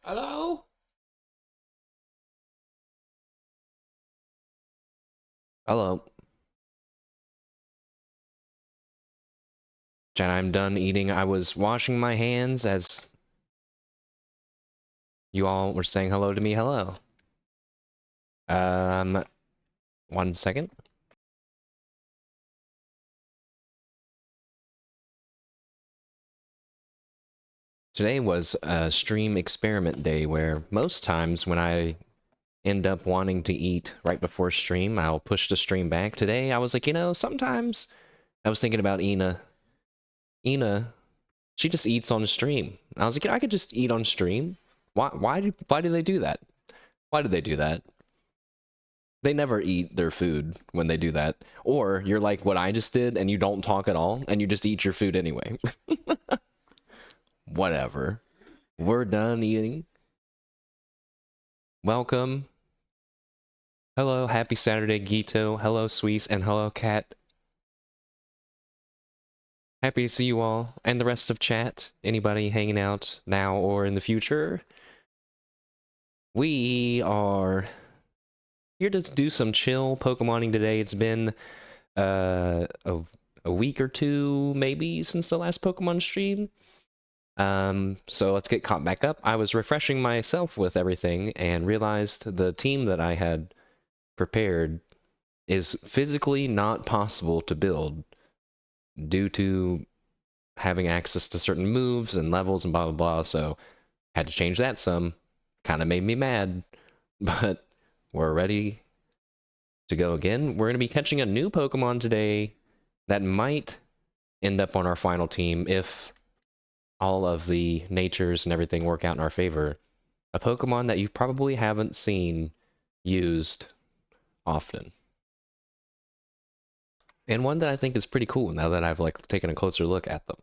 Hello? Hello. Jen, I'm done eating. I was washing my hands as you all were saying hello to me. Hello. Um, 1 second. Today was a stream experiment day where most times when I end up wanting to eat right before stream, I'll push the stream back. Today, I was like, sometimes I was thinking about Ina. Ina, she just eats on stream. I was like, I could just eat on stream. Why do they do that? Why do they do that? They never eat their food when they do that. Or you're like what I just did and you don't talk at all and you just eat your food anyway. Whatever. We're done eating. Welcome. Hello, happy Saturday, Gito. Hello, Sweets, and hello, Cat. Happy to see you all and the rest of chat. Anybody hanging out now or in the future? We are here to do some chill Pokemoning today. It's been a week or two maybe since the last Pokemon stream. So let's get caught back up. I was refreshing myself with everything and realized the team that I had prepared is physically not possible to build due to having access to certain moves and levels and blah blah blah. So had to change that some. Kind of made me mad, but we're ready to go again. We're going to be catching a new Pokemon today that might end up on our final team if all of the natures and everything work out in our favor. A Pokemon that you probably haven't seen used often. And one that I think is pretty cool now that I've taken a closer look at them.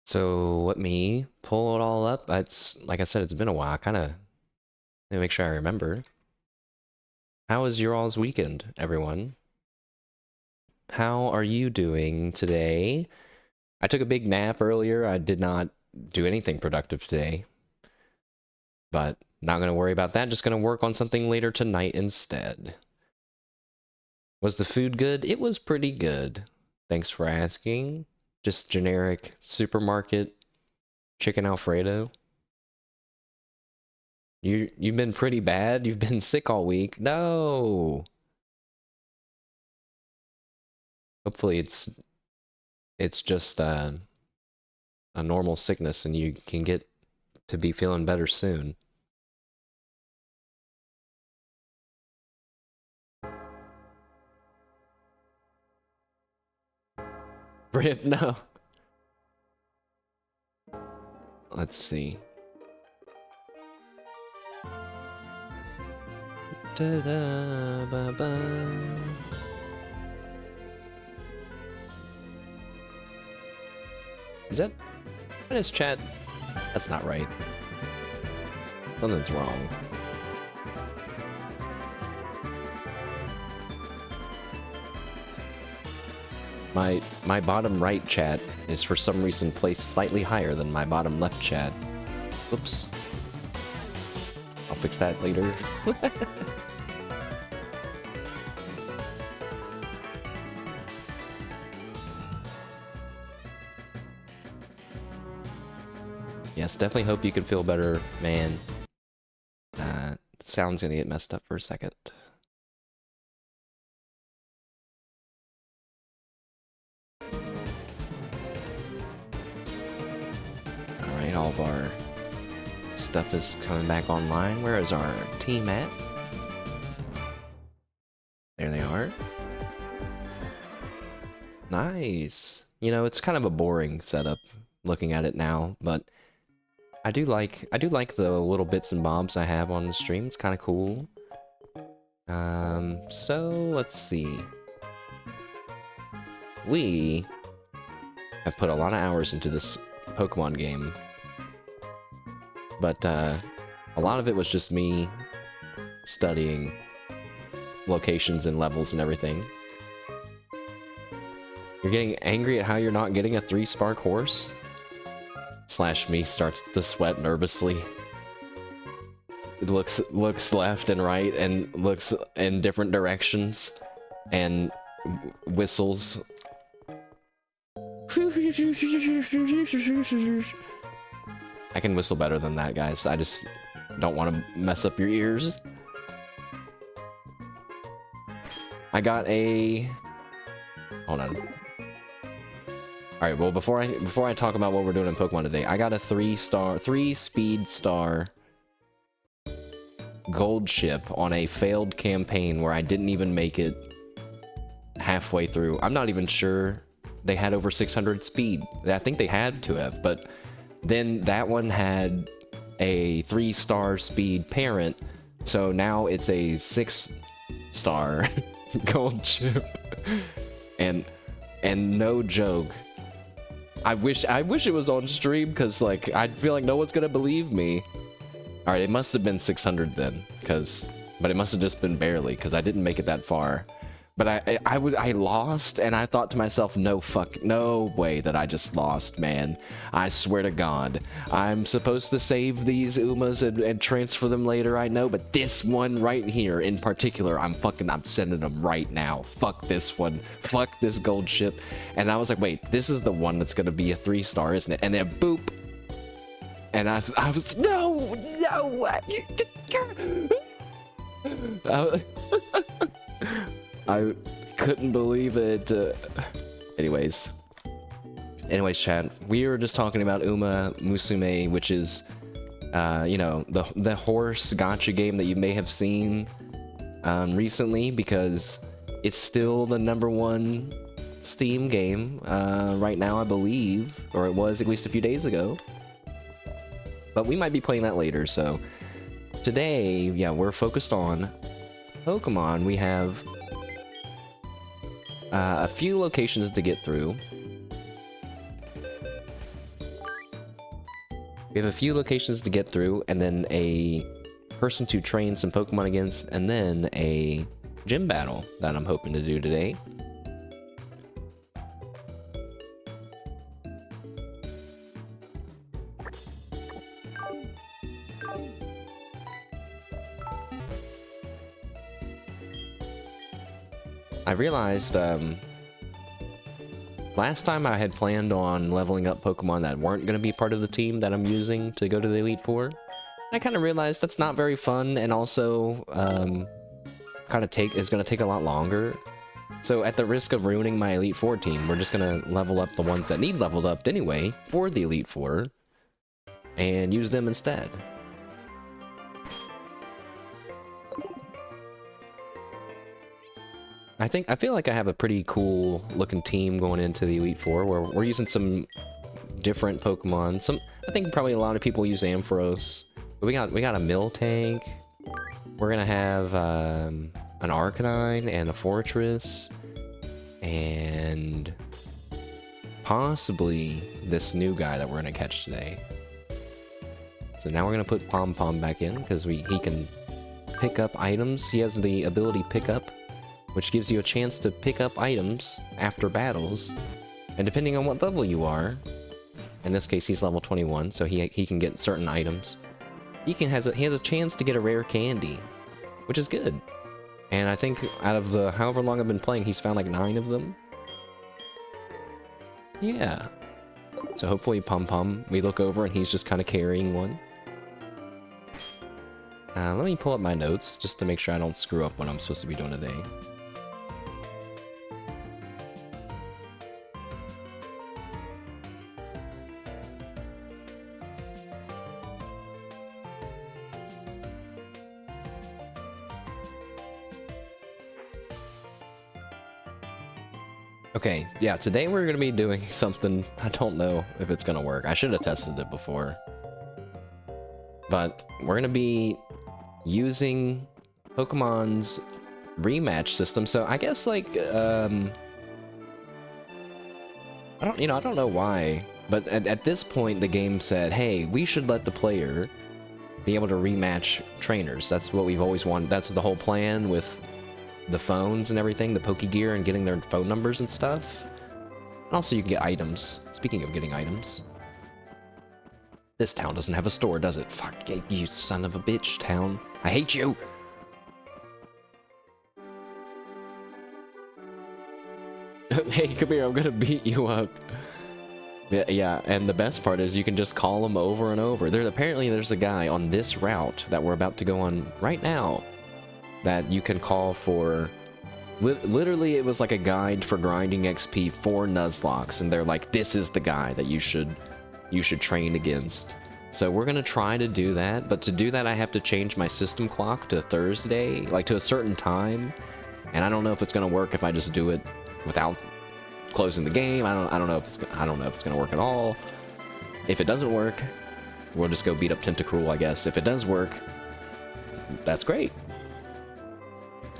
So let me pull it all up. It's like I said, it's been a while. Let me make sure I remember. How was your all's weekend, everyone? How are you doing today? I took a big nap earlier. I did not do anything productive today. But not going to worry about that. Just going to work on something later tonight instead. Was the food good? It was pretty good. Thanks for asking. Just generic supermarket chicken Alfredo. You've been pretty bad. You've been sick all week. No. Hopefully it's just a normal sickness and you can get to be feeling better soon. Rip, no. Let's see. Da-da, ba-ba. Is that... What is chat? That's not right. Something's wrong. My bottom right chat is for some reason placed slightly higher than my bottom left chat. Whoops. I'll fix that later. Yes, definitely hope you can feel better, man. Sound's gonna get messed up for a second. Alright, all of our stuff is coming back online. Where is our team at? There they are. Nice. You know, it's kind of a boring setup looking at it now, but I do like the little bits and bobs I have on the stream. It's kind of cool. So let's see. We have put a lot of hours into this Pokemon game, but a lot of it was just me studying locations and levels and everything. You're getting angry at how you're not getting a 3-spark horse? / me starts to sweat nervously. looks left and right and looks in different directions and whistles. I can whistle better than that, guys. I just don't want to mess up your ears. I got a... Hold on. Alright, well, before I talk about what we're doing in Pokemon today, I got a 3-speed star gold ship on a failed campaign where I didn't even make it halfway through. I'm not even sure they had over 600 speed. I think they had to have, but then that one had a 3-star speed parent, so now it's a 6-star gold ship. And no joke, I wish it was on stream, because like I feel like no one's gonna believe me. All right, it must have been 600 then, but it must have just been barely, because I didn't make it that far. But I lost, and I thought to myself, no way that I just lost, man. I swear to God, I'm supposed to save these Umas and transfer them later, I know, but this one right here in particular, I'm sending them right now. Fuck this one. Fuck this gold ship. And I was like, wait, this is the one that's gonna be a 3-star, isn't it? And then boop. And I was, no. I couldn't believe it. Anyways, chat. We were just talking about Uma Musume, which is, you know, the horse gacha game that you may have seen recently, because it's still the #1 Steam game right now, I believe, or it was at least a few days ago. But we might be playing that later. So today, yeah, we're focused on Pokemon. We have a few locations to get through. We have a few locations to get through, and then a person to train some Pokemon against, and then a gym battle that I'm hoping to do today. I realized last time I had planned on leveling up Pokemon that weren't going to be part of the team that I'm using to go to the Elite Four. I kind of realized that's not very fun, and also is going to take a lot longer. So at the risk of ruining my Elite Four team, we're just going to level up the ones that need leveled up anyway for the Elite Four and use them instead. I feel like I have a pretty cool looking team going into the Elite Four, where we're using some different Pokemon. I think probably a lot of people use Ampharos. But we got a Miltank. We're gonna have an Arcanine and a Fortress, and possibly this new guy that we're gonna catch today. So now we're gonna put Pom Pom back in, because he can pick up items. He has the ability Pick Up, which gives you a chance to pick up items after battles, and depending on what level you are, in this case he's level 21, so he can get certain items. He has a chance to get a rare candy, which is good. And I think out of the however long I've been playing, he's found like 9 of them. Yeah. So hopefully Pom Pom, we look over and he's just kind of carrying one. Let me pull up my notes just to make sure I don't screw up what I'm supposed to be doing today. Okay, yeah, today we're going to be doing something. I don't know if it's going to work. I should have tested it before. But we're going to be using Pokemon's rematch system. So I guess, like, I don't know why, but at this point the game said, hey, we should let the player be able to rematch trainers. That's what we've always wanted. That's the whole plan with the phones and everything, the Pokegear, and getting their phone numbers and stuff. And also you can get items. Speaking of getting items. This town doesn't have a store, does it? Fuck you, son of a bitch, town. I hate you! Hey, come here, I'm gonna beat you up. Yeah, and the best part is you can just call them over and over. Apparently there's a guy on this route that we're about to go on right now that you can call for. Literally, it was like a guide for grinding XP for Nuzlocks, and they're like, this is the guy that you should train against. So we're gonna try to do that, but to do that I have to change my system clock to Thursday, like to a certain time, and I don't know if it's gonna work if I just do it without closing the game. I don't know if it's gonna work at all. If it doesn't work, we'll just go beat up Tentacruel, I guess. If it does work, that's great.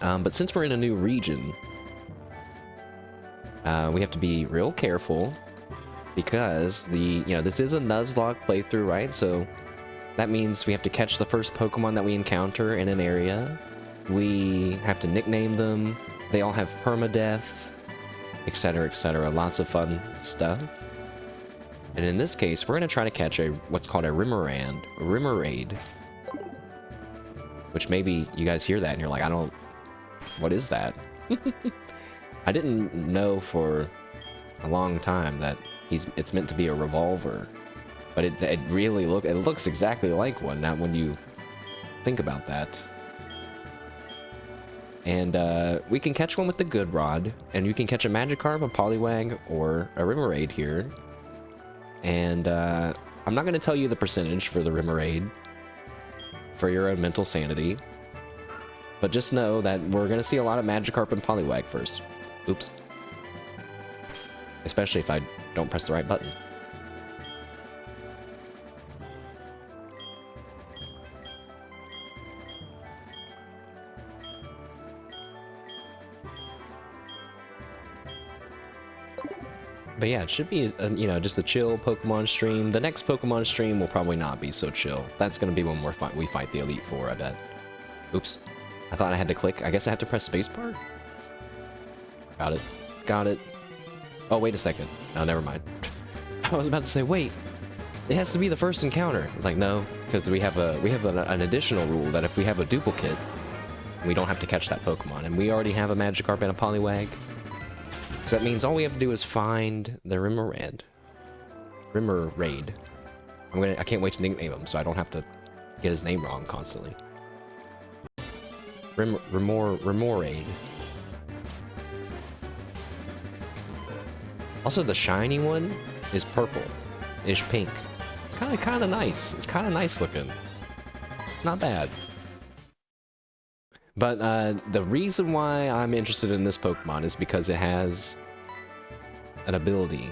But since we're in a new region, we have to be real careful because this is a Nuzlocke playthrough, right? So that means we have to catch the first Pokemon that we encounter in an area. We have to nickname them. They all have permadeath, etc., etc. Lots of fun stuff. And in this case, we're going to try to catch what's called a Rimmerade. Which maybe you guys hear that and you're like, what is that? I didn't know for a long time that it's meant to be a revolver. But it really looks exactly like one, now when you think about that. And we can catch one with the good rod, and you can catch a Magikarp, a Poliwag, or a Rimmerade here. And I'm not going to tell you the percentage for the Rimmerade for your own mental sanity, but just know that we're going to see a lot of Magikarp and Poliwag first. Oops. Especially if I don't press the right button. But yeah, it should be, just a chill Pokemon stream. The next Pokemon stream will probably not be so chill. That's going to be when we fight the Elite Four, I bet. Oops. I thought I had to click. I guess I have to press spacebar? Got it. Got it. Oh, wait a second. No, never mind. I was about to say, wait. It has to be the first encounter. It's like, no, because we have an additional rule that if we have a duplicate, we don't have to catch that Pokemon. And we already have a Magikarp and a Poliwag. So that means all we have to do is find the Rimmerade. I can't wait to nickname him so I don't have to get his name wrong constantly. Rimmerade. Also, the shiny one is purple-ish pink. It's kind of nice. It's kind of nice looking. It's not bad. But the reason why I'm interested in this Pokemon is because it has an ability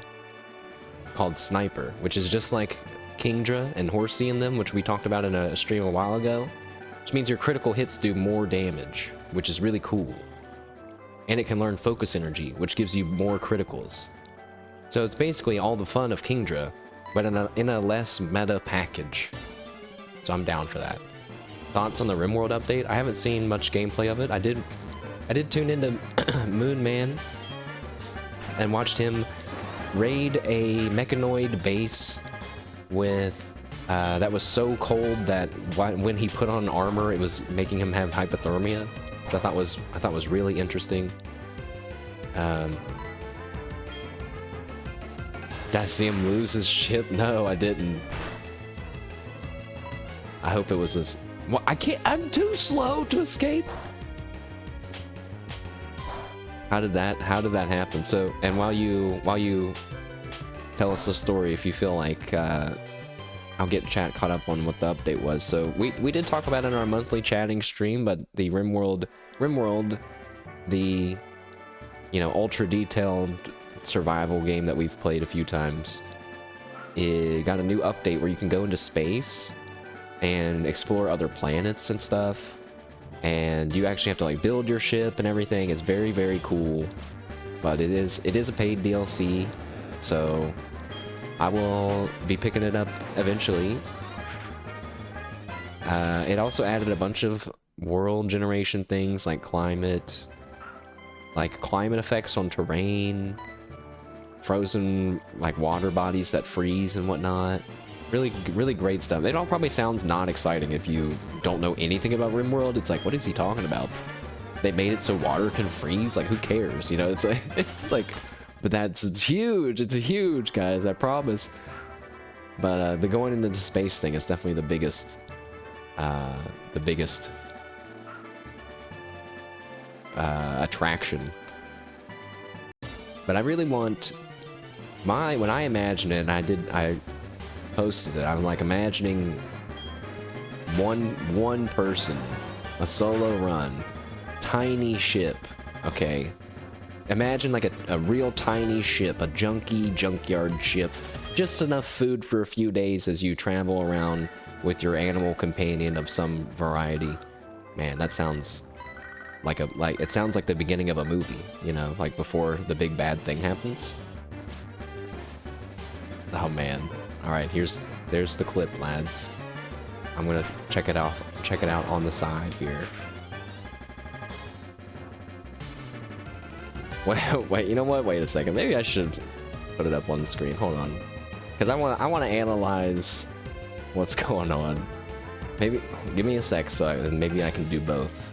called Sniper, which is just like Kingdra and Horsey in them, which we talked about in a stream a while ago, which means your critical hits do more damage, which is really cool. And it can learn Focus Energy, which gives you more criticals. So it's basically all the fun of Kingdra, but in a less meta package. So I'm down for that. Thoughts on the RimWorld update? I haven't seen much gameplay of it. I did tune into Moon Man and watched him raid a mechanoid base with that was so cold that when he put on armor, it was making him have hypothermia, which I thought was really interesting. Did I see him lose his shit? No, I didn't. I hope it was this. Well, I'm too slow to escape. How did that happen? So, and while you tell us the story, if you feel like I'll get chat caught up on what the update was. So we did talk about it in our monthly chatting stream, but the RimWorld, the ultra detailed survival game that we've played a few times, it got a new update where you can go into space and explore other planets and stuff, and you actually have to like build your ship and everything. It's very, very cool, but it is a paid DLC, so I will be picking it up eventually. It also added a bunch of world generation things like climate effects on terrain, frozen like water bodies that freeze and whatnot. Really great stuff. It all probably sounds not exciting if you don't know anything about RimWorld. It's like, what is he talking about? They made it so water can freeze? Like, who cares? You know, it's like, it's like, but it's huge. It's huge, guys, I promise. But the going into the space thing is definitely the biggest attraction. But I really want when I imagine it, and I posted it, I'm like imagining one person, a solo run, tiny ship, okay? Imagine like a real tiny ship, a junkyard ship, just enough food for a few days as you travel around with your animal companion of some variety. Man, that sounds like it sounds like the beginning of a movie, you know, like before the big bad thing happens. Oh man. All right, there's the clip, lads. I'm gonna check it out on the side here. Wait, you know what? Wait a second. Maybe I should put it up on the screen. Hold on, because I want to analyze what's going on. Maybe give me a sec, so maybe I can do both.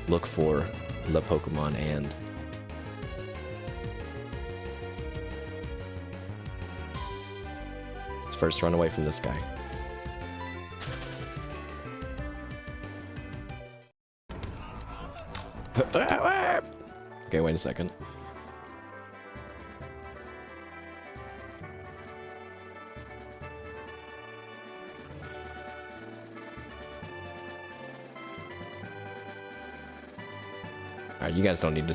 Look for the Pokemon and. Let's first run away from this guy. Okay, wait a second. Alright, you guys don't need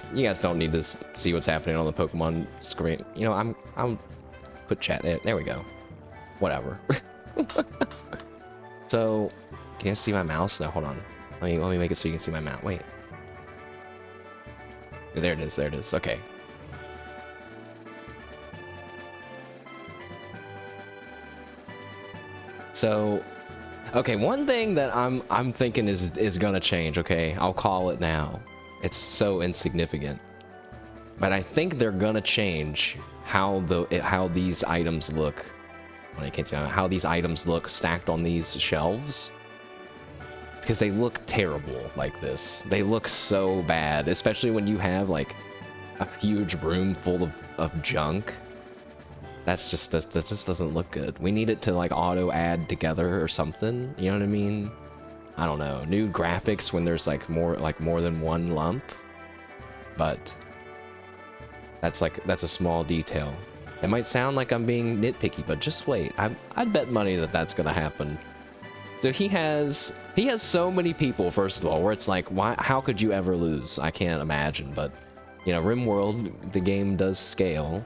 to see what's happening on the Pokemon screen. You know, I'll put chat there. There we go. Whatever. So, can you see my mouse? No, hold on. Let me make it so you can see my mouse. Wait. There it is. There it is. Okay. So, okay, one thing that I'm thinking is gonna change. Okay, I'll call it now. It's so insignificant, but I think they're gonna change how these items look. Well, you can't see how these items look stacked on these shelves, because they look terrible like this. They look so bad, especially when you have like a huge room full of junk. That just doesn't look good. We need it to like auto add together or something. You know what I mean? I don't know. New graphics when there's like more than one lump. But that's a small detail. It might sound like I'm being nitpicky, but just wait. I'd bet money that that's gonna happen. So he has so many people, first of all, where it's like, why? How could you ever lose? I can't imagine. But you know, RimWorld, the game does scale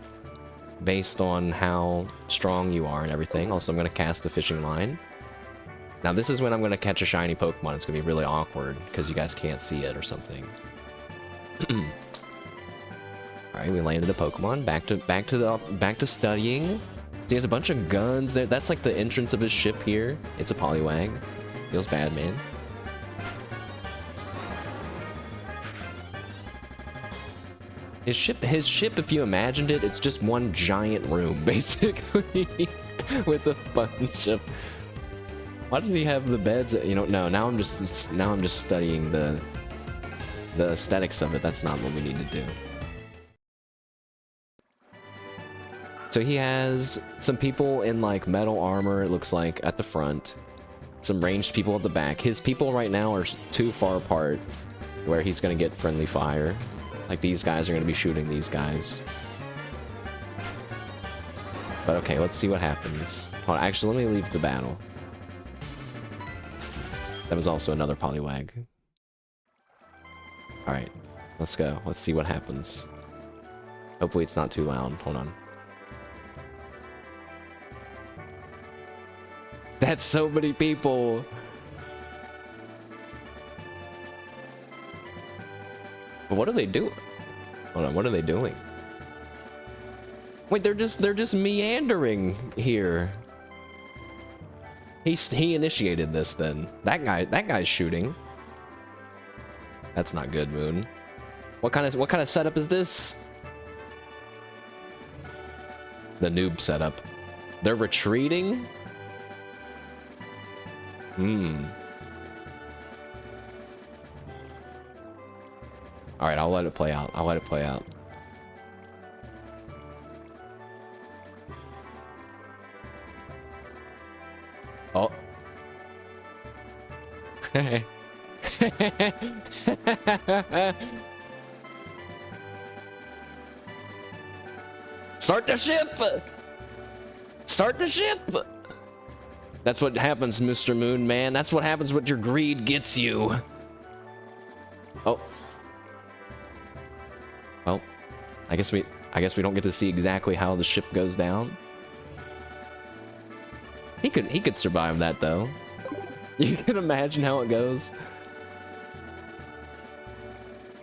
based on how strong you are and everything. Also, I'm gonna cast a fishing line. Now this is when I'm gonna catch a shiny Pokemon. It's gonna be really awkward because you guys can't see it or something. All right, we landed a Pokemon. Back to studying. He has a bunch of guns there. That's like the entrance of his ship here. It's a Poliwag. Feels bad, man. His ship, if you imagined it, it's just one giant room, basically, with a bunch of. Why does he have the beds? You know, no. Now I'm just studying the aesthetics of it. That's not what we need to do. So he has some people in like metal armor, it looks like, at the front. Some ranged people at the back. His people right now are too far apart where he's gonna get friendly fire. Like these guys are gonna be shooting these guys. But okay, let's see what happens. Hold on, actually, let me leave the battle. That was also another Poliwag. Alright, let's go. Let's see what happens. Hopefully it's not too loud. Hold on. That's so many people. But what are they doing? Hold on, what are they doing? Wait, they're just meandering here. He initiated this then. That guy's shooting. That's not good, Moon. What kind of setup is this? The noob setup. They're retreating? Alright, I'll let it play out. I'll let it play out. Oh. Start the ship! Start the ship! That's what happens, Mr. Moon Man. That's what happens when your greed gets you. Oh. Well, I guess we don't get to see exactly how the ship goes down. He could survive that though. You can imagine how it goes.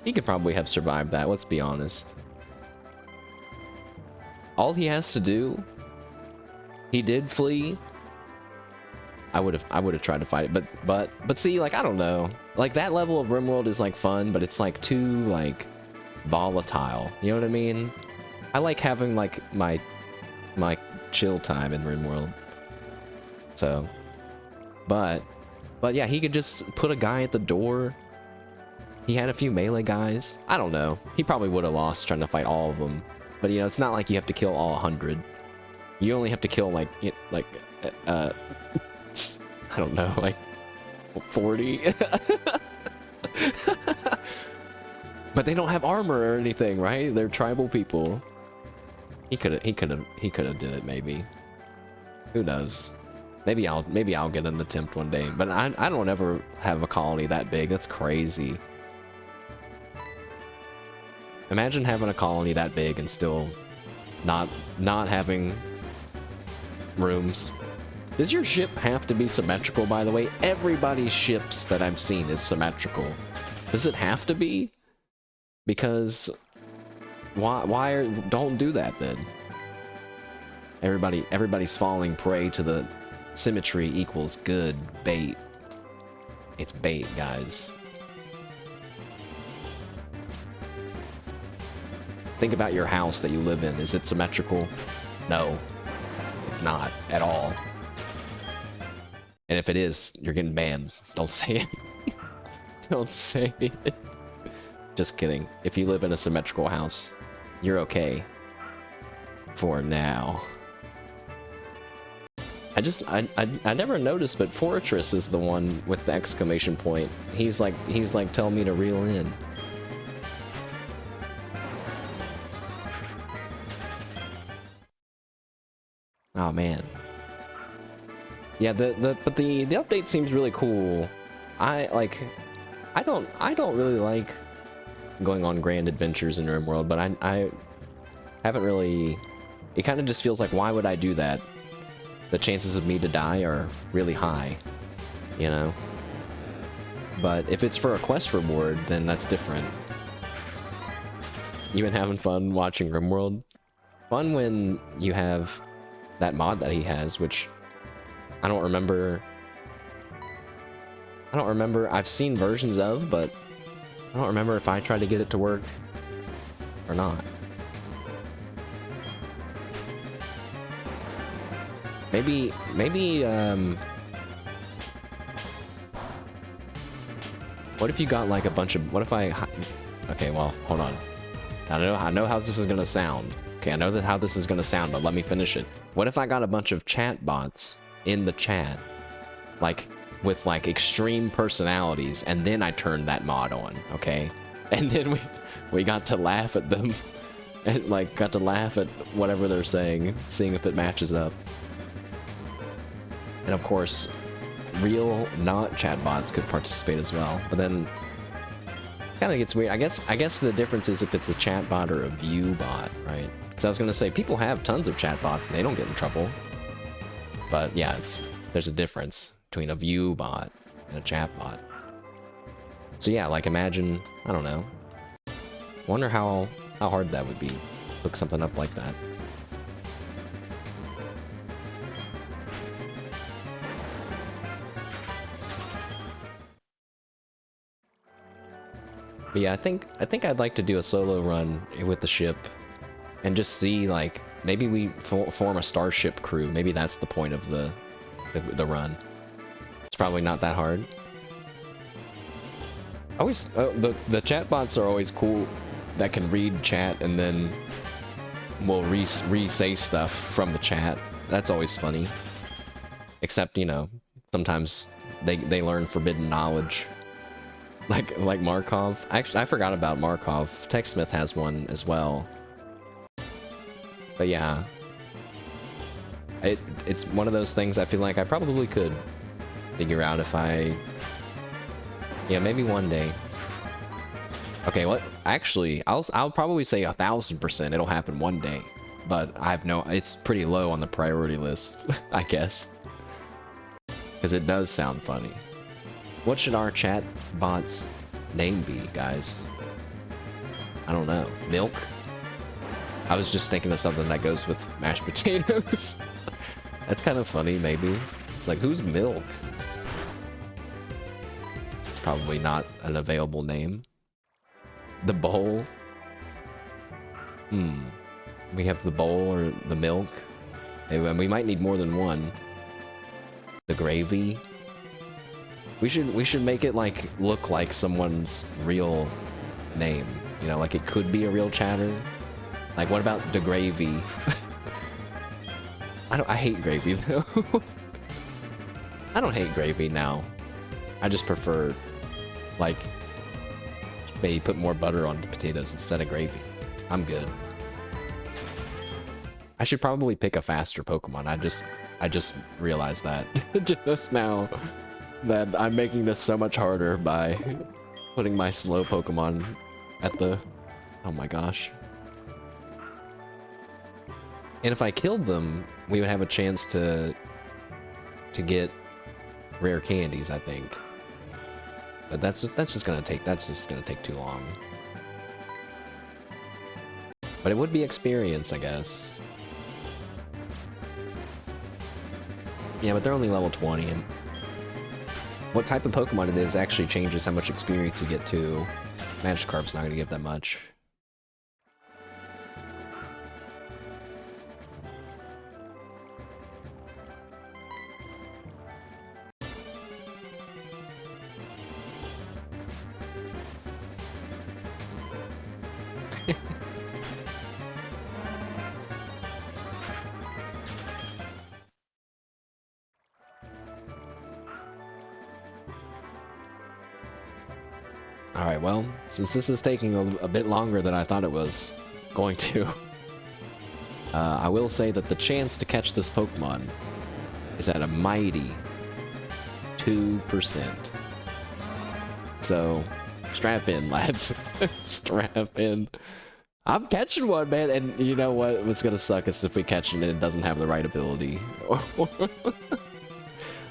He could probably have survived that, let's be honest. All he has to do, he did flee. I would have tried to fight it, but see, like, I don't know. Like, that level of RimWorld is like fun, but it's like too like volatile. You know what I mean? I like having like my chill time in RimWorld. So, but yeah, he could just put a guy at the door. He had a few melee guys. I don't know. He probably would have lost trying to fight all of them. But you know, it's not like you have to kill all 100. You only have to kill like I don't know, like 40. But they don't have armor or anything, right? They're tribal people. He could have did it maybe. Who knows? Maybe I'll get an attempt one day. But I don't ever have a colony that big. That's crazy. Imagine having a colony that big and still not having rooms. Does your ship have to be symmetrical, by the way? Everybody's ships that I've seen is symmetrical. Does it have to be? Because don't do that then. Everybody's falling prey to the symmetry equals good bait. It's bait, guys. Think about your house that you live in. Is it symmetrical? No, it's not at all. And if it is, you're getting banned. Don't say it. Don't say it. Just kidding. If you live in a symmetrical house, you're okay. For now. I never noticed, but Fortress is the one with the exclamation point. He's like telling me to reel in. Oh man. Yeah, but the update seems really cool. I don't really like going on grand adventures in RimWorld, but I haven't really. It kind of just feels like, why would I do that? The chances of me to die are really high, you know? But if it's for a quest reward, then that's different. You been having fun watching RimWorld? Fun when you have that mod that he has, which I don't remember. I've seen versions of, but I don't remember if I tried to get it to work or not. Maybe, what if you got like a bunch of, what if okay, well, hold on. I know how this is gonna sound. Okay, I know how this is gonna sound, but let me finish it. What if I got a bunch of chat bots in the chat, like, with like extreme personalities, and then I turned that mod on, okay? And then we got to laugh at them, and like got to laugh at whatever they're saying, seeing if it matches up. And of course, real not chatbots could participate as well. But then kind of gets weird. I guess the difference is if it's a chatbot or a view bot, right? Because I was gonna say people have tons of chatbots and they don't get in trouble. But yeah, there's a difference between a view bot and a chatbot. So yeah, like imagine, I don't know. Wonder how hard that would be. Look something up like that. But yeah, I think I'd like to do a solo run with the ship and just see like maybe we form a starship crew. Maybe that's the point of the run. It's probably not that hard. Always, the chat bots are always cool that can read chat and then will re-say stuff from the chat. That's always funny. Except, you know, sometimes they learn forbidden knowledge. Like Markov. Actually, I forgot about Markov. TechSmith has one as well. But yeah. It's one of those things I feel like I probably could figure out if I... Yeah, maybe one day. Okay, what? Actually, I'll probably say 1000% it'll happen one day. But I have no... It's pretty low on the priority list, I guess. Because it does sound funny. What should our chat bot's name be, guys? I don't know. Milk? I was just thinking of something that goes with mashed potatoes. That's kind of funny, maybe. It's like, who's Milk? It's probably not an available name. The bowl? We have the bowl or the milk. And we might need more than one. The gravy. We should make it like look like someone's real name. You know, like it could be a real chatter. Like what about the gravy? I hate gravy though. I don't hate gravy now. I just prefer like maybe put more butter on the potatoes instead of gravy. I'm good. I should probably pick a faster Pokemon. I just realized that just now. That I'm making this so much harder by putting my slow Pokemon at the... Oh my gosh. And if I killed them, we would have a chance to get rare candies, I think. But that's just gonna take too long. But it would be experience, I guess. Yeah, but they're only level 20 and what type of Pokemon it is actually changes how much experience you get too. Magikarp's not going to give that much. Alright, well, since this is taking a bit longer than I thought it was going to, I will say that the chance to catch this Pokemon is at a mighty 2%. So, strap in, lads. Strap in. I'm catching one, man, and you know what? What's gonna suck is if we catch it and it doesn't have the right ability.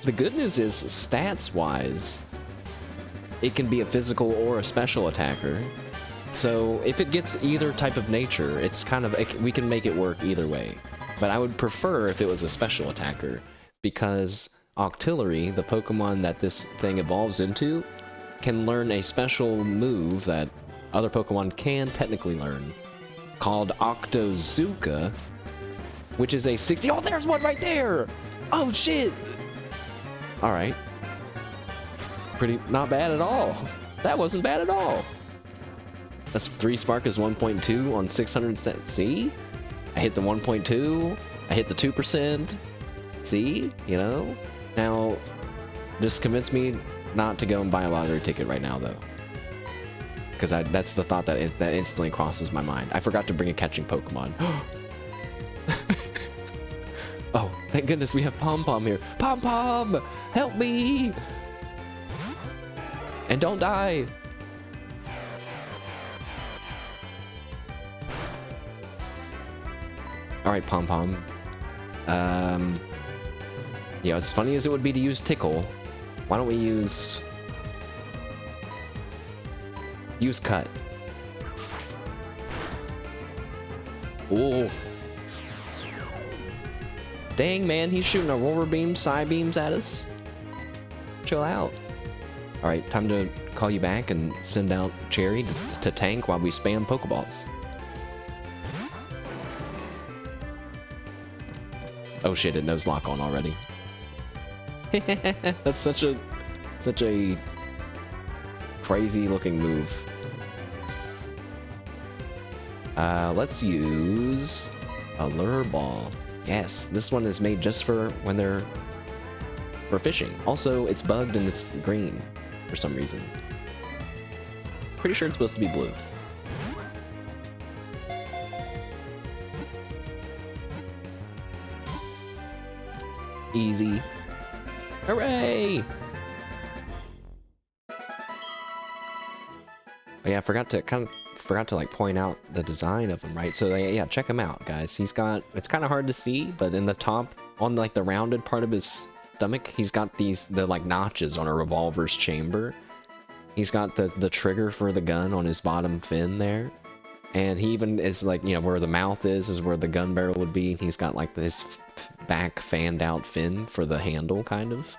The good news is, stats-wise, it can be a physical or a special attacker. So if it gets either type of nature, it's kind of, we can make it work either way. But I would prefer if it was a special attacker, because Octillery, the Pokemon that this thing evolves into, can learn a special move that other Pokemon can technically learn, called Octozooka, which is a 60... Oh, there's one right there! Oh, shit! Alright. Not bad at all. That wasn't bad at all. That's 3 Spark is 1.2 on 600 stats. See? I hit the 1.2. I hit the 2%. See? You know? Now, just convince me not to go and buy a lottery ticket right now, though. Because that's the thought that instantly crosses my mind. I forgot to bring a catching Pokemon. Oh, thank goodness we have Pom-Pom here. Pom-Pom! Help me! And don't die! Alright, Pom-Pom. Yeah, as funny as it would be to use Tickle, why don't we use Cut. Oh. Dang, man, he's shooting Aurora Beam, Psy Beams at us. Chill out. Alright, time to call you back and send out Cherry to tank while we spam Pokeballs. Oh shit, it knows lock on already. That's such a crazy looking move. Let's use a lure ball. Yes, this one is made just for when they're for fishing. Also, it's bugged and it's green for some reason. Pretty sure it's supposed to be blue. Easy. Hooray! Oh yeah, I forgot to like point out the design of him, right? So yeah, check him out, guys. He's got, it's kind of hard to see, but in the top, on like the rounded part of his stomach, he's got the like notches on a revolver's chamber. He's got the trigger for the gun on his bottom fin there. And he even is like, you know, where the mouth is where the gun barrel would be. He's got like this back fanned out fin for the handle, kind of.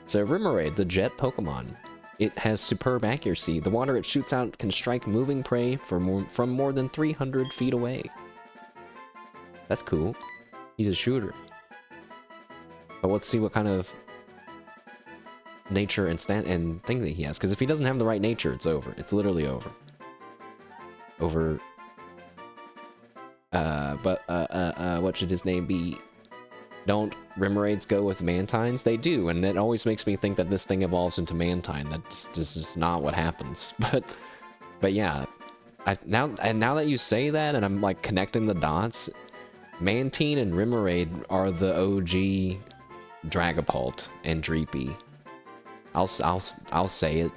So Remoraid, the jet Pokemon. It has superb accuracy. The water it shoots out can strike moving prey from more than 300 feet away. That's cool. He's a shooter. But let's see what kind of nature and thing that he has. Because if he doesn't have the right nature, it's over. It's literally over. What should his name be? Don't Remoraids go with Mantines? They do, and it always makes me think that this thing evolves into Mantine. That's just not what happens. But yeah, now that you say that, and I'm like connecting the dots, Mantine and Remoraid are the OG Dragapult and Dreepy. I'll say it.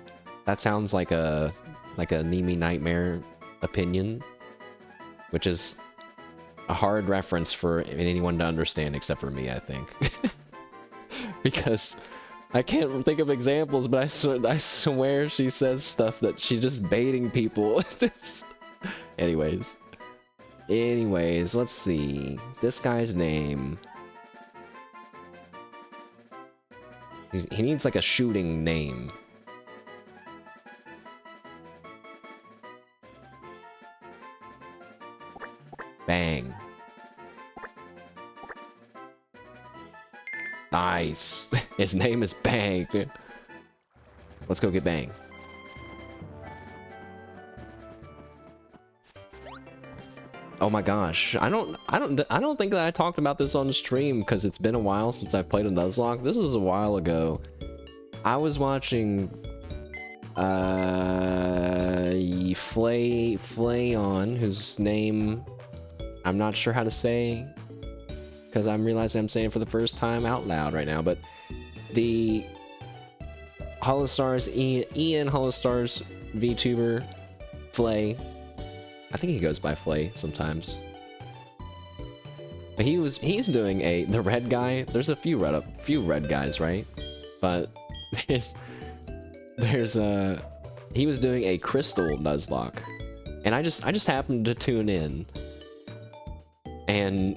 That sounds like a Nemi Nightmare opinion, which is a hard reference for anyone to understand except for me, I think. Because I can't think of examples, but I swear she says stuff that she's just baiting people. Anyways, let's see. This guy's name. He needs like a shooting name. Bang. Nice. His name is Bang. Let's go get Bang. Oh my gosh. I don't think that I talked about this on stream because it's been a while since I played a Nuzlocke. This was a while ago. I was watching Flayon, whose name I'm not sure how to say, because I'm realizing I'm saying it for the first time out loud right now, but the Holostars, Ian Holostars VTuber, Flay, I think he goes by Flay sometimes. But he's doing the red guy. There's a few red guys, right? But he was doing a crystal Nuzlocke, and I just happened to tune in. And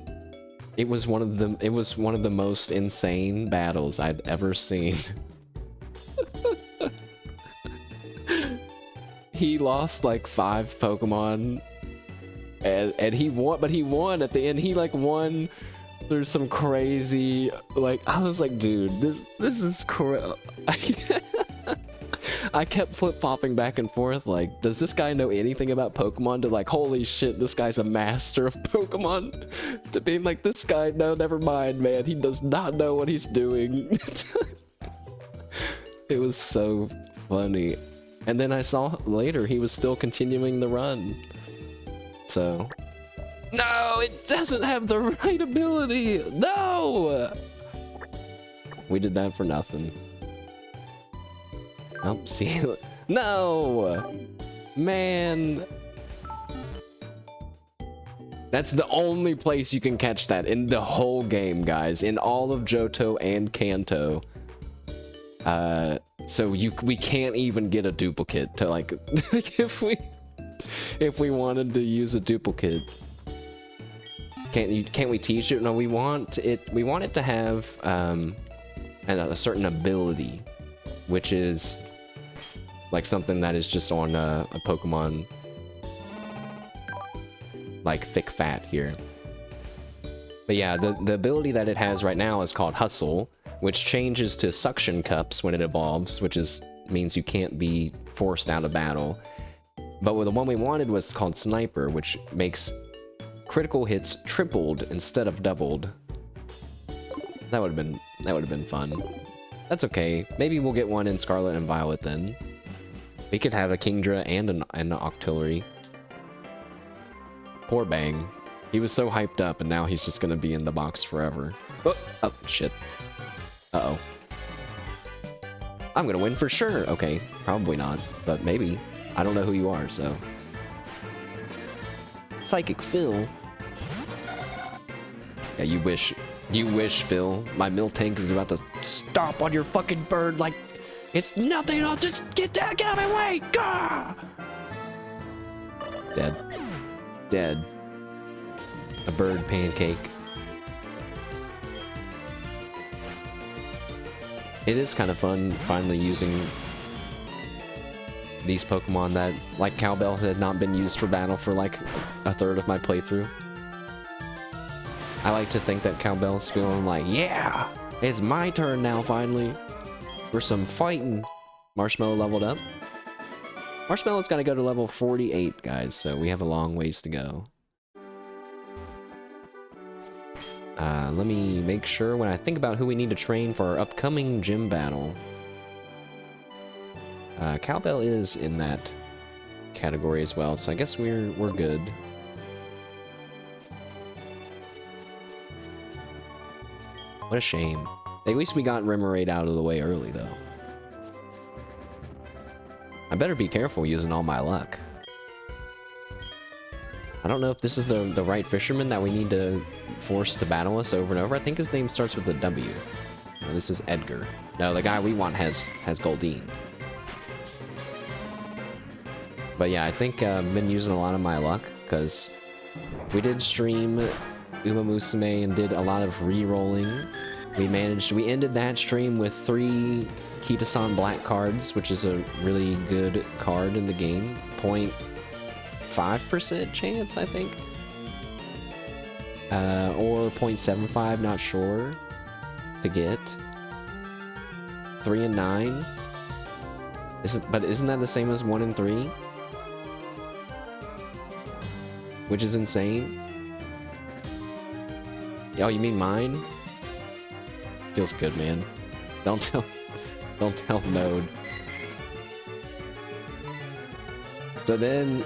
it was one of the most insane battles I'd ever seen. He lost like 5 Pokemon, and he won, but he won at the end. He like won through some crazy, like, I was like, dude, this is crazy. I kept flip-flopping back and forth, like, does this guy know anything about Pokemon? To like, holy shit, this guy's a master of Pokemon. To being like, this guy, no, never mind, man. He does not know what he's doing. It was so funny. And then I saw later he was still continuing the run. So, no, it doesn't have the right ability. No! We did that for nothing. Oh, see, no, man. That's the only place you can catch that in the whole game, guys. In all of Johto and Kanto. So we can't even get a duplicate to like, if we wanted to use a duplicate. Can't we teach it? No, we want it to have a certain ability, which is like something that is just on a Pokemon, like thick fat here. But yeah, the ability that it has right now is called Hustle, which changes to Suction Cups when it evolves, which means you can't be forced out of battle. But the one we wanted was called Sniper, which makes critical hits tripled instead of doubled. That would have been fun. That's okay. Maybe we'll get one in Scarlet and Violet then. We could have a Kingdra and an Octillery. Poor Bang. He was so hyped up, and now he's just gonna be in the box forever. Oh shit. Uh-oh. I'm gonna win for sure. Okay, probably not, but maybe. I don't know who you are, so. Psychic Phil. Yeah, you wish, Phil. My Miltank is about to stomp on your fucking bird like it's nothing. I'll just get down, get out of my way. Gah! Dead. Dead. A bird pancake. It is kind of fun finally using these Pokemon that, like Cowbell, had not been used for battle for like a third of my playthrough. I like to think that Cowbell's feeling like, yeah, it's my turn now finally for some fighting. Marshmallow leveled up. Marshmallow's got to go to level 48, guys, so we have a long ways to go. Let me make sure when I think about who we need to train for our upcoming gym battle. Cowbell is in that category as well, so I guess we're good. What a shame. At least we got Remoraid out of the way early, though. I better be careful using all my luck. I don't know if this is the right fisherman that we need to force to battle us over and over. I think his name starts with a W. No, this is Edgar. No, the guy we want has Goldeen. But yeah, I think I've been using a lot of my luck, because we did stream Uma Musume and did a lot of re-rolling. We ended that stream with 3 Kitasan Black cards, which is a really good card in the game. 0.5% chance, I think. Or 0.75, not sure, to get. 3 and 9. But isn't that the same as 1 and 3? Which is insane. Oh, you mean mine? Feels good, man. Don't tell Node. So then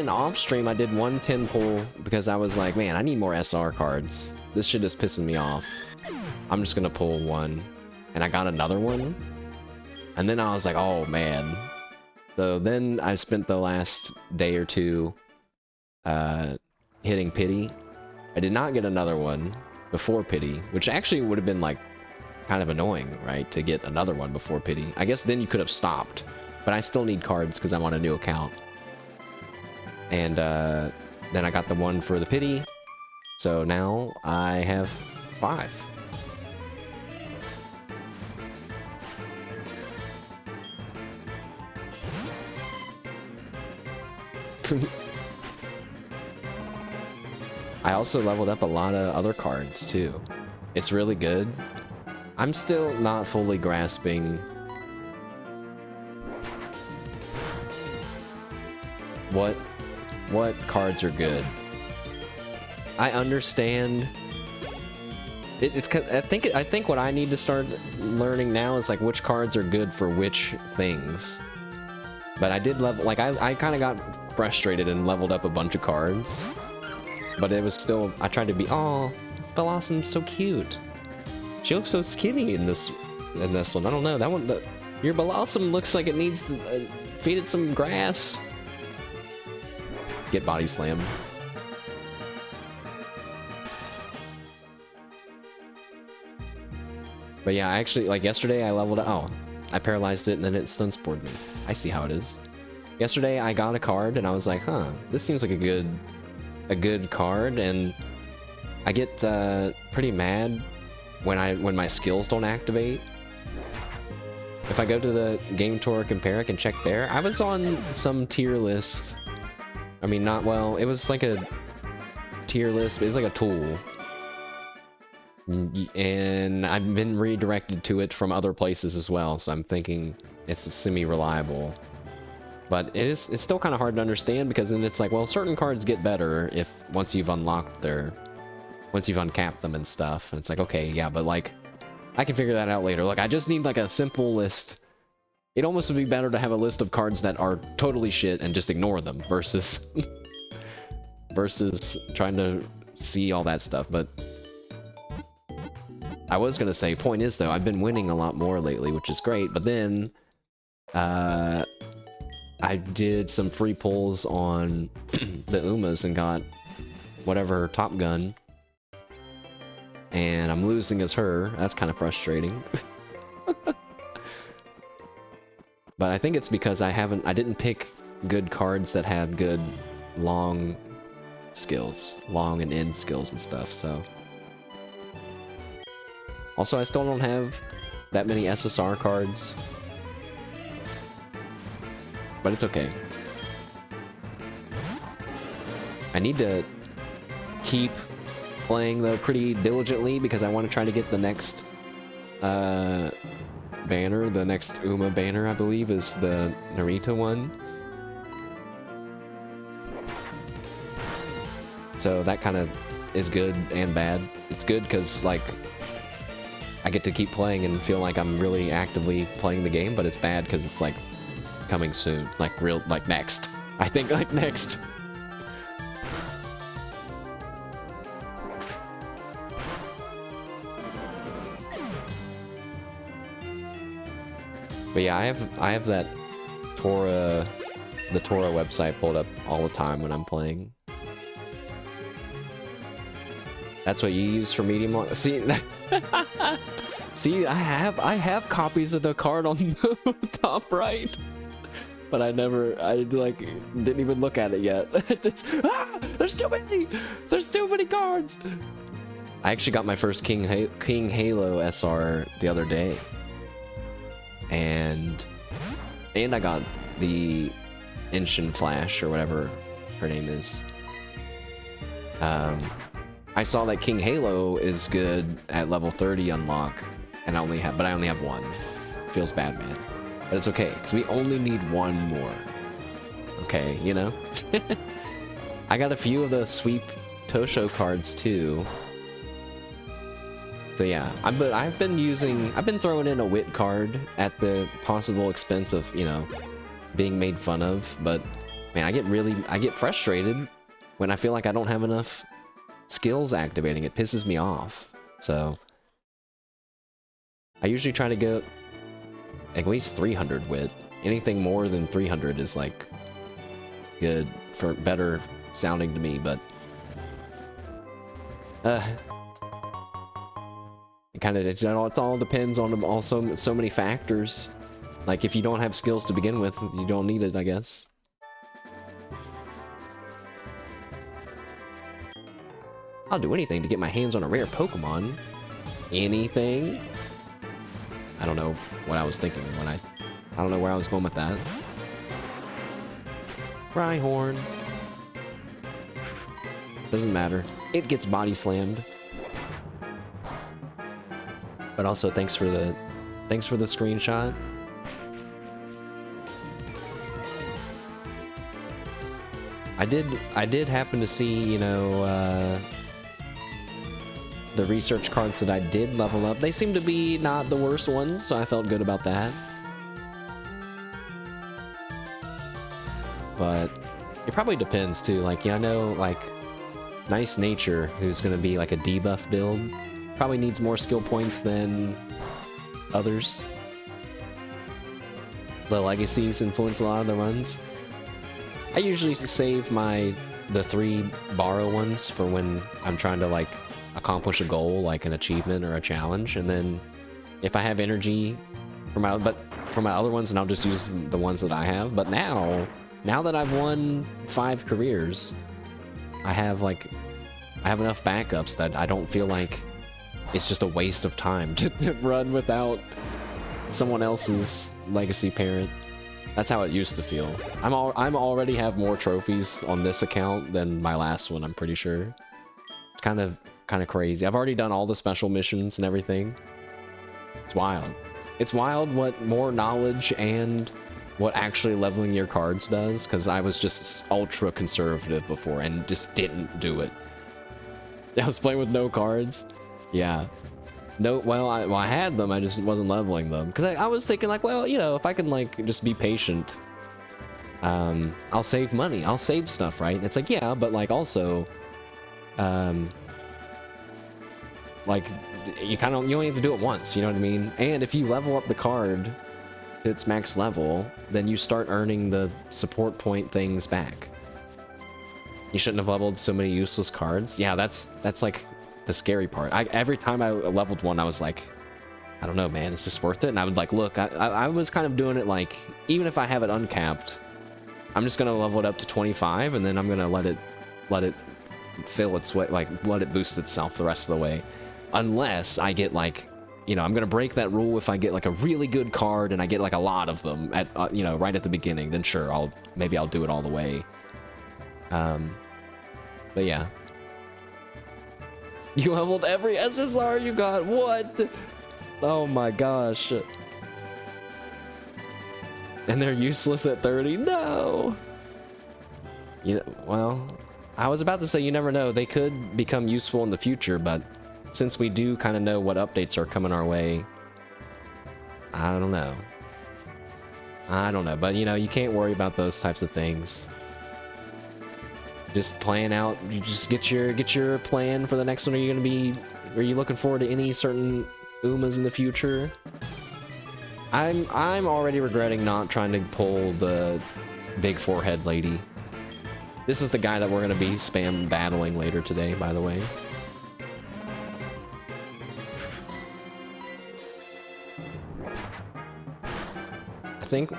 off stream I did 110 pull because I was like, man, I need more SR cards. This shit is pissing me off. I'm just gonna pull one. And I got another one. And then I was like, oh man. So then I spent the last day or two hitting Pity. I did not get another one before Pity, which actually would have been like kind of annoying, right? To get another one before Pity. I guess then you could have stopped, but I still need cards because I'm on a new account. And then I got the one for the Pity, so now I have 5. I also leveled up a lot of other cards too. It's really good. I'm still not fully grasping what cards are good. I understand. I think what I need to start learning now is like which cards are good for which things. But I did level, like I kind of got frustrated and leveled up a bunch of cards. But it was still, I tried to be, oh, Blossom's so cute. She looks so skinny in this one. I don't know, that one, your Blossom looks like it needs to feed it some grass. Get body slammed. But yeah, I actually, like yesterday I leveled up, oh, I paralyzed it and then it stun spored me. I see how it is. Yesterday I got a card and I was like, huh, this seems like a good card, and I get pretty mad when my skills don't activate. If I go to the Game Tour Compare, I can check there. I was on some tier list. I mean, not well. It was like a tier list, but it's like a tool. And I've been redirected to it from other places as well, so I'm thinking it's semi-reliable. But it's still kind of hard to understand, because then it's like, well, certain cards get better if once you've uncapped them and stuff. And it's like, okay, yeah, but like, I can figure that out later. Look, I just need like a simple list. It almost would be better to have a list of cards that are totally shit and just ignore them versus versus trying to see all that stuff. But I was gonna say, point is though, I've been winning a lot more lately, which is great. But then I did some free pulls on the Umas and got whatever Top Gun, and I'm losing as her. That's kind of frustrating. But I think it's because I didn't pick good cards that had good long skills, long and end skills and stuff, so. Also, I still don't have that many SSR cards, but it's okay. I need to keep playing though pretty diligently, because I want to try to get the next banner. The next Uma banner, I believe, is the Narita one. So that kind of is good and bad. It's good because, like, I get to keep playing and feel like I'm really actively playing the game, but it's bad because it's, like, coming soon. Like, next. I think, like, next. But yeah, I have that the Tora website pulled up all the time when I'm playing. That's what you use for medium long. See, see, I have copies of the card on the top right, but I like didn't even look at it yet. There's too many cards. I actually got my first King Halo SR the other day. And I got the Inshin Flash, or whatever her name is. I saw that King Halo is good at level 30 unlock, and I only have one. Feels bad, man. But it's okay, because we only need one more. Okay, you know? I got a few of the Sweep Tosho cards, too. So yeah, I've been throwing in a wit card at the possible expense of, you know, being made fun of, but man, I get frustrated when I feel like I don't have enough skills activating. It pisses me off. So I usually try to get at least 300 wit. Anything more than 300 is like good, for better sounding to me, but it all depends on also so many factors. Like, if you don't have skills to begin with, you don't need it, I guess. I'll do anything to get my hands on a rare Pokemon. Anything? I don't know what I was thinking when I don't know where I was going with that. Rhyhorn. Doesn't matter. It gets body slammed. But also, thanks for the screenshot. I did happen to see, you know, the research cards that I did level up. They seem to be not the worst ones, so I felt good about that. But it probably depends too. Like, yeah, I know, like, Nice Nature, who's gonna be like a debuff build, probably needs more skill points than others. The legacies influence a lot of the runs. I usually save the 3 borrow ones for when I'm trying to, like, accomplish a goal, like an achievement or a challenge, and then if I have energy for my other ones, and I'll just use the ones that I have. But now that I've won 5 careers, I have enough backups that I don't feel like it's just a waste of time to run without someone else's legacy parent. That's how it used to feel. I'm already have more trophies on this account than my last one, I'm pretty sure. It's kind of kind of crazy. I've already done all the special missions and everything. It's wild. It's wild what more knowledge and what actually leveling your cards does, because I was just ultra conservative before and just didn't do it. I was playing with no cards. Yeah. No, well, I had them, I just wasn't leveling them. Because I was thinking, like, well, you know, if I can, like, just be patient, I'll save money. I'll save stuff, right? It's like, yeah, but, like, also, like, you only have to do it once, you know what I mean? And if you level up the card to its max level, then you start earning the support point things back. You shouldn't have leveled so many useless cards. Yeah, that's like the scary part. Every time I leveled one, I was like, I don't know, man, is this worth it? And I would like, look, I was kind of doing it like, even if I have it uncapped, I'm just gonna level it up to 25, and then I'm gonna let it fill its way, like let it boost itself the rest of the way, unless I get like, you know, I'm gonna break that rule if I get like a really good card and I get like a lot of them at you know, right at the beginning. Then sure, maybe I'll do it all the way. But yeah. You leveled every SSR you got. What? Oh my gosh. And they're useless at 30. No. You know, well, I was about to say you never know. They could become useful in the future, but since we do kind of know what updates are coming our way, I don't know. I don't know, but you know, you can't worry about those types of things. Just plan out. You just get your plan for the next one. Are you looking forward to any certain Umas in the future? I'm already regretting not trying to pull the big forehead lady. This is the guy that we're gonna be spam battling later today, by the way.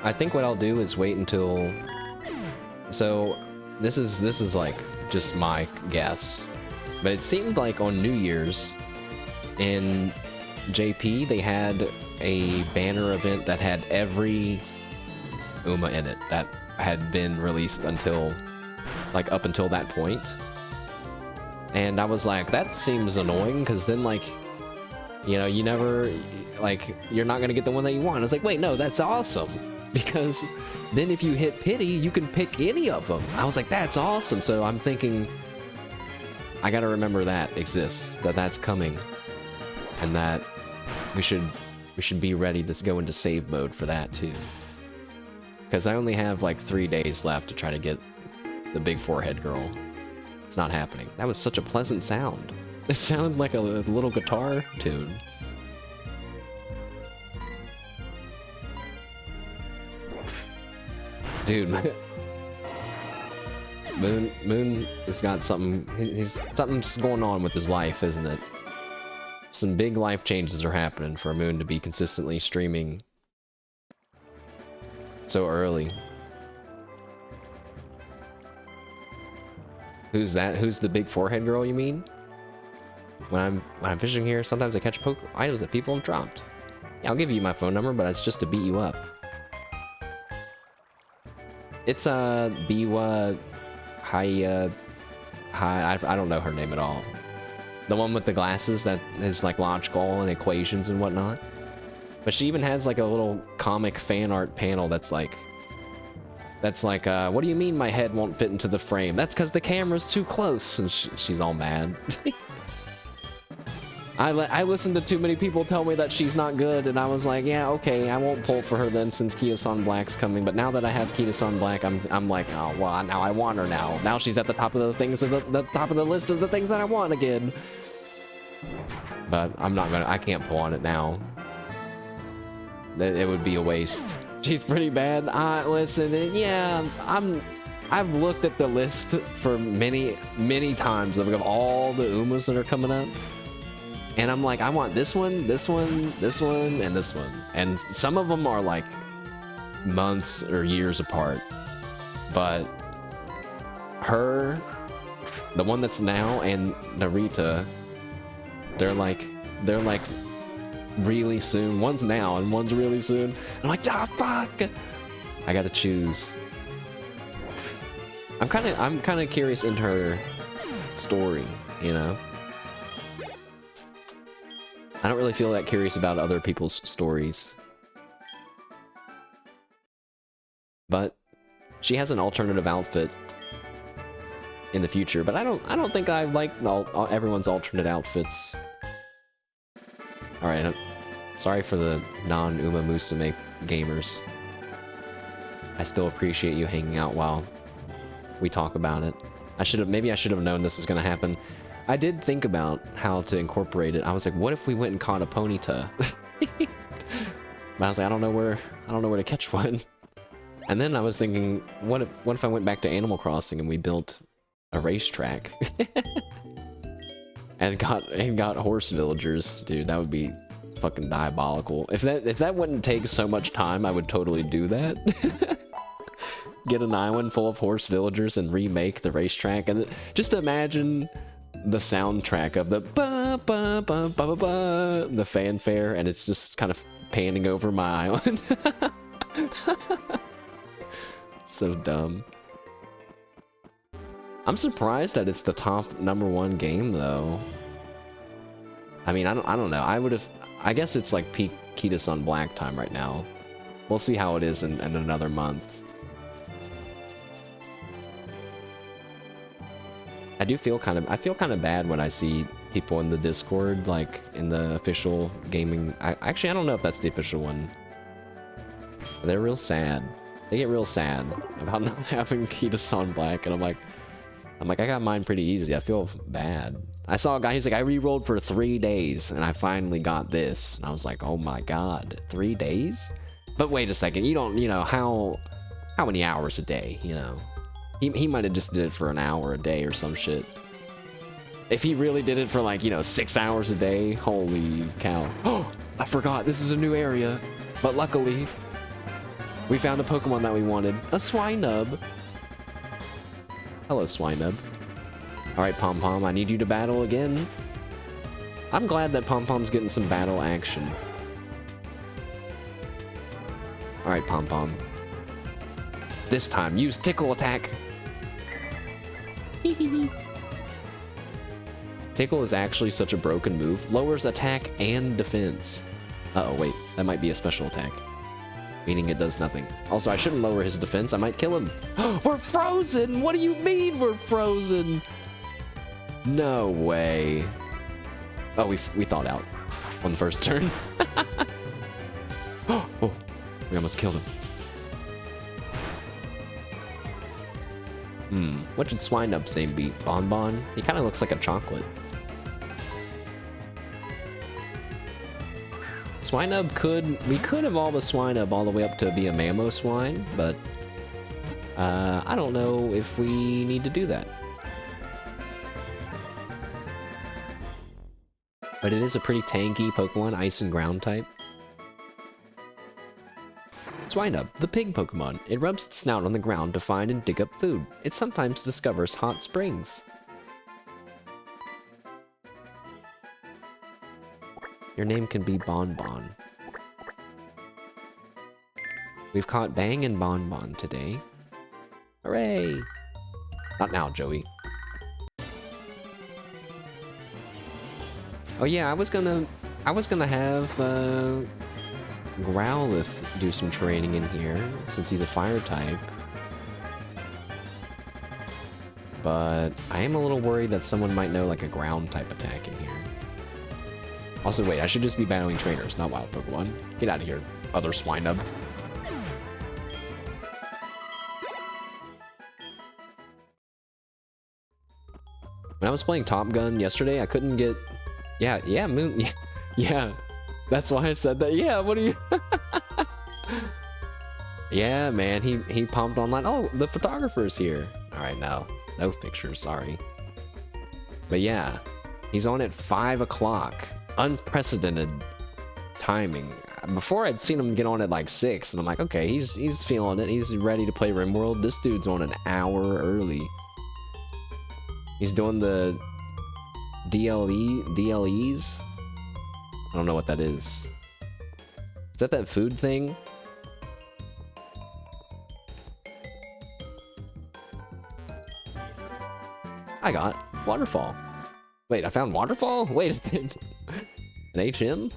I think what I'll do is wait until, so this is like just my guess, but it seemed like on New Year's in JP they had a banner event that had every Uma in it that had been released until, like, up until that point. And I was like, that seems annoying, because then, like, you know, you never, like, you're not gonna get the one that you want. I was like, wait, no, that's awesome, because then if you hit pity, you can pick any of them. I was like, that's awesome. So I'm thinking, I gotta remember that exists, that's coming, and that we should be ready to go into save mode for that too. Because I only have like 3 days left to try to get the big forehead girl. It's not happening. That was such a pleasant sound. It sounded like a little guitar tune. Dude, Moon has got something. Something's going on with his life, isn't it? Some big life changes are happening for Moon to be consistently streaming so early. Who's that? Who's the big forehead girl, you mean? When I'm fishing here, sometimes I catch items that people have dropped. Yeah, I'll give you my phone number, but it's just to beat you up. It's Biwa Hi, I don't know her name at all. The one with the glasses that is like logical and equations and whatnot. But she even has like a little comic fan art panel that's like, what do you mean my head won't fit into the frame? That's because the camera's too close. And she's all mad. I listened to too many people tell me that she's not good, and I was like, yeah, okay, I won't pull for her then since Kia-san Black's coming. But now that I have Kia-san Black, I'm like, oh well, now I want her now. Now she's at the top of the things, the top of the list of the things that I want again. But I can't pull on it now. It would be a waste. She's pretty bad. Listen, yeah, I've looked at the list for many times of all the Umas that are coming up. And I'm like, I want this one, this one, this one, and this one. And some of them are like months or years apart. But her, the one that's now, and Narita, they're like really soon. One's now and one's really soon. I'm like, ah, fuck. I gotta choose. I'm kind of curious in her story, you know? I don't really feel that curious about other people's stories. But she has an alternative outfit in the future, but I don't think I like everyone's alternate outfits. Alright, sorry for the non-Uma Musume gamers. I still appreciate you hanging out while we talk about it. Maybe I should have known this was gonna happen. I did think about how to incorporate it. I was like, what if we went and caught a Ponyta? But I was like, I don't know where to catch one. And then I was thinking, what if I went back to Animal Crossing and we built a racetrack and got horse villagers? Dude, that would be fucking diabolical. If that wouldn't take so much time, I would totally do that. Get an island full of horse villagers and remake the racetrack. And just imagine the soundtrack of the ba ba ba ba ba ba, the fanfare, and it's just kind of panning over my island. So dumb. I'm surprised that it's the top #1 game though. I mean, I don't know. I guess it's like peak Ketus on Black time right now. We'll see how it is in another month. I feel kind of bad when I see people in the Discord, like in the official gaming. Actually, I don't know if that's the official one. They're real sad. They get real sad about not having Ketus on Black, and I'm like, I got mine pretty easy. I feel bad. I saw a guy, he's like, I re-rolled for 3 days, and I finally got this. And I was like, oh my god, 3 days? But wait a second, you know, how many hours a day, you know? He might have just did it for an hour a day or some shit. If he really did it for like, you know, 6 hours a day, holy cow. Oh, I forgot, this is a new area. But luckily, we found a Pokemon that we wanted. A Swinub. Hello, Swinub. Alright, Pom-Pom, I need you to battle again. I'm glad that Pom-Pom's getting some battle action. Alright, Pom-Pom. This time, use Tickle Attack. Tickle is actually such a broken move. Lowers attack and defense. Uh-oh, wait. That might be a special attack. Meaning it does nothing. Also, I shouldn't lower his defense. I might kill him. We're frozen! What do you mean we're frozen? No way. Oh, we thawed out on the first turn. Oh, we almost killed him. What should Swinub's name be? Bonbon? He kind of looks like a chocolate. Swinub we could evolve a Swinub all the way up to be a Mamoswine, but I don't know if we need to do that. But it is a pretty tanky Pokemon, Ice and Ground type. Swinub, the pig Pokemon. It rubs its snout on the ground to find and dig up food. It sometimes discovers hot springs. Your name can be Bonbon. We've caught Bang and Bonbon today. Hooray! Not now, Joey. Oh yeah, I was gonna have Growlithe do some training in here, since he's a fire type. But I am a little worried that someone might know like a ground type attack in here. Also, wait, I should just be battling trainers, not wild Pokemon. Get out of here, other Swinub. When I was playing Top Gun yesterday, I couldn't get... Yeah, Moon... Yeah, that's why I said that. Yeah, what are you... Yeah, man, he pumped online. Oh, the photographer's here. Alright, no pictures, sorry. But yeah, he's on at 5 o'clock. Unprecedented timing. Before I'd seen him get on at like 6, and I'm like, okay, he's feeling it. He's ready to play RimWorld. This dude's on an hour early. He's doing the DLEs? I don't know what that is. Is that food thing? I got Waterfall. Wait, I found Waterfall? Wait a second. An HM?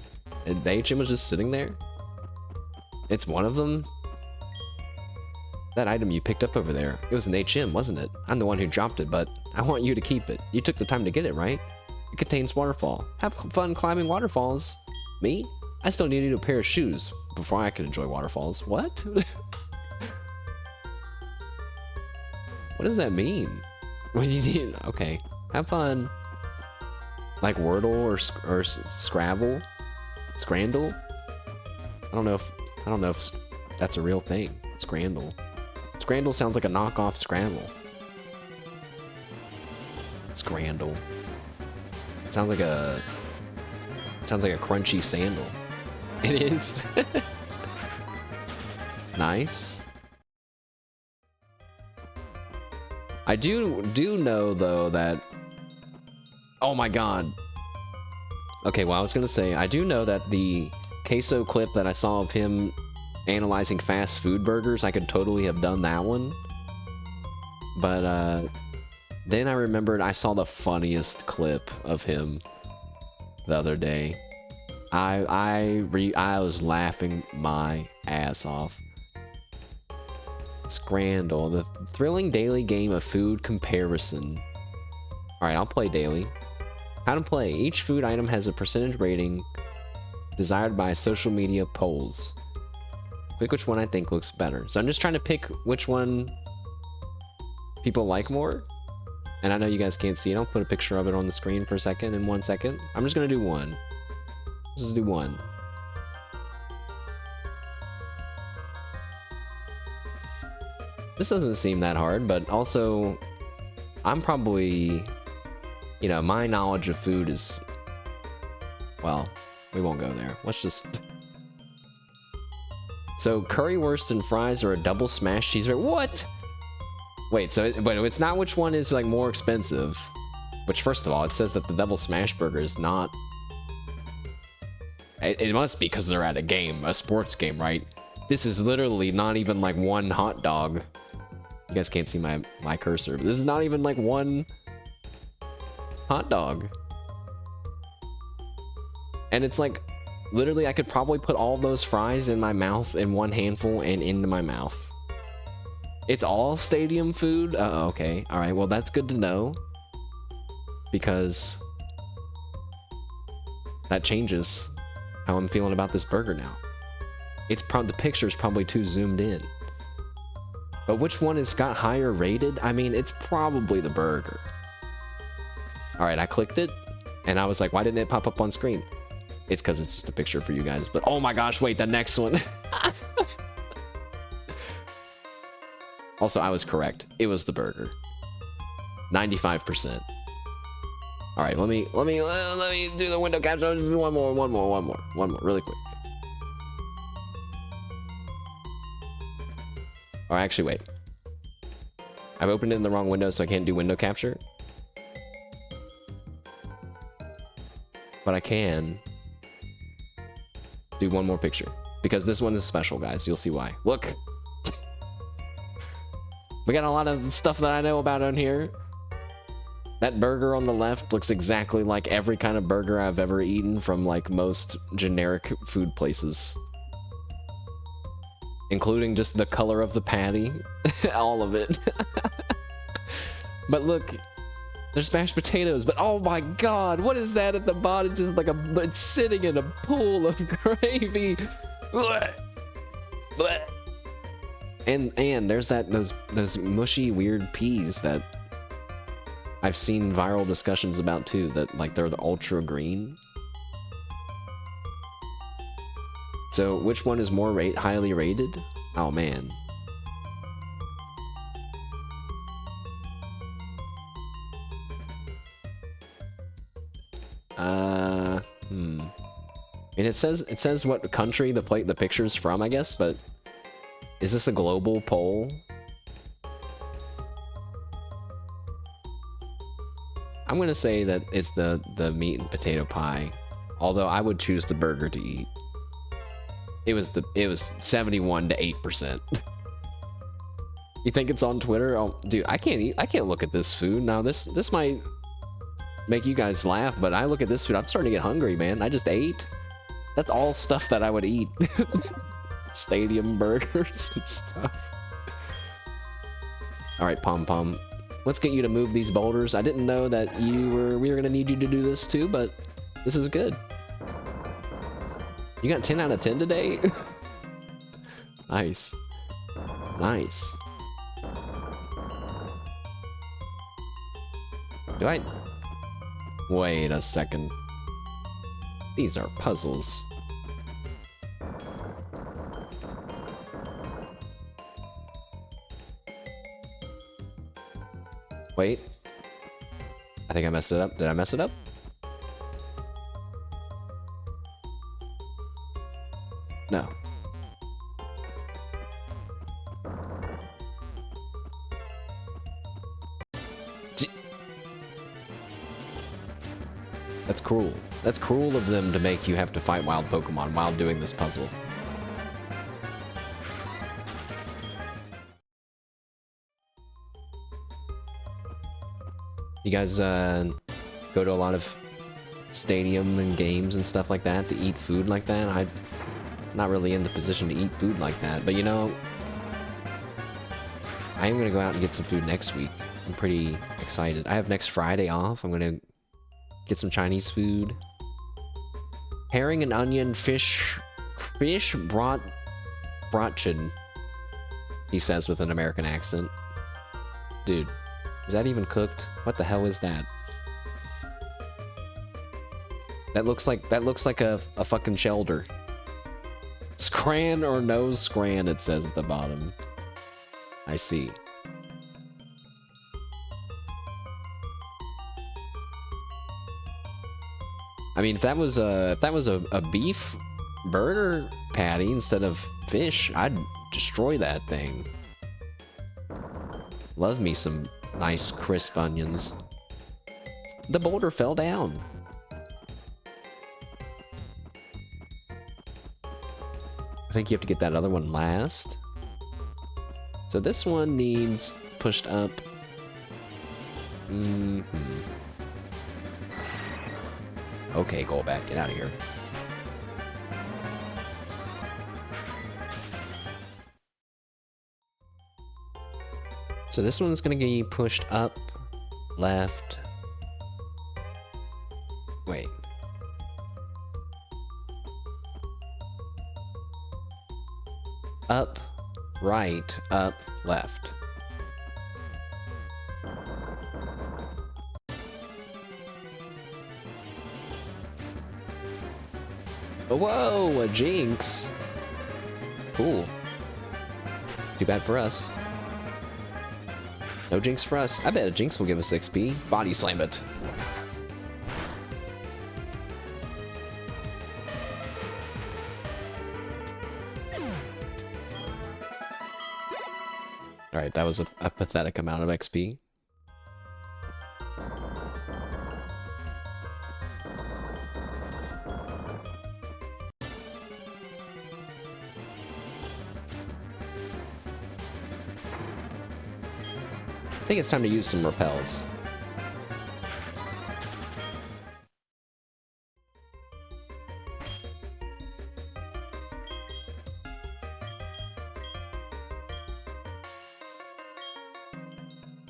And the HM was just sitting there? It's one of them? That item you picked up over there, it was an HM, wasn't it? I'm the one who dropped it, but I want you to keep it. You took the time to get it, right? It contains waterfall. Have fun climbing waterfalls. Me? I still needed a pair of shoes before I could enjoy waterfalls. What? What does that mean? What do you need? Okay, have fun. Like Wordle or Scrabble? Scrandle? I don't know if that's a real thing. Scrandle. Scrandle sounds like a knockoff Scrabble. Scrandle. It sounds like a crunchy sandal. It is. Nice. I do know though that, oh my god. Okay, well I was gonna say, I do know that the queso clip that I saw of him analyzing fast food burgers, I could totally have done that one. But then I remembered I saw the funniest clip of him the other day. I was laughing my ass off. Scrandle, the thrilling daily game of food comparison. Alright, I'll play daily. How to play. Each food item has a percentage rating desired by social media polls. Pick which one I think looks better. So I'm just trying to pick which one people like more. And I know you guys can't see it. I'll put a picture of it on the screen for a second in 1 second. I'm just gonna do one. Let's just do one. This doesn't seem that hard, but also I'm probably, you know, my knowledge of food is, well, we won't go there. Let's just... So currywurst and fries are a double smash cheeseburger. What? Wait, so it's not which one is like more expensive. Which, first of all, it says that the double smash burger is not. It must be because they're at a game, a sports game, right? This is literally not even like one hot dog. You guys can't see my cursor, but this is not even like one hot dog. And it's like, literally, I could probably put all those fries in my mouth in one handful and into my mouth. It's all stadium food? Okay. Alright, well, that's good to know. Because that changes how I'm feeling about this burger now. The picture's probably too zoomed in. But which one has got higher rated? I mean, it's probably the burger. Alright, I clicked it, and I was like, why didn't it pop up on screen? It's because it's just a picture for you guys, but oh my gosh, wait, the next one. Also, I was correct. It was the burger. 95%. All right, let me do the window capture. One more, really quick. Or actually, wait. I've opened it in the wrong window, so I can't do window capture. But I can do one more picture. Because this one is special, guys. You'll see why. Look! We got a lot of stuff that I know about on here. That burger on the left looks exactly like every kind of burger I've ever eaten from like most generic food places. Including just the color of the patty. All of it. But look, there's mashed potatoes, but oh my god, what is that at the bottom? It's just like it's sitting in a pool of gravy. Blech. Blech. And there's those mushy weird peas that I've seen viral discussions about too, that like they're the ultra green. So which one is more highly rated? Oh man. And it says what country the picture's from, I guess, but is this a global poll? I'm gonna say that it's the meat and potato pie, although I would choose the burger to eat. It was 71 to 8%. You think it's on Twitter? Oh, dude, I can't look at this food now. This might make you guys laugh, but I look at this food, I'm starting to get hungry, man. I just ate. That's all stuff that I would eat. Stadium burgers and stuff. Alright, Pom Pom. Let's get you to move these boulders. I didn't know that we were gonna need you to do this too, but this is good. You got 10 out of 10 today? Nice. Nice. Do I... Wait a second. These are puzzles. Wait. I think I messed it up. Did I mess it up? No. That's cruel. That's cruel of them to make you have to fight wild Pokemon while doing this puzzle. You guys go to a lot of stadium and games and stuff like that to eat food like that? I'm not really in the position to eat food like that, but you know, I am gonna go out and get some food next week. I'm pretty excited. I have next Friday off. I'm gonna get some Chinese food. Herring and onion fish bratchen, he says with an American accent. Dude, is that even cooked? What the hell is that? That looks like a fucking shelter. Scran or no scran, it says at the bottom. I see. I mean, if that was a beef burger patty instead of fish, I'd destroy that thing. Love me some nice crisp onions. The boulder fell down. I think you have to get that other one last. So this one needs pushed up. Okay, go back. Get out of here. So this one's gonna get pushed up, left. Wait. Up, right, up, left. Whoa, a Jinx. Cool. Too bad for us. No Jinx for us. I bet a Jinx will give us XP. Body slam it. Alright, that was a pathetic amount of XP. I think it's time to use some repels.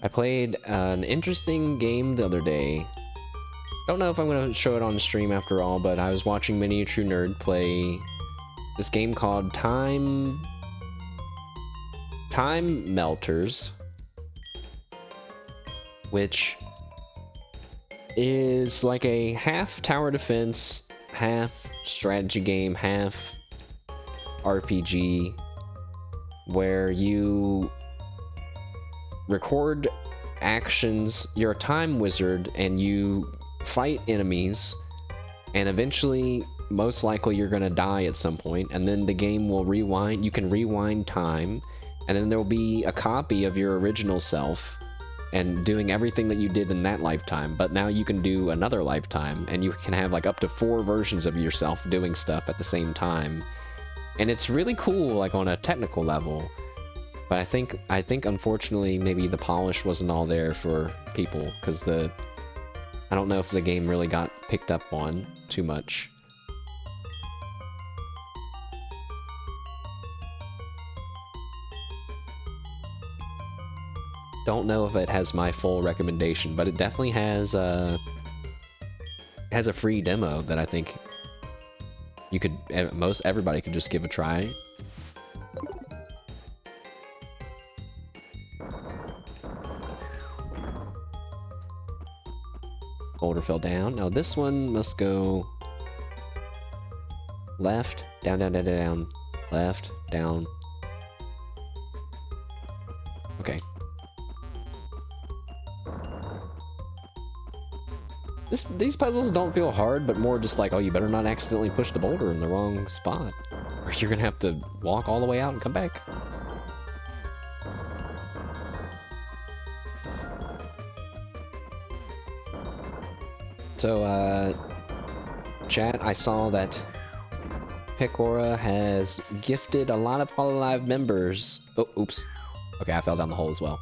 I played an interesting game the other day. Don't know if I'm going to show it on stream after all, but I was watching Miniature Nerd play this game called Time Melters, which is like a half tower defense, half strategy game, half RPG, where you record actions. You're a time wizard and you fight enemies, and eventually, most likely, you're gonna die at some point, and then the game will rewind. You can rewind time, and then there will be a copy of your original self and doing everything that you did in that lifetime, but now you can do another lifetime, and you can have like up to 4 versions of yourself doing stuff at the same time. And it's really cool, like on a technical level, but I think unfortunately maybe the polish wasn't all there for people, because I don't know if the game really got picked up on too much. Don't know if it has my full recommendation, but it definitely has a free demo that I think you could, everybody could just give a try. Boulder fell down. Now this one must go left, down, down, down, down, down, left, down. Okay. These puzzles don't feel hard, but more just like, oh, you better not accidentally push the boulder in the wrong spot, or you're gonna have to walk all the way out and come back. So, chat, I saw that Pecora has gifted a lot of Hololive members. Oh, oops. Okay, I fell down the hole as well.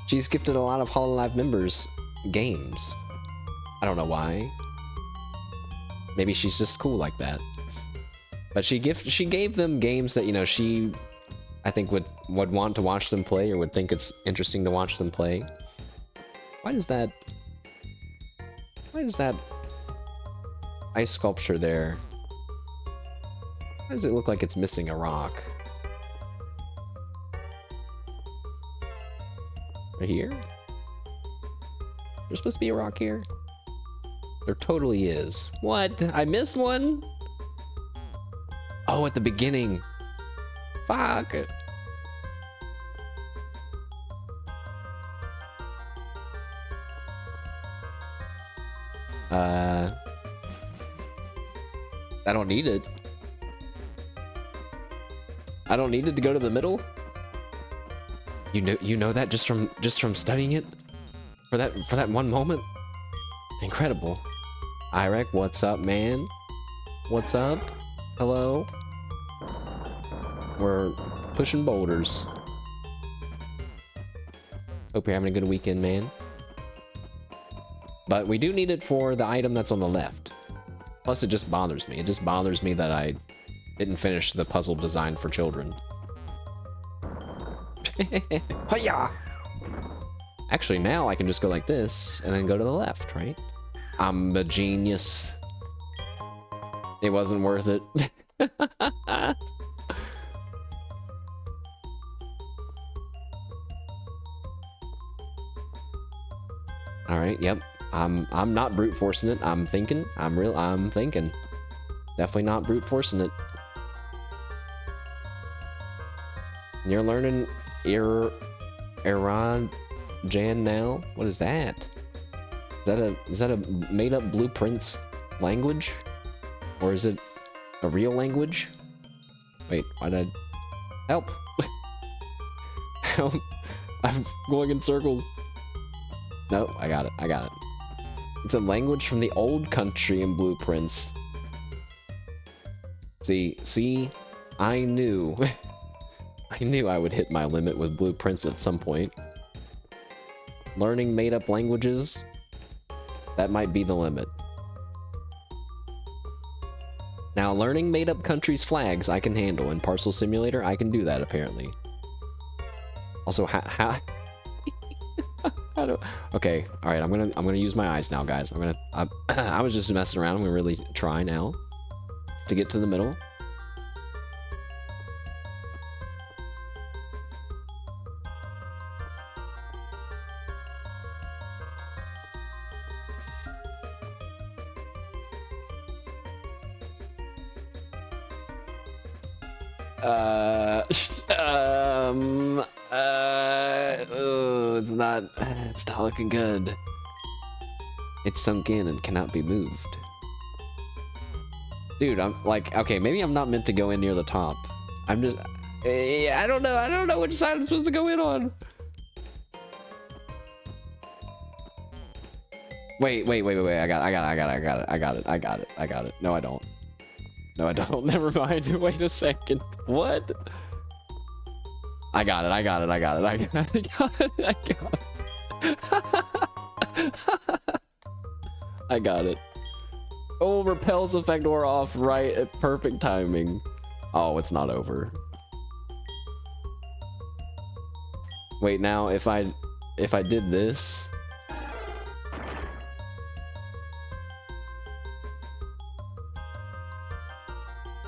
She's gifted a lot of Hololive members games. I don't know why. Maybe she's just cool like that. But she gave them games that, you know, she, I think, would want to watch them play, or would think it's interesting to watch them play. Why is that ice sculpture there? Why does it look like it's missing a rock? Right here? There's supposed to be a rock here? There totally is. What? I missed one? Oh, at the beginning. Fuck. I don't need it. I don't need it to go to the middle? You know that just from studying it? For that one moment? Incredible. Irek, what's up, man? What's up? Hello? We're pushing boulders. Hope you're having a good weekend, man. But we do need it for the item that's on the left. Plus, it just bothers me. It just bothers me that I didn't finish the puzzle designed for children. Hiya! Actually, now I can just go like this, and then go to the left, right? I'm a genius. It wasn't worth it. Alright, yep. I'm not brute forcing it. I'm thinking. I'm thinking. Definitely not brute forcing it. You're learning Iran Jan now? What is that? Is that a made up Blueprints language? Or is it a real language? Wait, why did I... Help! Help! I'm going in circles. No, I got it. I got it. It's a language from the old country in Blueprints. See, I knew. I knew I would hit my limit with Blueprints at some point. Learning made-up languages, that might be the limit. Now, learning made-up countries' flags I can handle. In Parcel Simulator, I can do that, apparently. Also, how okay, alright, I'm gonna use my eyes now, guys. I was just messing around. I'm gonna really try now to get to the middle. It's not looking good. It's sunk in and cannot be moved. Dude, I'm like, okay, maybe I'm not meant to go in near the top. I'm just, I don't know which side I'm supposed to go in on. Wait, I got it. No, I don't. No, I don't. Never mind. Wait a second. What? I got it. I got it. Oh, repels effect wore off right at perfect timing. Oh, it's not over. Wait, now if I did this.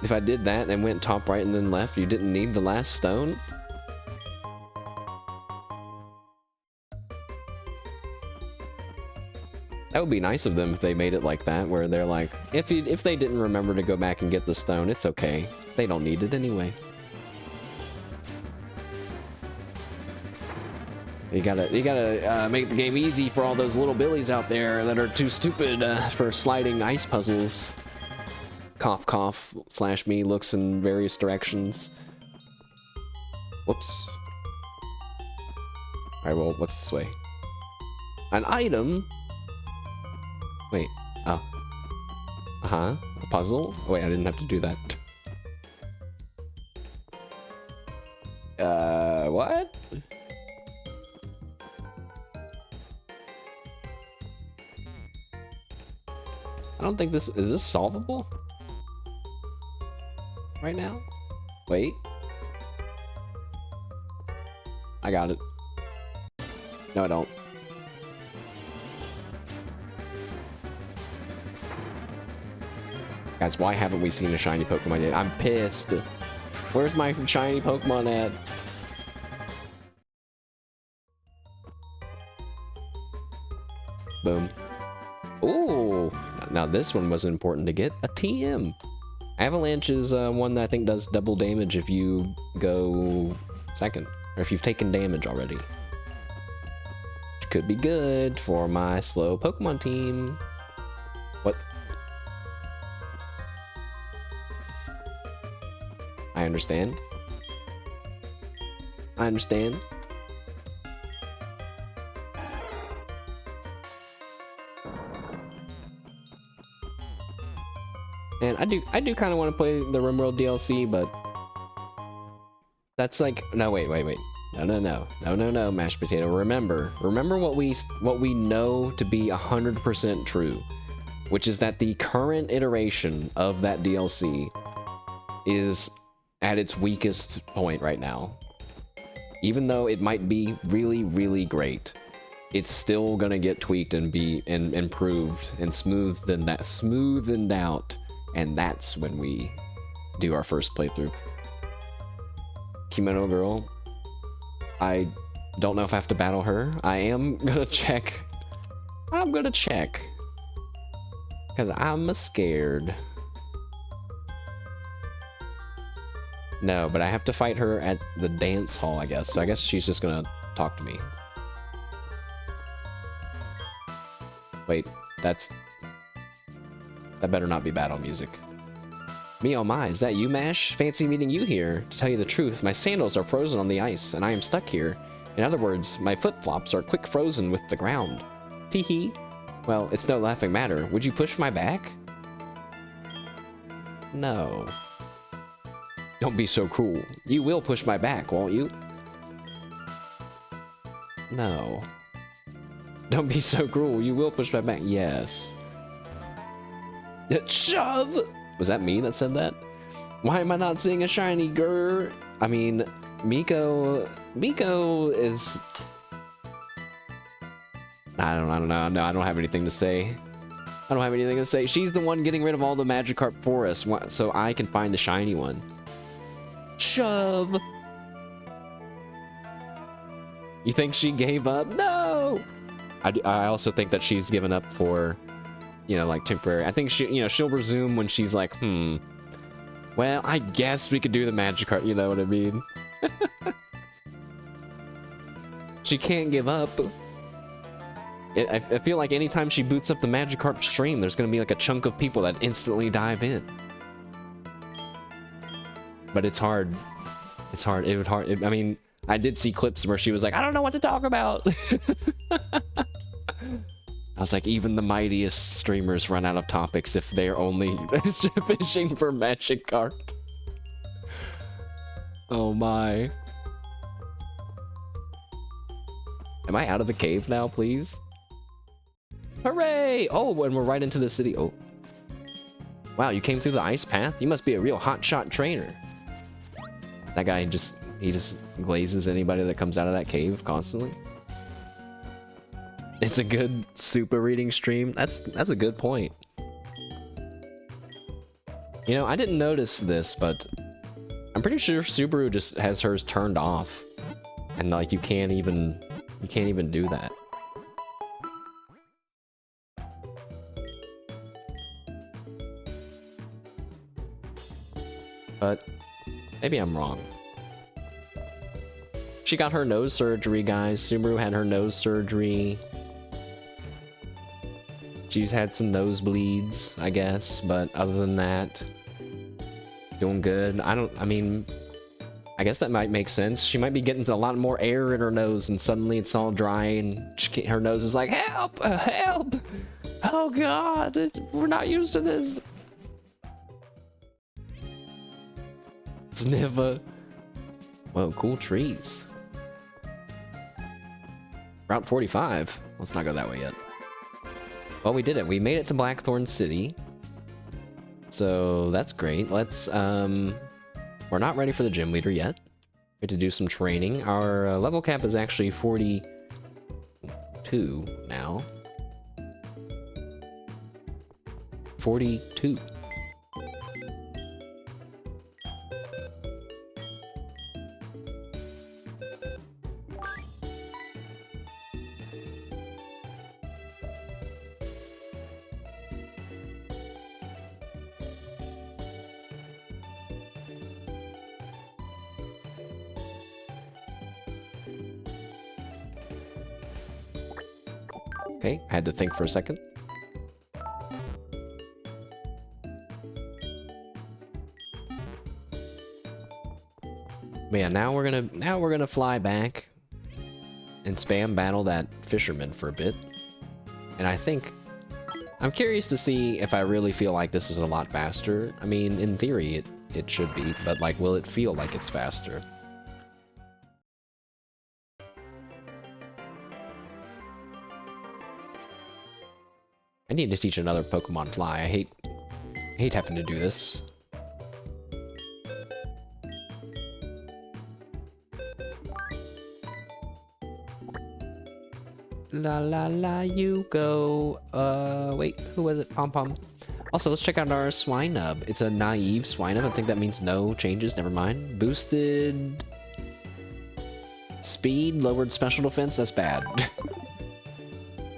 If I did that and went top right and then left, you didn't need the last stone? That would be nice of them if they made it like that, where they're like, if they didn't remember to go back and get the stone, it's okay. They don't need it anyway. You gotta make the game easy for all those little billies out there that are too stupid for sliding ice puzzles. Cough, cough, slash me looks in various directions. Whoops. Alright, well, what's this way? An item? Wait, oh. Uh-huh, a puzzle? Oh, wait, I didn't have to do that. What? I don't think is this solvable? Right now? Wait. I got it. No, I don't. Guys, why haven't we seen a shiny Pokemon yet? I'm pissed. Where's my shiny Pokemon at? Boom. Ooh! Now this one was important to get. A TM. Avalanche is one that I think does double damage if you go second. Or if you've taken damage already. Which could be good for my slow Pokemon team. What? I understand. I understand. And I do kind of want to play the RimWorld DLC, but that's like no wait. No, mashed potato. Remember what we know to be 100% true, which is that the current iteration of that DLC is at its weakest point right now. Even though it might be really, really great, it's still gonna get tweaked and be improved and smoothened out. And that's when we do our first playthrough. Kimono Girl. I don't know if I have to battle her. I am gonna check. I'm gonna check. Because I'm scared. No, but I have to fight her at the dance hall, I guess. So I guess she's just gonna talk to me. Wait, that better not be battle music. Me oh my, is that you, Mash? Fancy meeting you here. To tell you the truth, my sandals are frozen on the ice, and I am stuck here. In other words, my flip-flops are quick frozen with the ground. Teehee. Well, it's no laughing matter. Would you push my back? No. Don't be so cruel. You will push my back, won't you? No. Don't be so cruel. You will push my back. Yes. Shove! Was that me that said that? Why am I not seeing a shiny grr? I mean, Miko is... I don't know. No, I don't have anything to say. I don't have anything to say. She's the one getting rid of all the Magikarp for us, so I can find the shiny one. Shove! You think she gave up? No! I also think that she's given up for... you know, like temporary. I think she'll resume when she's like, well, I guess we could do the Magikarp, you know what I mean? She can't give up. I feel like anytime she boots up the Magikarp stream, there's gonna be like a chunk of people that instantly dive in. But it's hard. It's hard. I mean, I did see clips where she was like, I don't know what to talk about. I was like, even the mightiest streamers run out of topics if they're only fishing for Magikarp. Oh my. Am I out of the cave now, please? Hooray! Oh, and we're right into the city. Oh. Wow, you came through the ice path? You must be a real hotshot trainer. That guy he just glazes anybody that comes out of that cave constantly. It's a good super reading stream. That's a good point. You know, I didn't notice this, but I'm pretty sure Subaru just has hers turned off. And like you can't even do that. But maybe I'm wrong. She got her nose surgery, guys. Subaru had her nose surgery. She's had some nosebleeds, I guess, but other than that, doing good. I mean, I guess that might make sense. She might be getting a lot more air in her nose, and suddenly it's all dry, and her nose is like, help, help! Oh God, we're not used to this. It's never. Whoa, cool trees. Route 45. Let's not go that way yet. Well, we did it. We made it to Blackthorn City. So that's great. Let's, we're not ready for the gym leader yet. We have to do some training. Our level cap is actually 42 now. 42. Okay, I had to think for a second. But yeah, now we're gonna fly back and spam battle that fisherman for a bit. And I'm curious to see if I really feel like this is a lot faster. I mean, in theory it should be, but like, will it feel like it's faster? I need to teach another Pokemon fly. I hate having to do this. La la la, you go. Wait, who was it? Pom Pom. Also, let's check out our Swinub. It's a naive Swinub. I think that means no changes. Never mind. Boosted speed, lowered special defense. That's bad.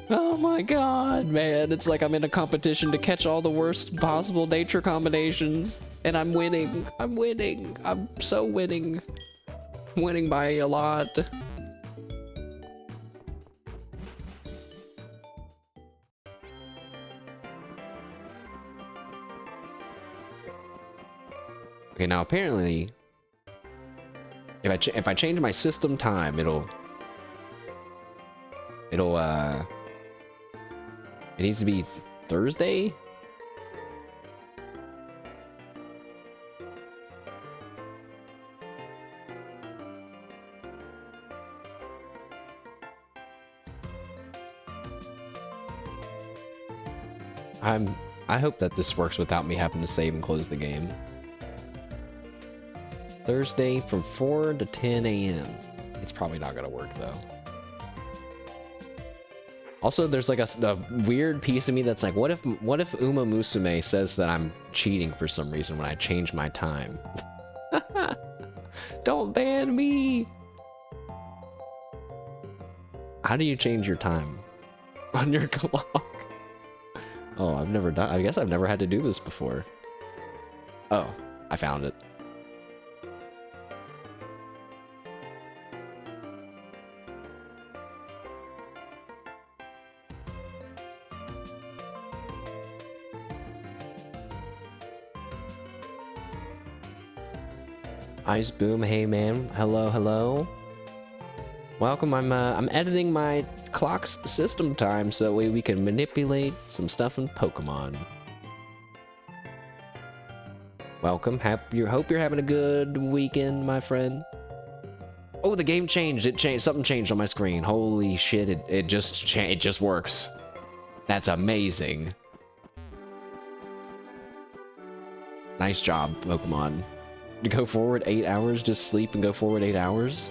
Oh my god, man. It's like I'm in a competition to catch all the worst possible nature combinations. And I'm winning. I'm winning. I'm so winning. I'm winning by a lot. Okay, now apparently, if I change my system time, it needs to be Thursday? I hope that this works without me having to save and close the game. Thursday from 4 to 10 a.m. It's probably not gonna work though. Also, there's like a weird piece of me that's like, what if Uma Musume says that I'm cheating for some reason when I change my time? Don't ban me! How do you change your time on your clock? Oh, I've never done. I guess I've never had to do this before. Oh, I found it. Ice Boom, hey man, hello, hello. Welcome. I'm editing my clock's system time so that way we can manipulate some stuff in Pokemon. Welcome. Hope you're having a good weekend, my friend. Oh, the game changed. It changed. Something changed on my screen. Holy shit! It just works. That's amazing. Nice job, Pokemon. To go forward 8 hours, just sleep and go forward 8 hours?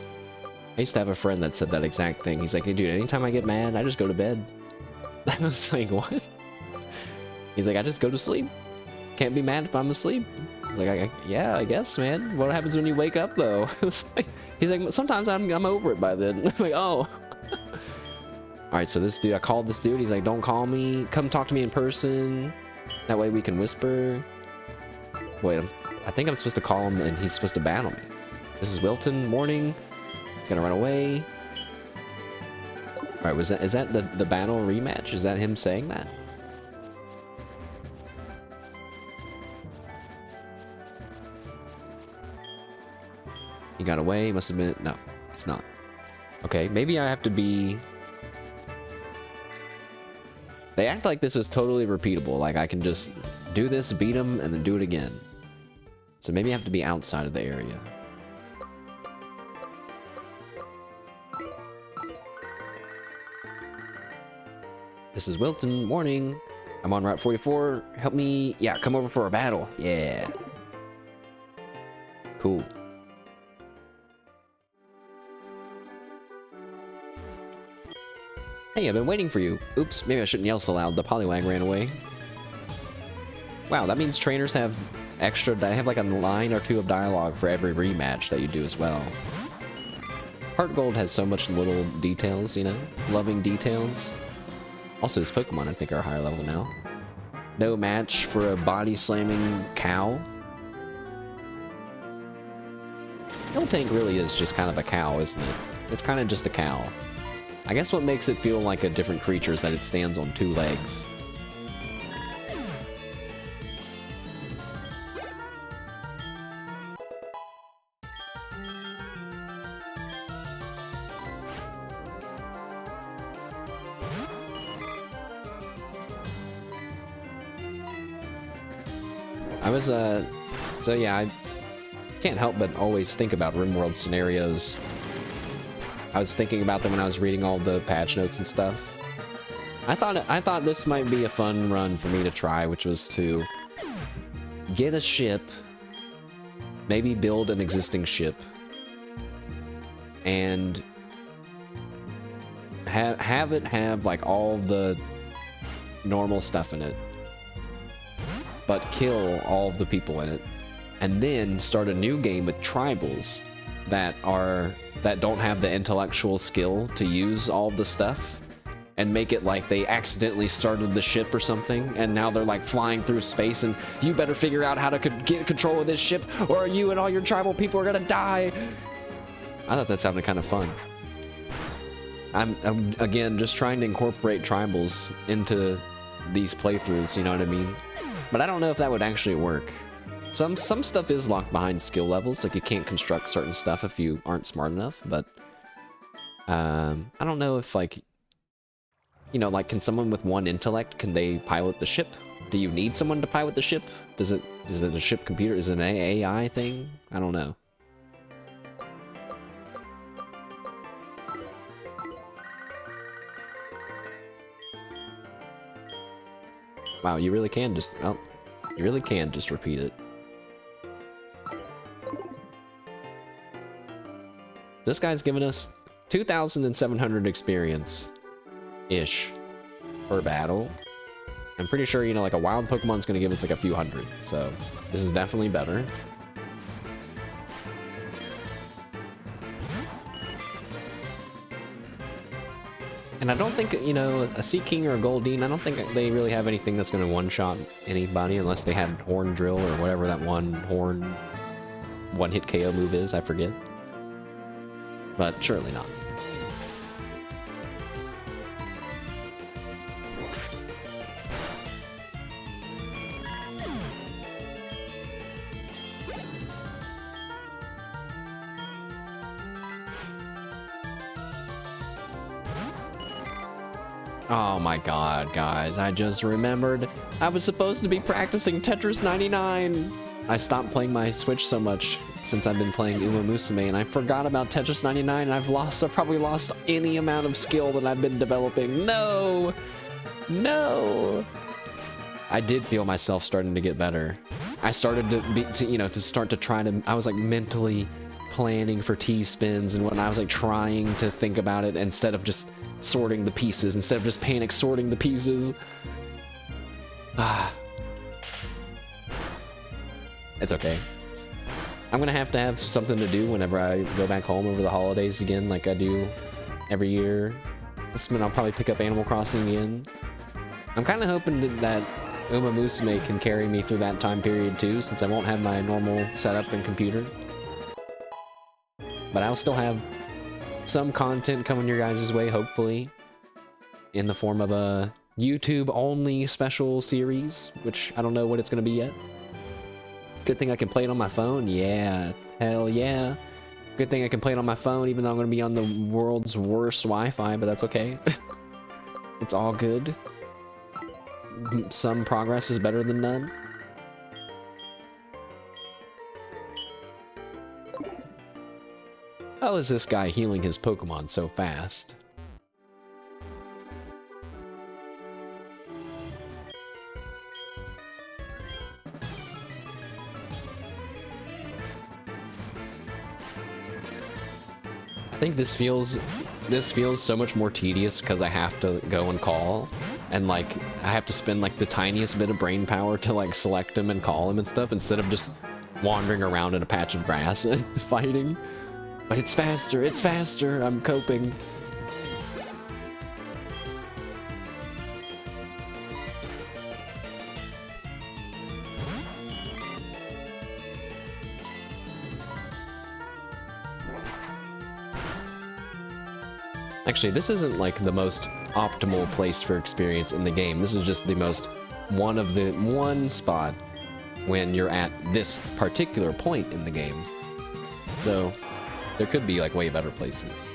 I used to have a friend that said that exact thing. He's like, hey, dude, anytime I get mad, I just go to bed. I was like, what? He's like, I just go to sleep. Can't be mad if I'm asleep. Like, yeah, I guess, man. What happens when you wake up, though? He's like, sometimes I'm over it by then. I'm like, oh. Alright, so this dude, I called this dude. He's like, don't call me. Come talk to me in person. That way we can whisper. Wait, I think I'm supposed to call him and he's supposed to battle me. This is Wilton, morning. He's gonna run away. Alright, is that the battle rematch? Is that him saying that? He got away, must have been... No, it's not. Okay, maybe I have to be... They act like this is totally repeatable. Like, I can just do this, beat him, and then do it again. So maybe I have to be outside of the area. This is Wilton, morning. I'm on Route 44. Help me... Yeah, come over for a battle. Yeah. Cool. Hey, I've been waiting for you. Oops, maybe I shouldn't yell so loud. The Poliwag ran away. Wow, that means trainers have extra... They have like a line or two of dialogue for every rematch that you do as well. Heartgold has so much little details, you know? Loving details. Also, his Pokemon, I think, are higher level now. No match for a body-slamming cow. Miltank really is just kind of a cow, isn't it? It's kind of just a cow. I guess what makes it feel like a different creature is that it stands on 2 legs. So yeah, I can't help but always think about RimWorld scenarios. I was thinking about them when I was reading all the patch notes and stuff. I thought this might be a fun run for me to try, which was to get a ship, maybe build an existing ship, and have it have like all the normal stuff in it, but kill all of the people in it, and then start a new game with tribals that don't have the intellectual skill to use all the stuff, and make it like they accidentally started the ship or something, and now they're like flying through space, and you better figure out how to get control of this ship, or you and all your tribal people are gonna die. I thought that sounded kind of fun. I'm again just trying to incorporate tribals into these playthroughs, you know what I mean? But I don't know if that would actually work. Some stuff is locked behind skill levels, like you can't construct certain stuff if you aren't smart enough, but I don't know if, like, you know, like, can someone with 1 intellect, can they pilot the ship? Do you need someone to pilot the ship? Is it a ship computer? Is it an AI thing? I don't know. Wow, you really can just... Well, you really can just repeat it. This guy's giving us 2,700 experience-ish per battle. I'm pretty sure, you know, like a wild Pokemon's gonna give us like a few hundred, so this is definitely better. And I don't think, you know, a Sea King or a Goldeen, I don't think they really have anything that's gonna one-shot anybody unless they had Horn Drill or whatever that one-hit KO move is, I forget. But surely not. Oh my god, guys, I just remembered I was supposed to be practicing Tetris 99. I stopped playing my Switch so much since I've been playing Uma Musume, and I forgot about Tetris 99, and I've probably lost any amount of skill that I've been developing. No! No. I did feel myself starting to get better. I started I was like mentally planning for T-spins and when I was like trying to think about it instead of just sorting the pieces, instead of just panic sorting the pieces. It's okay. I'm gonna have to have something to do whenever I go back home over the holidays again, like I do every year. That's when I'll probably pick up Animal Crossing again. I'm kind of hoping that Uma Musume can carry me through that time period too, since I won't have my normal setup and computer. But I'll still have some content coming your guys' way, hopefully, in the form of a YouTube-only special series, which I don't know what it's going to be yet. Good thing I can play it on my phone. Yeah, hell yeah. Good thing I can play it on my phone, even though I'm going to be on the world's worst Wi-Fi, but that's okay. It's all good. Some progress is better than none. How is this guy healing his Pokemon so fast? I think this feels so much more tedious because I have to go and call, and like I have to spend like the tiniest bit of brain power to like select him and call him and stuff instead of just wandering around in a patch of grass and fighting. But it's faster, I'm coping. Actually, this isn't like the most optimal place for experience in the game. This is just the most one spot when you're at this particular point in the game. So there could be like way better places.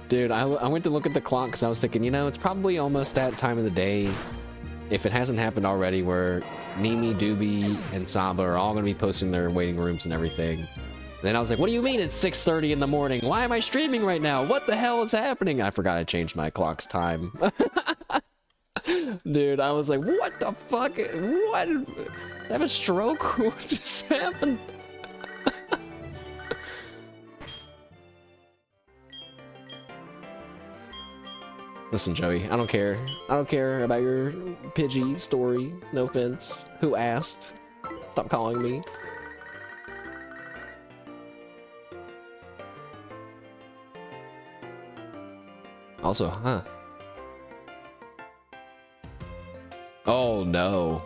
Dude, I went to look at the clock because I was thinking, you know, it's probably almost that time of the day, if it hasn't happened already, where Mimi, Doobie, and Saba are all going to be posting their waiting rooms and everything. Then I was like, what do you mean it's 6:30 in the morning? Why am I streaming right now? What the hell is happening? I forgot I changed my clock's time. Dude, I was like, what the fuck? What? Did I have a stroke? What just happened? Listen, Joey, I don't care. I don't care about your Pidgey story. No offense. Who asked? Stop calling me. Also, huh? Oh, no.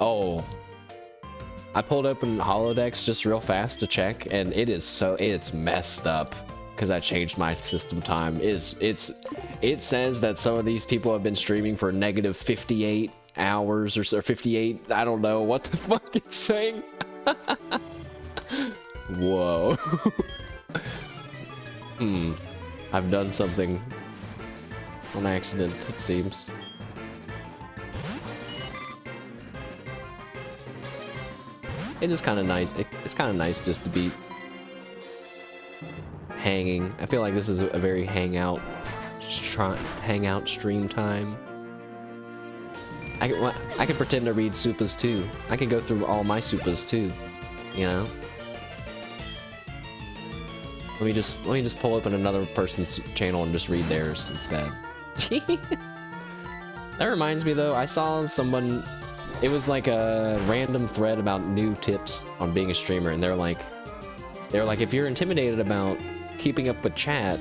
Oh. I pulled open Holodex just real fast to check, and it's messed up because I changed my system time. It says that some of these people have been streaming for negative 58 hours or so, 58, I don't know what the fuck it's saying. Whoa. I've done something on accident, it seems. It is kind of nice. It's kind of nice just to be hanging. I feel like this is a very hangout stream time. I can pretend to read Supas too. I can go through all my Supas too, you know? Let me just pull open another person's channel and just read theirs instead. That reminds me though, I saw someone, it was like a random thread about new tips on being a streamer, and they're like, if you're intimidated about keeping up with chat,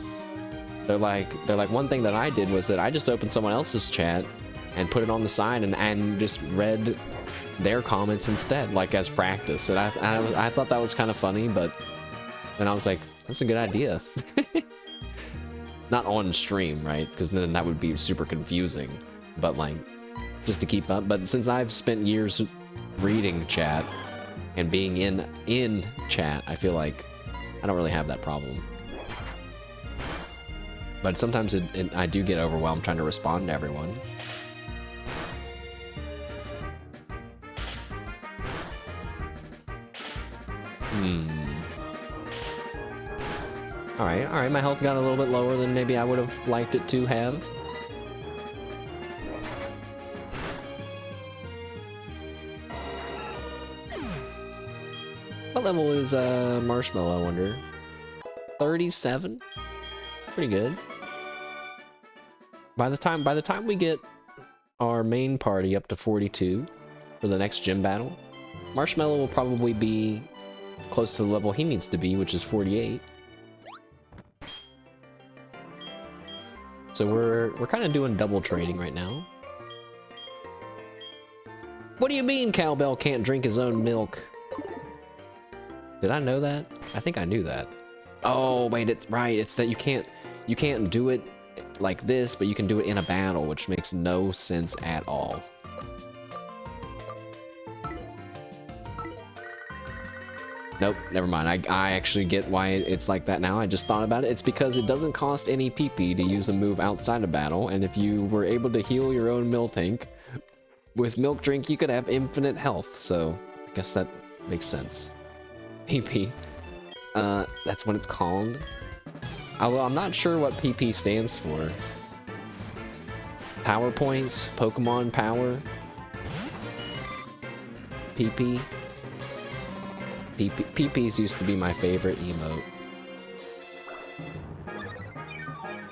they're like one thing that I did was that I just opened someone else's chat and put it on the side and just read their comments instead, like as practice. And I thought that was kind of funny, but then I was like, that's a good idea. Not on stream, right? Because then that would be super confusing. But like, just to keep up. But since I've spent years reading chat and being in chat, I feel like I don't really have that problem. But sometimes I do get overwhelmed trying to respond to everyone. Alright, my health got a little bit lower than maybe I would have liked it to have. What level is Marshmallow, I wonder? 37? Pretty good. By the time we get our main party up to 42 for the next gym battle, Marshmallow will probably be close to the level he needs to be, which is 48. So we're kind of doing double training right now. What do you mean Cowbell can't drink his own milk? Did I know that? I think I knew that. Oh wait, it's right. It's that you can't do it like this, but you can do it in a battle, which makes no sense at all. Nope, never mind. I actually get why it's like that now. I just thought about it. It's because it doesn't cost any PP to use a move outside of battle, and if you were able to heal your own milk tank with Milk Drink, you could have infinite health, so I guess that makes sense. PP. That's what it's called. Although I'm not sure what PP stands for. Power points? Pokemon power? PP? PPs used to be my favorite emote.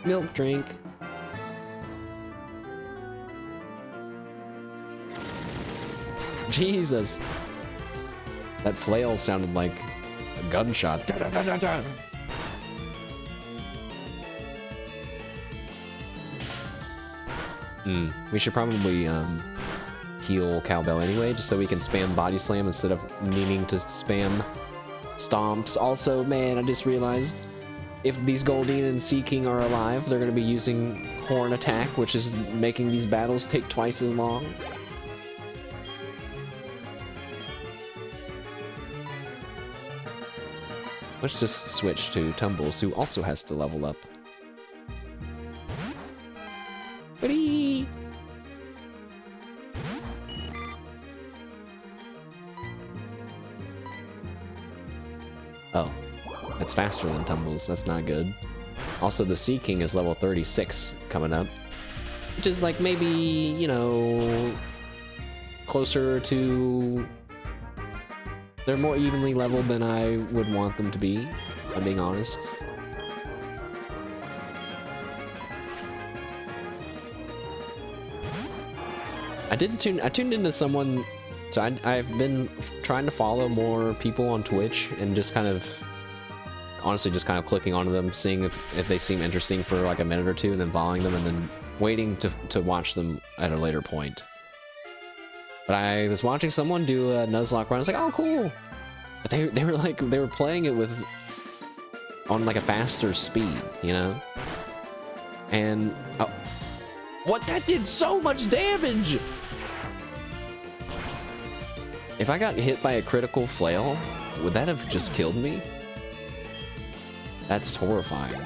Milk drink. Jesus. That flail sounded like a gunshot. We should probably heal Cowbell anyway, just so we can spam Body Slam instead of needing to spam Stomps. Also, man, I just realized if these Goldeen and Sea King are alive, they're going to be using Horn Attack, which is making these battles take twice as long. Let's just switch to Tumbles, who also has to level up. Whee! Oh, that's faster than Tumbles. That's not good. Also, the Sea King is level 36 coming up, which is like maybe, you know, closer to... They're more evenly leveled than I would want them to be, if I'm being honest. I tuned into someone, so I've been trying to follow more people on Twitch and just kind of, honestly just kind of clicking onto them, seeing if they seem interesting for like a minute or two, and then following them, and then waiting to watch them at a later point. But I was watching someone do a Nuzlocke run. I was like, oh, cool. But they were like, they were playing it with, on like a faster speed, you know? And, oh, what? That did so much damage! If I got hit by a critical flail, would that have just killed me? That's horrifying.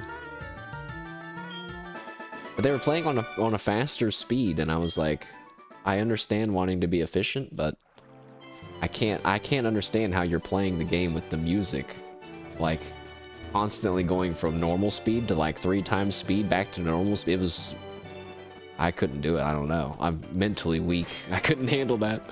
But they were playing on a faster speed, and I was like, I understand wanting to be efficient, but I can't understand how you're playing the game with the music, like constantly going from normal speed to like 3 times speed back to normal speed. It was, I couldn't do it. I don't know. I'm mentally weak. I couldn't handle that.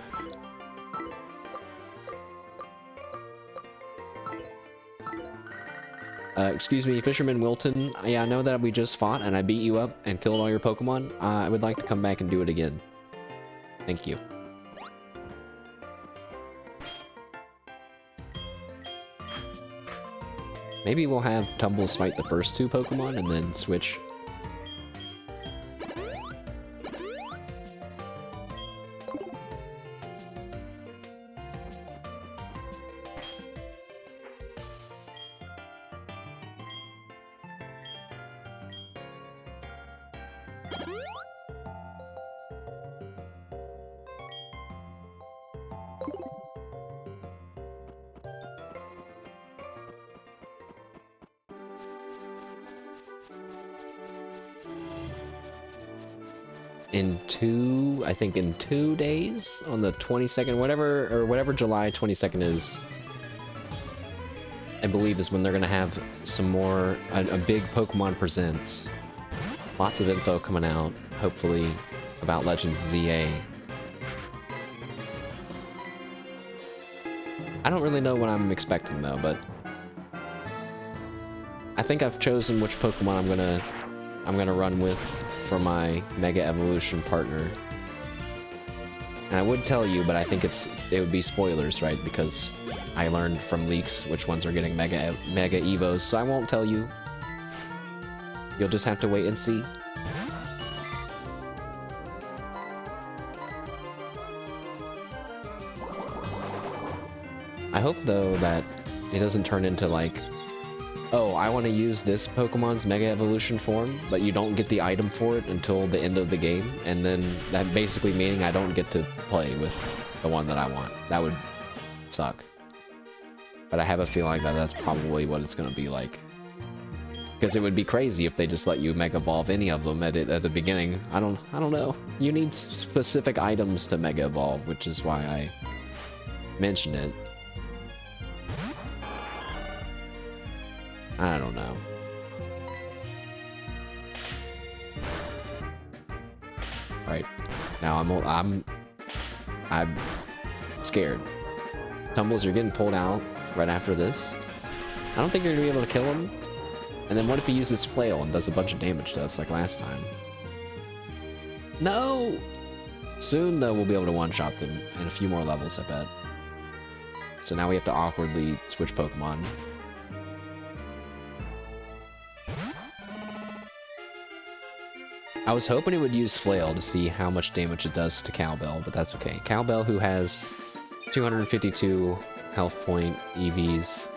Excuse me, Fisherman Wilton. Yeah, I know that we just fought and I beat you up and killed all your Pokemon. I would like to come back and do it again. Thank you. Maybe we'll have Tumbles fight the first 2 Pokemon and then switch. I think in 2 days, on the 22nd, whatever July 22nd is. I believe, is when they're gonna have some more, a big Pokemon Presents. Lots of info coming out, hopefully, about Legends ZA. I don't really know what I'm expecting though, but I think I've chosen which Pokemon I'm gonna run with for my Mega Evolution partner. And I would tell you, but I think it would be spoilers, right? Because I learned from leaks which ones are getting Mega Evos, so I won't tell you. You'll just have to wait and see. I hope, though, that it doesn't turn into like, oh, I want to use this Pokemon's Mega Evolution form, but you don't get the item for it until the end of the game, and then that basically meaning I don't get to play with the one that I want. That would suck. But I have a feeling that that's probably what it's going to be like. Because it would be crazy if they just let you Mega Evolve any of them at the beginning. I don't know. You need specific items to Mega Evolve, which is why I mentioned it. I don't know. Right. Now I'm scared. Tumbles, you're getting pulled out right after this. I don't think you're gonna be able to kill him. And then what if he uses Flail and does a bunch of damage to us like last time? No! Soon, though, we'll be able to one-shot them in a few more levels, I bet. So now we have to awkwardly switch Pokemon. I was hoping it would use Flail to see how much damage it does to Cowbell, but that's okay. Cowbell, who has 252 health point EVs.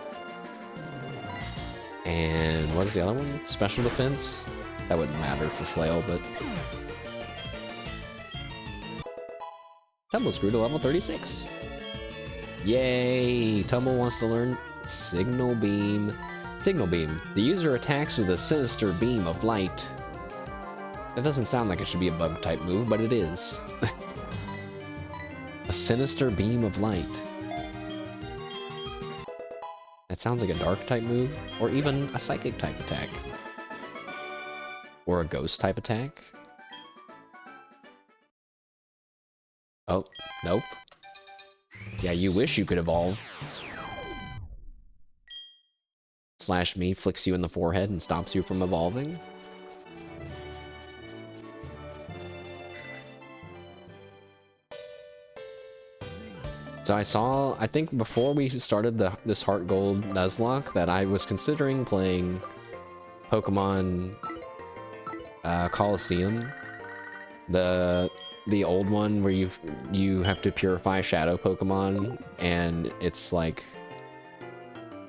And what is the other one? Special defense? That wouldn't matter for Flail, but... Tumble's grew to level 36. Yay! Tumble wants to learn Signal Beam. Signal Beam. The user attacks with a sinister beam of light. That doesn't sound like it should be a bug-type move, but it is. A sinister beam of light. That sounds like a dark-type move, or even a psychic-type attack. Or a ghost-type attack. Oh, nope. Yeah, you wish you could evolve. Slash me flicks you in the forehead and stops you from evolving. So I think before we started this Heartgold Nuzlocke that I was considering playing Pokemon Coliseum, the old one where you have to purify shadow Pokemon, and it's like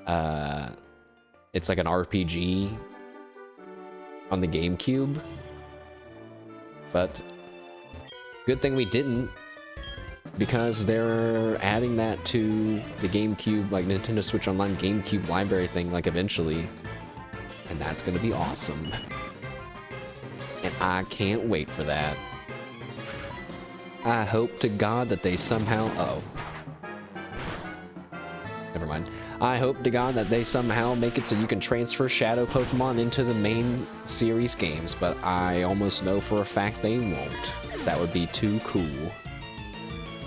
an RPG on the GameCube. But good thing we didn't, because they're adding that to the GameCube, like Nintendo Switch Online GameCube library thing, like eventually. And that's gonna be awesome. And I can't wait for that. I hope to God that they somehow... Uh-oh. Never mind. I hope to God that they somehow make it so you can transfer Shadow Pokemon into the main series games, but I almost know for a fact they won't, because that would be too cool.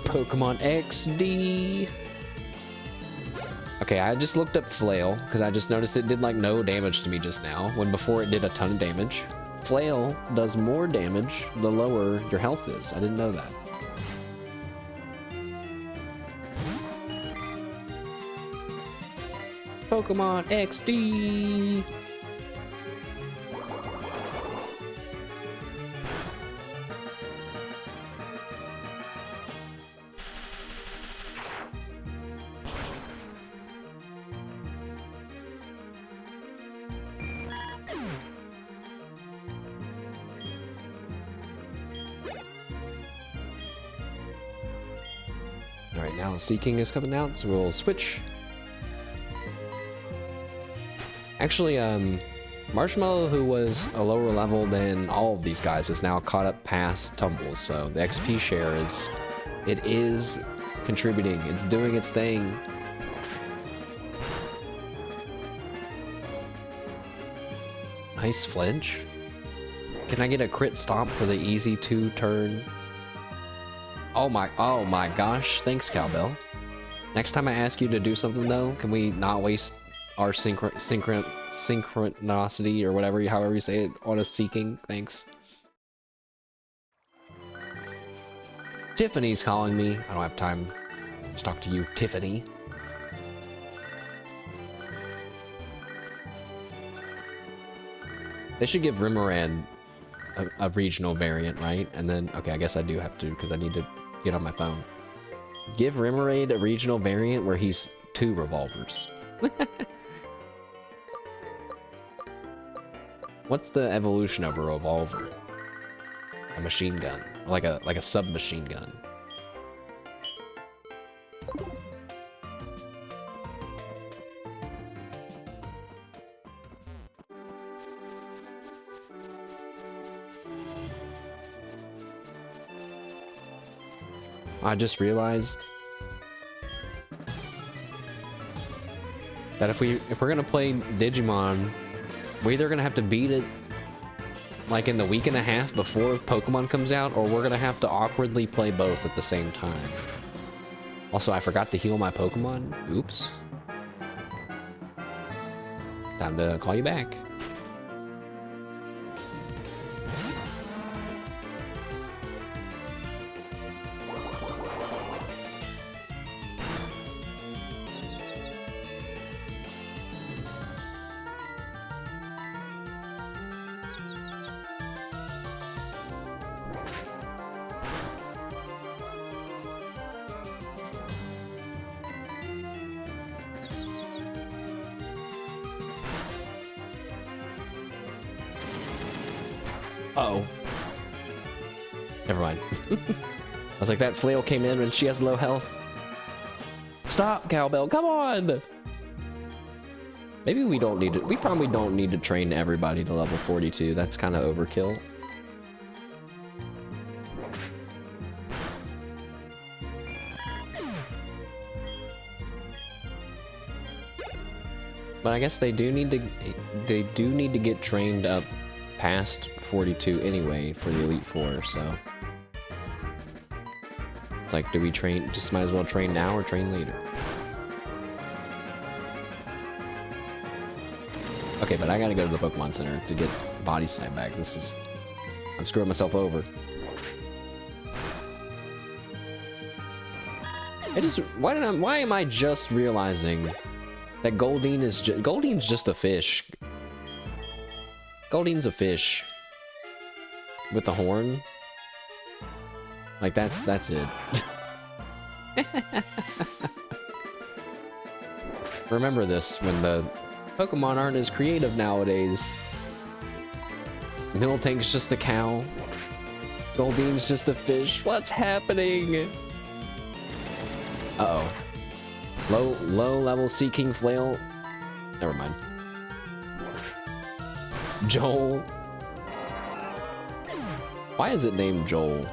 Pokemon XD. Okay, I just looked up Flail because I just noticed it did like no damage to me just now, when before it did a ton of damage. Flail does more damage the lower your health is. I didn't know that. Pokemon XD. Alright, now Seeking is coming out, so we'll switch. Actually, Marshmallow, who was a lower level than all of these guys, is now caught up past Tumbles, so the XP share is contributing. It's doing its thing. Nice flinch. Can I get a crit stomp for the easy 2-turn? Oh my gosh. Thanks, Cowbell. Next time I ask you to do something though, can we not waste our synchronicity or whatever, however you say it, on a seeking? Thanks. Tiffany's calling me. I don't have time to talk to you, Tiffany. They should give Rimmerand a regional variant, right? And then, okay, I guess I do have to because I need to get on my phone. Give Rimmerand a regional variant where he's 2 revolvers. What's the evolution of a revolver? A machine gun, like a submachine gun. I just realized that if we're gonna play Digimon, we're either gonna have to beat it like in the week and a half before Pokemon comes out, or we're gonna have to awkwardly play both at the same time. Also, I forgot to heal my Pokemon. Oops. Time to call you back. Uh-oh. Never mind. I was like, that flail came in when she has low health. Stop, Cowbell, come on! Maybe we don't need to, we probably don't need to train everybody to level 42. That's kind of overkill. But I guess they do need to get trained up past 42 anyway for the Elite Four, so it's like, do we train, just might as well train now or train later? Okay, but I gotta go to the Pokemon Center to get Body Slam back. This is, I'm screwing myself over. Why am I just realizing that Goldine's just a fish? Goldine's a fish with a horn. Like that's it. Remember this when the Pokemon aren't as creative nowadays. Miltank's just a cow. Goldine's just a fish. What's happening? Uh-oh. Low level Seeking Flail. Never mind. Joel. Why is it named Joel?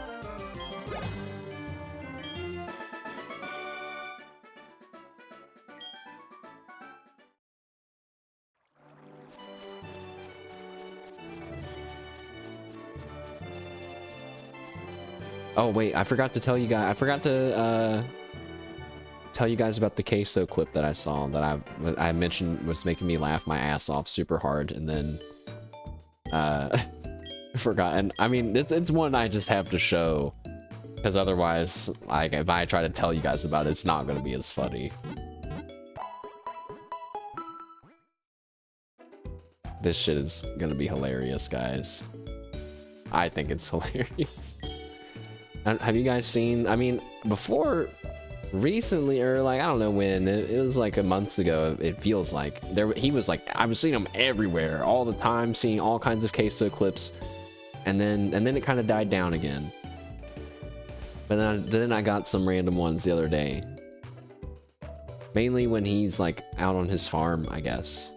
Oh wait, I forgot to tell you guys. I forgot to tell you guys about the queso clip that I saw that I mentioned was making me laugh my ass off super hard, and then forgot. And I mean, it's one I just have to show because otherwise, like, if I try to tell you guys about it, it's not going to be as funny. This shit is going to be hilarious, guys. I think it's hilarious. Have you guys seen, I mean, before, recently, or like, I don't know when, it was like a month ago, it feels like, he was like, I was seeing him everywhere, all the time, seeing all kinds of queso clips, and then it kind of died down again. But then I got some random ones the other day. Mainly when he's like out on his farm, I guess.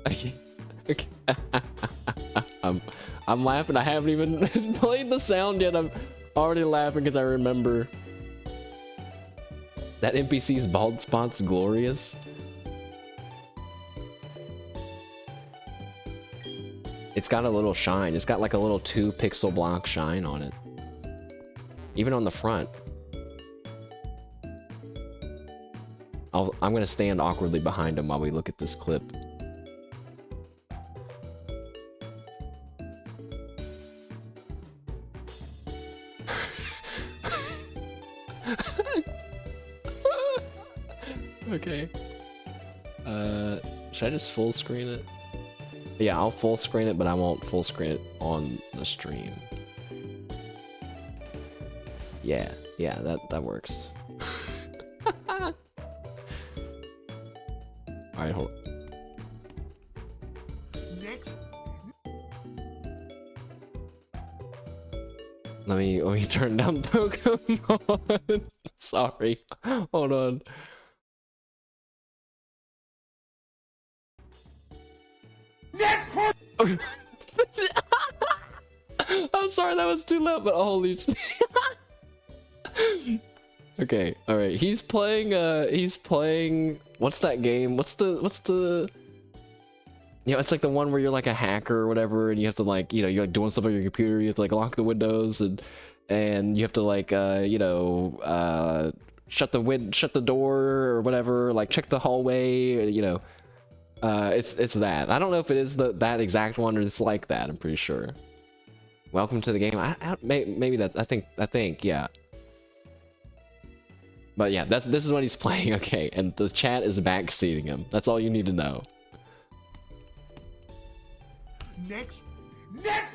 Okay. I'm laughing. I haven't even played the sound yet. I'm already laughing because I remember. That NPC's bald spot's glorious. It's got a little shine. It's got like a little 2 pixel block shine on it. Even on the front. I'm gonna stand awkwardly behind him while we look at this clip. Okay. Should I just full screen it? Yeah, I'll full screen it, but I won't full screen it on the stream. Yeah, that works. Alright, hold on. Next. Let me turn down Pokemon. Sorry. Hold on. Next person. I'm sorry, that was too loud, but holy shit. Okay, alright. He's playing what's that game? What's the you know, it's like the one where you're like a hacker or whatever, and you have to like, you know, you're like doing stuff on your computer, you have to like lock the windows and you have to like shut the door or whatever, like check the hallway, you know. It's that. I don't know if it is that exact one or it's like that. I'm pretty sure. Welcome to the game. Maybe that. I think yeah. But yeah, this is what he's playing. Okay, and the chat is backseating him. That's all you need to know. Next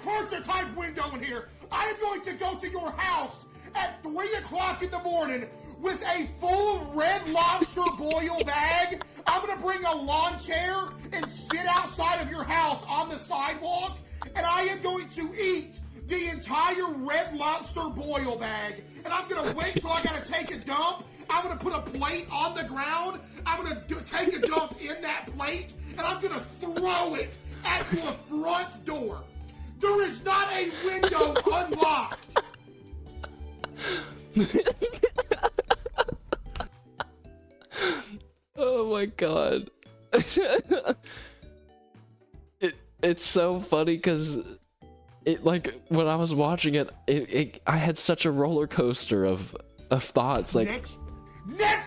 person type window in here. I am going to go to your house at 3 o'clock in the morning with a full Red Lobster boil bag. I'm gonna bring a lawn chair and sit outside of your house on the sidewalk, and I am going to eat the entire Red Lobster boil bag. And I'm gonna wait till I gotta take a dump. I'm gonna put a plate on the ground. I'm gonna take a dump in that plate, and I'm gonna throw it at your front door. There is not a window unlocked. Oh my god. It's so funny because it, like, when I was watching it, I had such a roller coaster of thoughts. Like, next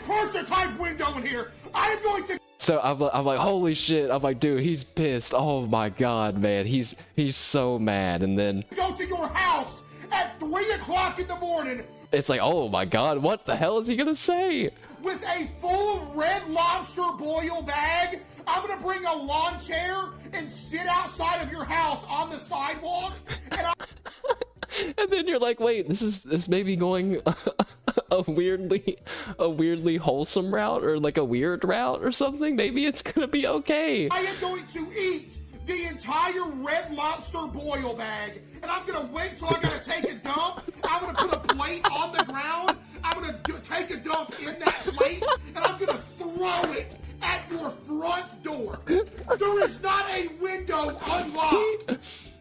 person type window in here. I am going to. So I'm like, holy shit. I'm like, dude, he's pissed. Oh my god, man. He's so mad. And then go to your house at 3 o'clock in the morning. It's like, oh my god, what the hell is he gonna say? With a full Red Lobster boil bag. I'm gonna bring a lawn chair and sit outside of your house on the sidewalk. And then you're like, wait, this may be going a weirdly wholesome route, or like a weird route or something. Maybe it's gonna be okay. I am going to eat the entire Red Lobster boil bag, and I'm gonna wait till I gotta take a dump. I'm gonna put a plate on the ground. I'm gonna take a dump in that plate, and I'm gonna throw it at your front door. There is not a window unlocked.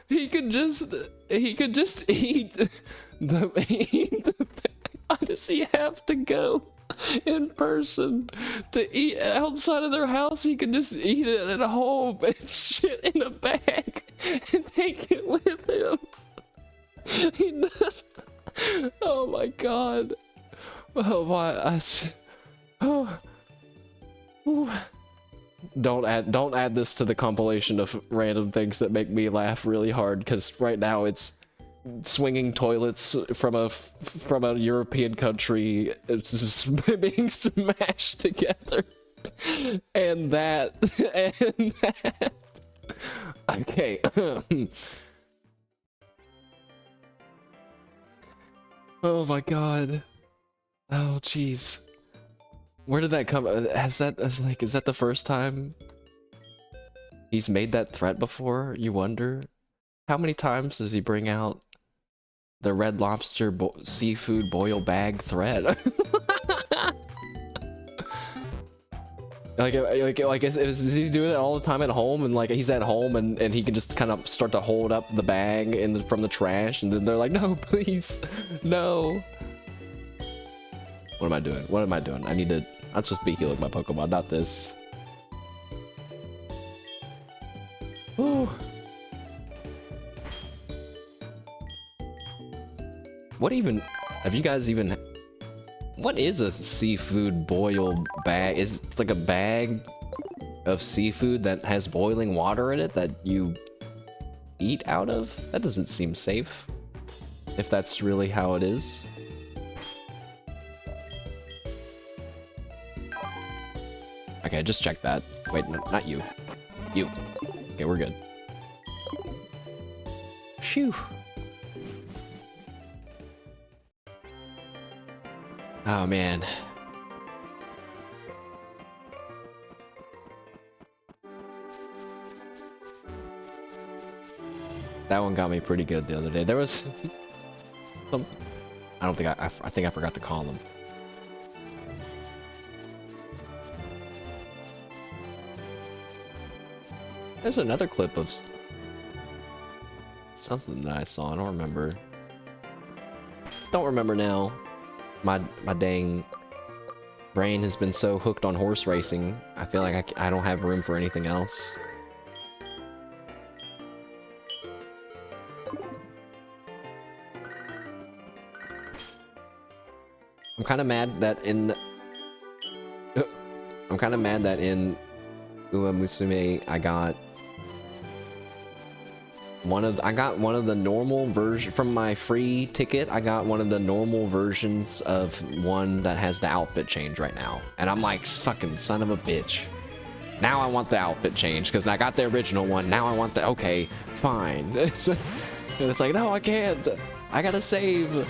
He could just eat the why does he have to go in person to eat outside of their house? He can just eat it at home and shit in a bag and take it with him. Oh my god. Oh my. Don't add this to the compilation of random things that make me laugh really hard, because right now it's swinging toilets from a European country being smashed together, and that. Okay. Oh my god. Oh jeez. Where did that come? Is that the first time he's made that threat before? You wonder. How many times does he bring out the Red Lobster seafood boil bag threat? like is he doing it all the time at home, and like he's at home and he can just kind of start to hold up the bag from the trash, and then they're like, no, please, no. What am I doing? What am I doing? I'm supposed to be healing my Pokemon, not this. Ooh. What even, have you guys even, what is a seafood boil bag? Is it like a bag of seafood that has boiling water in it that you eat out of? That doesn't seem safe, if that's really how it is. Okay, just check that. Wait, no, not you. You. Okay, we're good. Phew. Oh, man. That one got me pretty good the other day. There was some... I don't think I think I forgot to call them. There's another clip of something that I saw. I don't remember. Don't remember now. My dang brain has been so hooked on horse racing. I feel like I don't have room for anything else. I'm kind of mad that in Ua Musume I got one of the normal version from my free ticket. I got one of the normal versions of one that has the outfit change right now, and I'm like, fucking son of a bitch. Now I want the outfit change because I got the original one. Now I want the, okay, fine. It's like, no, I can't. I gotta save.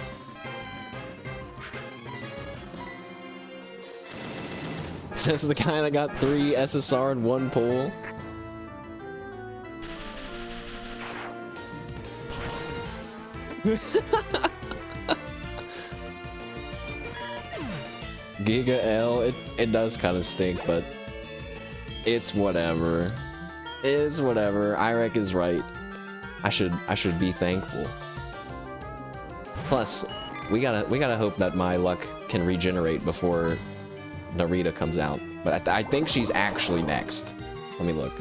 Says the guy that got 3 SSR in 1 pull. Giga L, it does kind of stink, but it's whatever. It's whatever. Irek is right. I should be thankful. Plus, we gotta hope that my luck can regenerate before Narita comes out. But I think she's actually next. Let me look.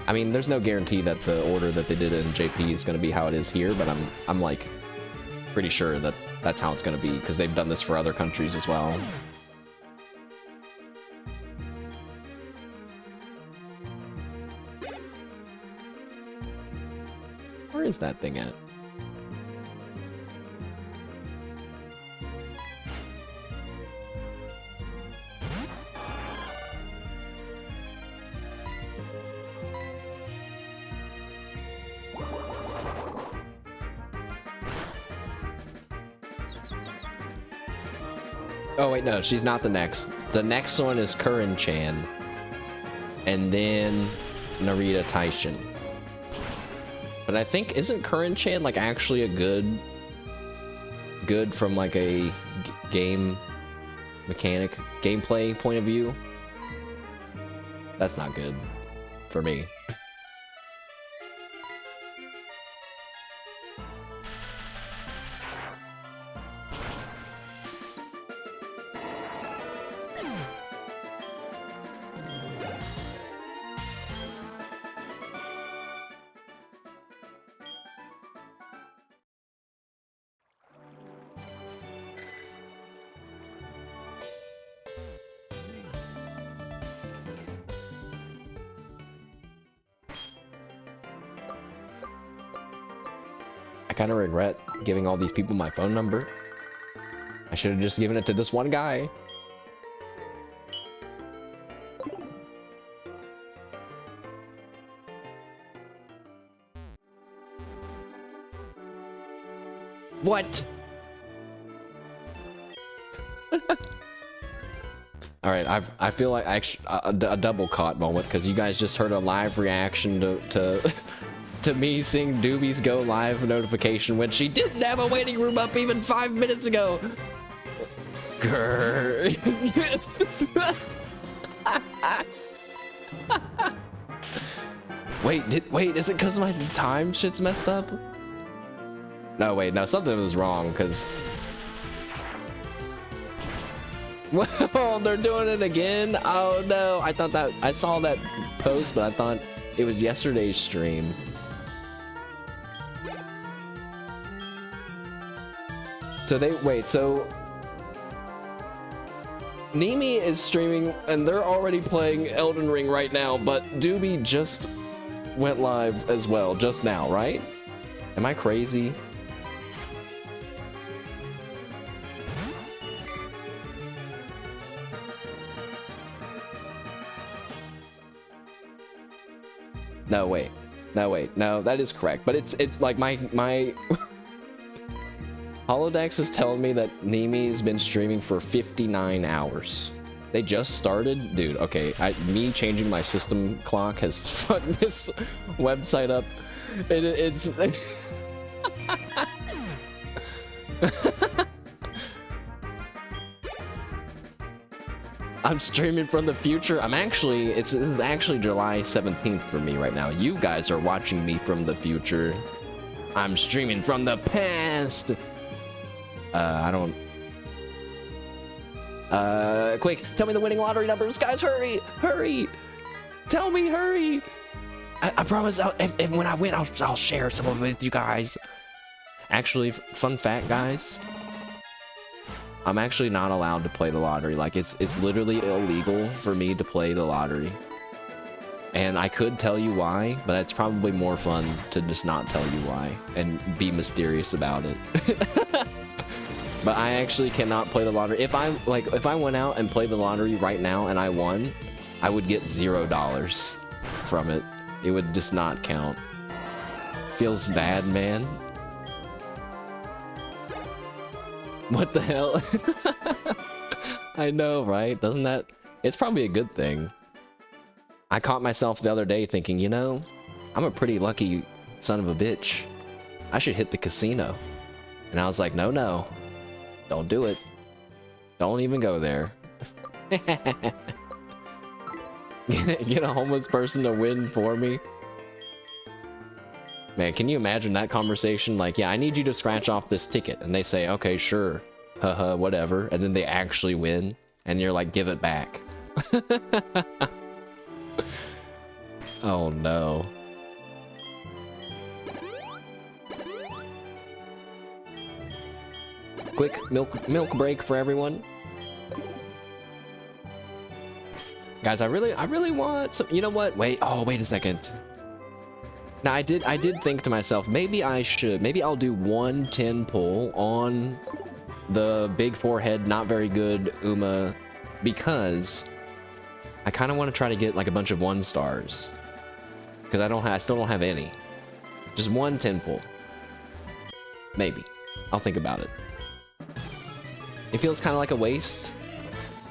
I mean, there's no guarantee that the order that they did in JP is going to be how it is here, but I'm like pretty sure that that's how it's going to be because they've done this for other countries as well. Where is that thing at? Oh wait, no, she's not the next. The next one is Kurin-chan, and then Narita Taishin. But I think, isn't Kurin-chan like actually a good from like a game mechanic, gameplay point of view? That's not good for me. I kind of regret giving all these people my phone number. I should have just given it to this one guy. What? All right, I feel like a double caught moment because you guys just heard a live reaction to to me seeing Doobie's go live notification when she didn't have a waiting room up even 5 minutes ago. Grrr. Wait, is it because my time shit's messed up? No, wait, no, something was wrong because Well, they're doing it again. Oh no! I thought that I saw that post, but I thought it was yesterday's stream. So they wait. So Nimi is streaming, and they're already playing Elden Ring right now. But Doobie just went live as well just now, right? Am I crazy? No, wait. No, wait. No, that is correct. But it's like my Holodex is telling me that Nimi's been streaming for 59 hours. They just started? Dude, okay. Me changing my system clock has fucked this website up. It's... I'm streaming from the future. This is actually July 17th for me right now. You guys are watching me from the future. I'm streaming from the past. Quick, tell me the winning lottery numbers, guys. Hurry, hurry. Tell me, hurry. I promise if when I win, I'll share some of it with you guys. Actually, fun fact, guys. I'm actually not allowed to play the lottery. Like, it's literally illegal for me to play the lottery. And I could tell you why, but it's probably more fun to just not tell you why and be mysterious about it. But I actually cannot play the lottery. If I went out and played the lottery right now and I won, I would get $0 from it. It would just not count. Feels bad, man. What the hell? I know, right? Doesn't that... It's probably a good thing. I caught myself the other day thinking, you know, I'm a pretty lucky son of a bitch. I should hit the casino. And I was like, no. Don't do it. Don't even go there. Get a homeless person to win for me. Man, can you imagine that conversation? Like, yeah, I need you to scratch off this ticket. And they say, okay, sure. Haha, whatever. And then they actually win. And you're like, give it back. Oh, no. Quick milk break for everyone. Guys, I really want some... You know what? Wait a second. Now, I did think to myself, maybe I'll do 110 pull on the big forehead, not very good Uma, because I kind of want to try to get like a bunch of 1-stars, because I still don't have any. Just 110 pull. Maybe. I'll think about it. It feels kind of like a waste,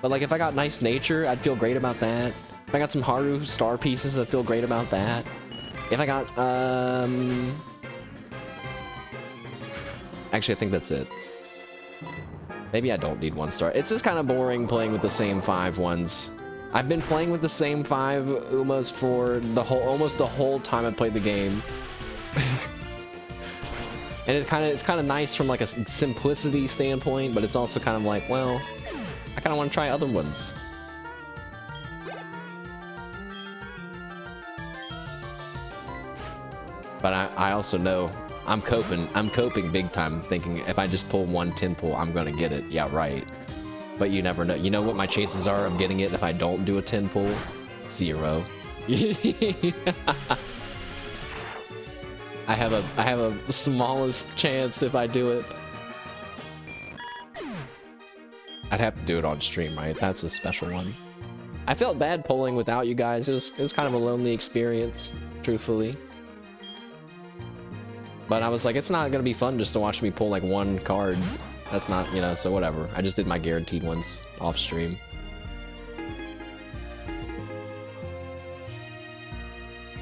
but like if I got nice nature, I'd feel great about that. If I got some Haru star pieces, I'd feel great about that. If I got, actually, I think that's it. Maybe I don't need 1-star. It's just kind of boring playing with the same 5 ones. I've been playing with the same 5 Umas for almost the whole time I played the game. And it's kind of nice from like a simplicity standpoint, but it's also kind of like, well, I kind of want to try other ones. But I also know I'm coping big time, thinking if I just pull 110 pull, I'm gonna get it. Yeah, right. But you never know. You know what my chances are of getting it if I don't do a 10 pull? 0. I have a smallest chance if I do it. I'd have to do it on stream, right? That's a special one. I felt bad pulling without you guys. It was kind of a lonely experience, truthfully. But I was like, it's not gonna be fun just to watch me pull like 1 card. That's not, you know, so whatever. I just did my guaranteed ones off stream.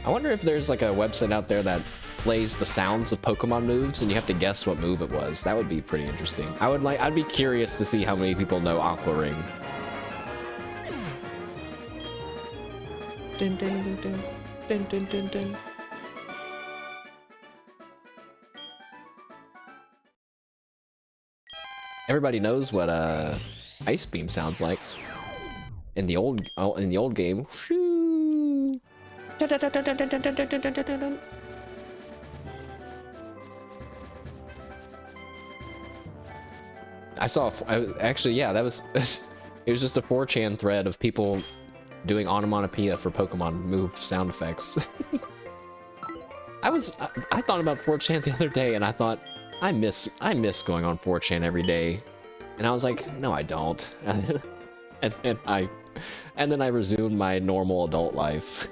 I wonder if there's like a website out there that plays the sounds of Pokemon moves and you have to guess what move it was. That would be pretty interesting. I'd be curious to see how many people know Aqua Ring. Dun, dun, dun, dun. Dun, dun, dun, dun. Everybody knows what Ice Beam sounds like. In the old game. Shoo. Actually, yeah, that was it was just a 4chan thread of people doing onomatopoeia for Pokemon move sound effects. I thought about 4chan the other day and I thought I miss going on 4chan every day. And I was like, no I don't. and then I resumed my normal adult life.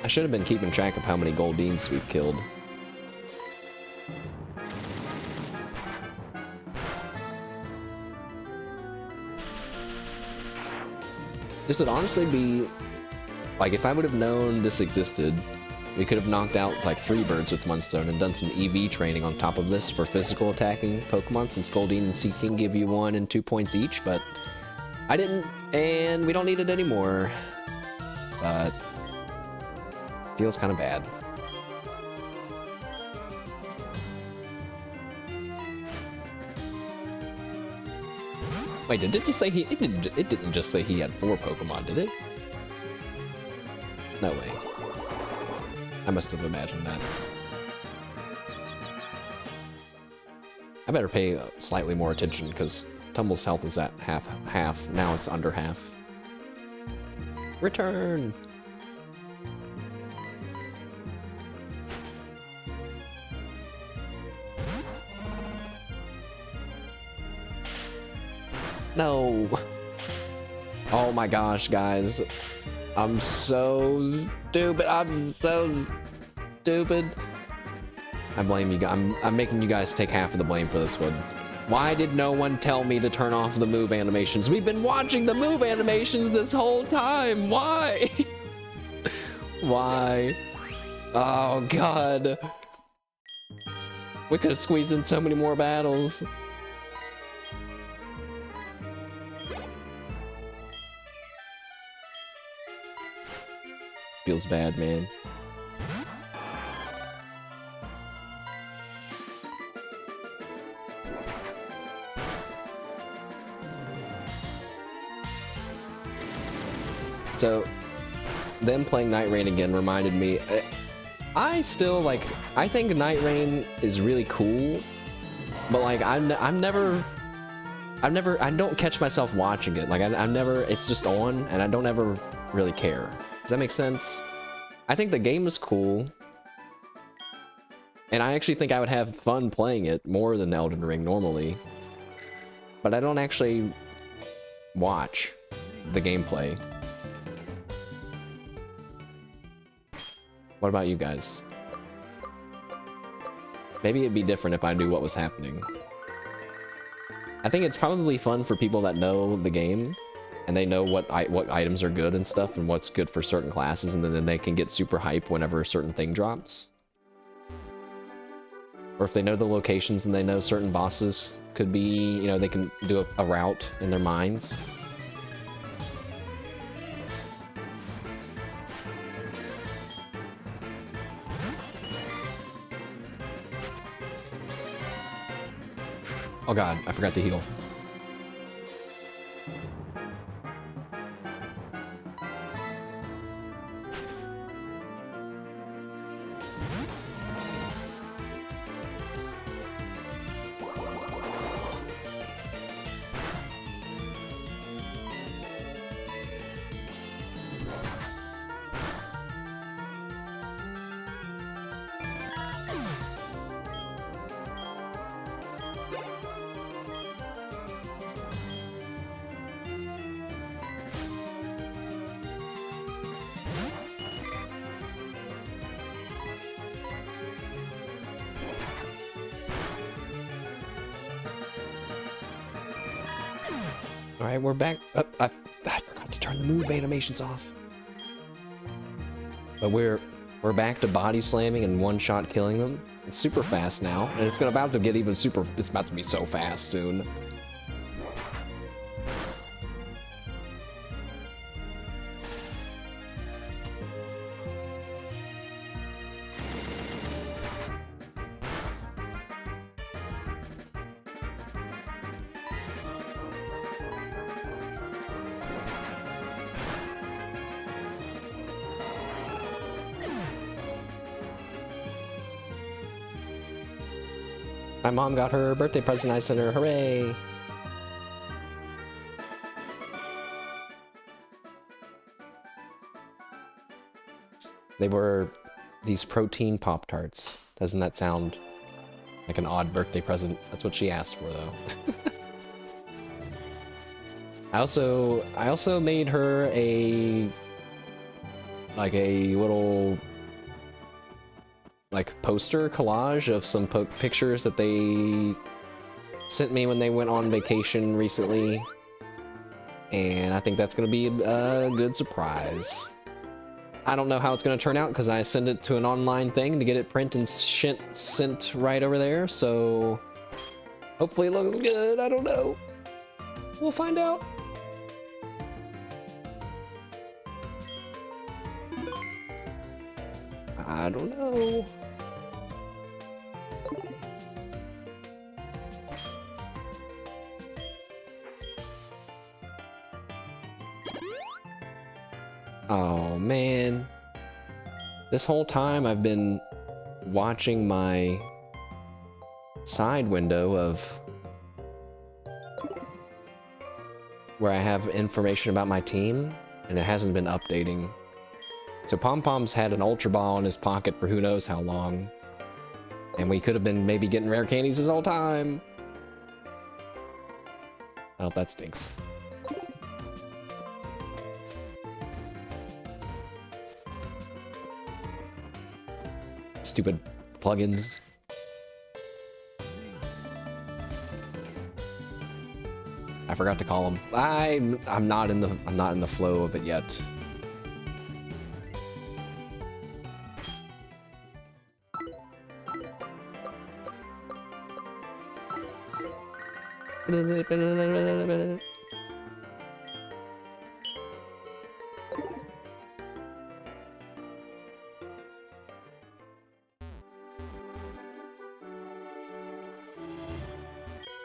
I should have been keeping track of how many Goldines we've killed. This would honestly be, like, if I would have known this existed, we could have knocked out, like, 3 birds with 1 stone and done some EV training on top of this for physical attacking Pokemon, since Goldeen and Seaking give you 1 and 2 points each, but I didn't, and we don't need it anymore. But feels kind of bad. Wait, did it just say it didn't just say he had 4 Pokemon, did it? No way. I must have imagined that. I better pay slightly more attention because Tumble's health is at half. Now it's under half. Return! No! Oh my gosh, guys. I'm so stupid. I'm so stupid. I blame you guys. I'm making you guys take half of the blame for this one. Why did no one tell me to turn off the move animations? We've been watching the move animations this whole time. Why? Why? Oh god. We could have squeezed in so many more battles. Feels bad, man. So, them playing Night Rain again reminded me, I still, like, I think Night Rain is really cool, but, like, I don't catch myself watching it. Like, I'm never, it's just on, and I don't ever really care. Does that make sense? I think the game is cool, and I actually think I would have fun playing it more than Elden Ring normally, but I don't actually watch the gameplay. What about you guys? Maybe it'd be different if I knew what was happening. I think it's probably fun for people that know the game, and they know what items are good and stuff, and what's good for certain classes, and then they can get super hype whenever a certain thing drops. Or if they know the locations and they know certain bosses could be, you know, they can do a route in their minds. Oh god, I forgot to heal. Alright, we're back. I forgot to turn the move animations off. But we're We're back to body slamming and one-shot killing them. It's super fast now, and it's about to get even super... It's about to be so fast soon. My mom got her birthday present, I sent her, hooray! They were these protein Pop-Tarts. Doesn't that sound like an odd birthday present? That's what she asked for, though. I also made her a little poster collage of some pictures that they sent me when they went on vacation recently, and I think that's gonna be a good surprise. I don't know how it's gonna turn out because I send it to an online thing to get it print and sent right over there, so hopefully it looks good. I don't know. We'll find out. I don't know. Oh man. This whole time I've been watching my side window of where I have information about my team, and it hasn't been updating. So Pom Pom's had an Ultra Ball in his pocket for who knows how long. And we could have been maybe getting rare candies this whole time. Oh, that stinks. Stupid plugins. I forgot to call them. I'm not in the flow of it yet.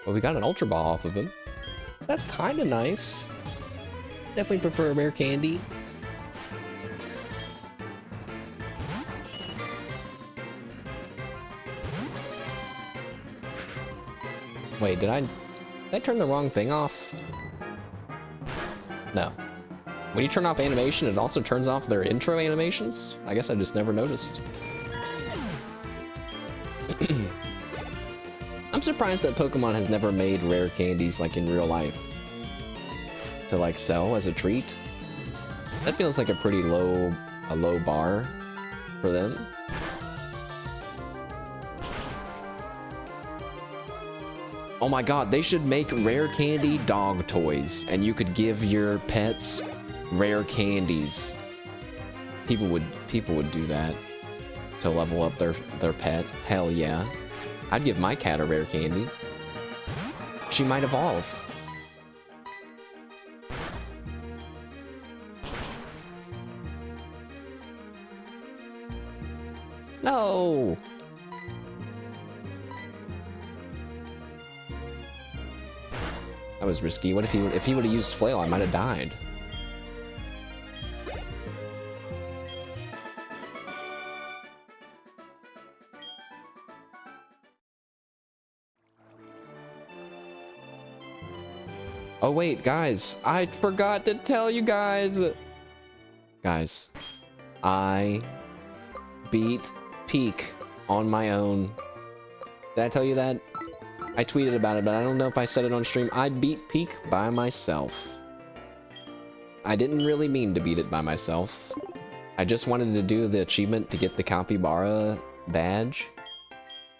Well, we got an Ultra Ball off of him. That's kind of nice. Definitely prefer a rare candy. Wait, did I turn the wrong thing off? No. When you turn off animation, it also turns off their intro animations? I guess I just never noticed. I'm surprised that Pokemon has never made rare candies like in real life to like sell as a treat. That feels like a pretty low bar for them. Oh my god, they should make rare candy dog toys, and you could give your pets rare candies. People would do that to level up their pet. Hell yeah. I'd give my cat a rare candy. She might evolve. No. That was risky. What if he would have used flail? I might have died. Oh wait, guys, I forgot to tell you guys. Guys, I beat Peak on my own. Did I tell you that? I tweeted about it, but I don't know if I said it on stream. I beat Peak by myself. I didn't really mean to beat it by myself. I just wanted to do the achievement to get the Capybara badge.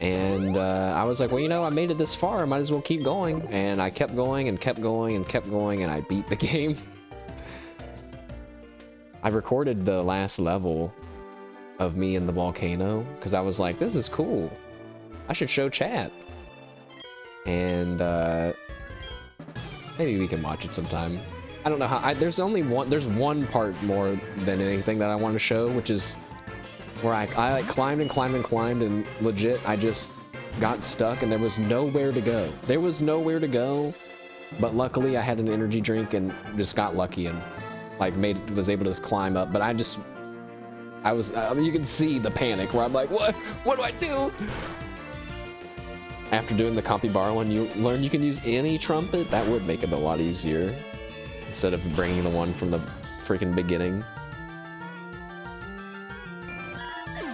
And I was like, well, you know, I made it this far, I might as well keep going. And I kept going and kept going and kept going, and I beat the game. I recorded the last level of me in the volcano, because I was like, this is cool. I should show chat. And maybe we can watch it sometime. I don't know how. There's one part more than anything that I want to show, which is where I like climbed and climbed and climbed, and legit I just got stuck and there was nowhere to go. There was nowhere to go, but luckily I had an energy drink and just got lucky and like was able to just climb up. But I was you can see the panic where I'm like, what do I do? After doing the capybara one, you learn you can use any trumpet. That would make it a lot easier instead of bringing the one from the freaking beginning.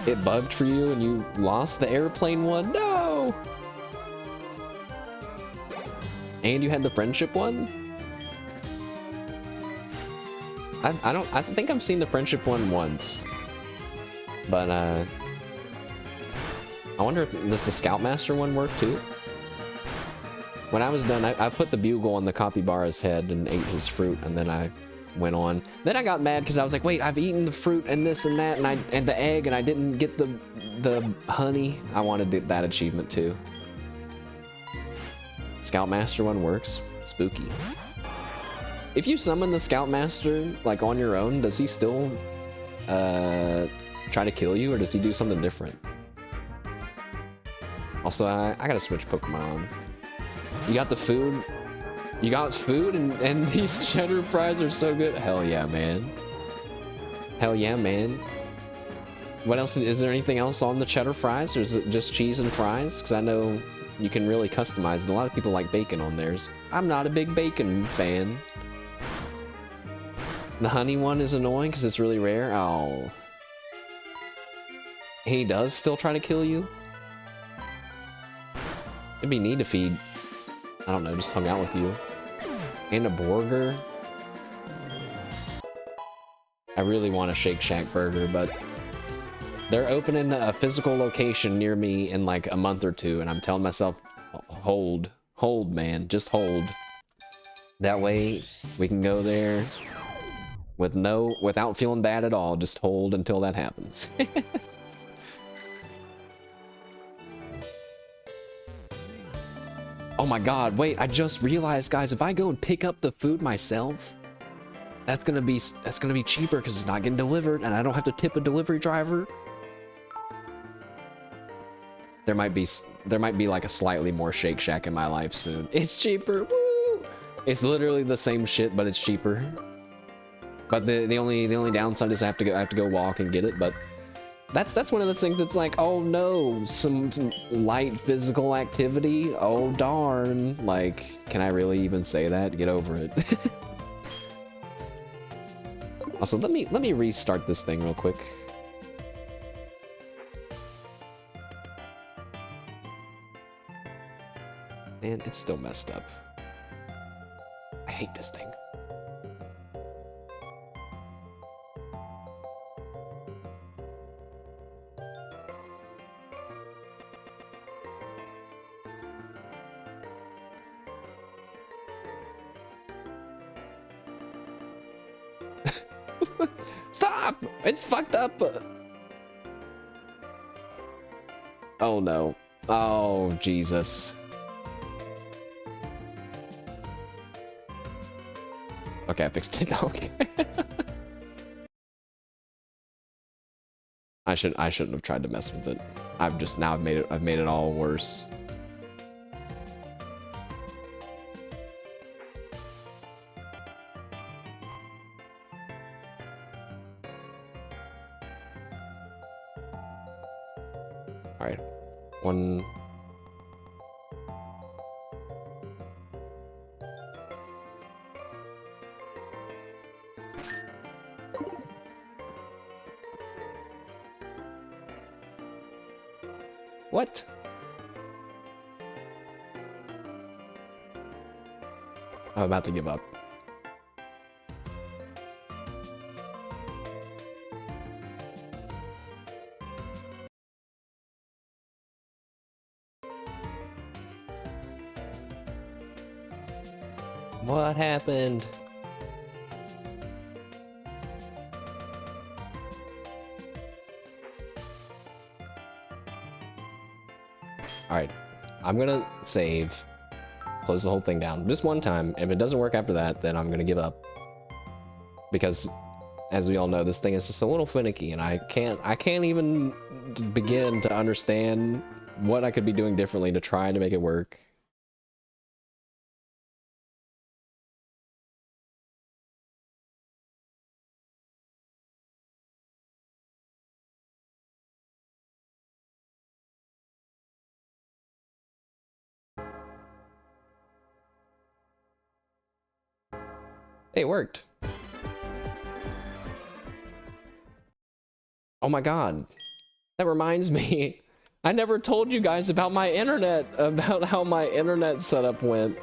It bugged for you and you lost the airplane one? No! And you had the friendship one? I think I've seen the friendship one once. But I wonder if does the Scoutmaster one work too? When I was done, I put the bugle on the capybara's head and ate his fruit, and then I went on. Then I got mad because I was like, wait, I've eaten the fruit and this and that, and the egg, and I didn't get the honey. I wanted that achievement too. Scoutmaster one works. Spooky. If you summon the Scoutmaster like on your own, does he still try to kill you, or does he do something different? Also, I gotta switch Pokemon. You got the food? You got food and these cheddar fries are so good. Hell yeah, man. Hell yeah, man. What else? Is there anything else on the cheddar fries, or is it just cheese and fries? Because I know you can really customize it. A lot of people like bacon on theirs. I'm not a big bacon fan. The honey one is annoying because it's really rare. Oh. He does still try to kill you? It'd be neat if he, I don't know, just hung out with you. And a burger. I really want a Shake Shack burger, but they're opening a physical location near me in like a month or two, and I'm telling myself, hold, man, just hold. That way we can go there without feeling bad at all. Just hold until that happens. Oh my god, wait, I just realized, guys, if I go and pick up the food myself, that's gonna be cheaper because it's not getting delivered and I don't have to tip a delivery driver. There might be like a slightly more Shake Shack in my life soon. It's cheaper. Woo! It's literally the same shit, but it's cheaper. But the only downside is I have to go walk and get it, but that's one of those things that's like, oh no, some light physical activity. Oh darn. Like, can I really even say that? Get over it. Also, let me restart this thing real quick. And it's still messed up. I hate this thing. Stop! It's fucked up! Oh no. Oh, Jesus. Okay, I fixed it. Okay. I shouldn't have tried to mess with it. I've made it all worse. Alright. One. What? I'm about to give up. What happened? Alright, I'm gonna save, close the whole thing down just one time. If it doesn't work after that, then I'm gonna give up. Because, as we all know, this thing is just a little finicky, and I can't even begin to understand what I could be doing differently to try to make it work. Hey, it worked. Oh my god. That reminds me. I never told you guys about my internet, about how my internet setup went.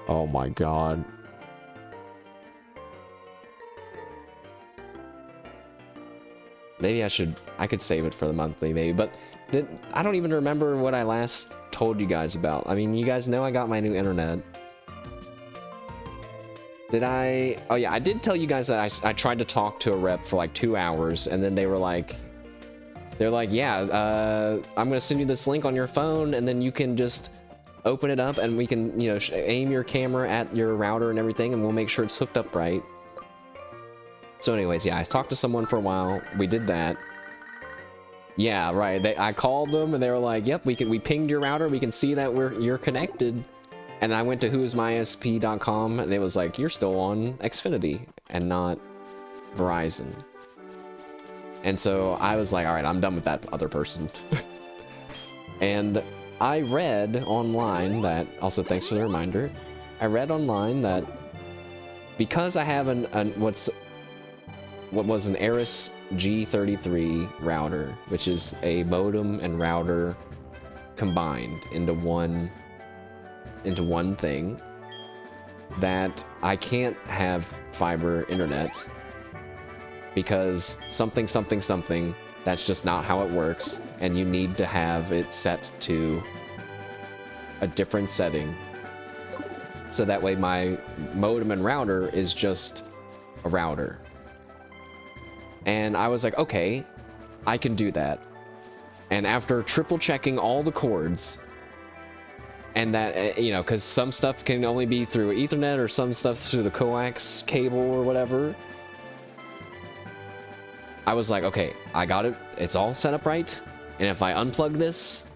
Oh my god. Maybe I could save it for the monthly, maybe, but I don't even remember what I last told you guys about. I mean, you guys know I got my new internet. Did I? Oh yeah, I did tell you guys that I tried to talk to a rep for like 2 hours, and then they're like, yeah, I'm gonna send you this link on your phone, and then you can just open it up, and we can, you know, aim your camera at your router and everything, and we'll make sure it's hooked up right. So anyways, yeah, I talked to someone for a while. We did that. Yeah, right. I called them, and they were like, yep, we pinged your router. We can see that you're connected. And I went to whoismysp.com, and it was like, you're still on Xfinity and not Verizon. And so I was like, all right, I'm done with that other person. And I read online that, also thanks for the reminder, I read online that because I have what was an Aris G33 router, which is a modem and router combined into one thing, that I can't have fiber internet because something, that's just not how it works, and you need to have it set to a different setting. So that way my modem and router is just a router. And I was like, okay, I can do that. And after triple checking all the cords, and that, you know, because some stuff can only be through Ethernet or some stuff through the coax cable or whatever, I was like, okay, I got it. It's all set up right. And if I unplug this,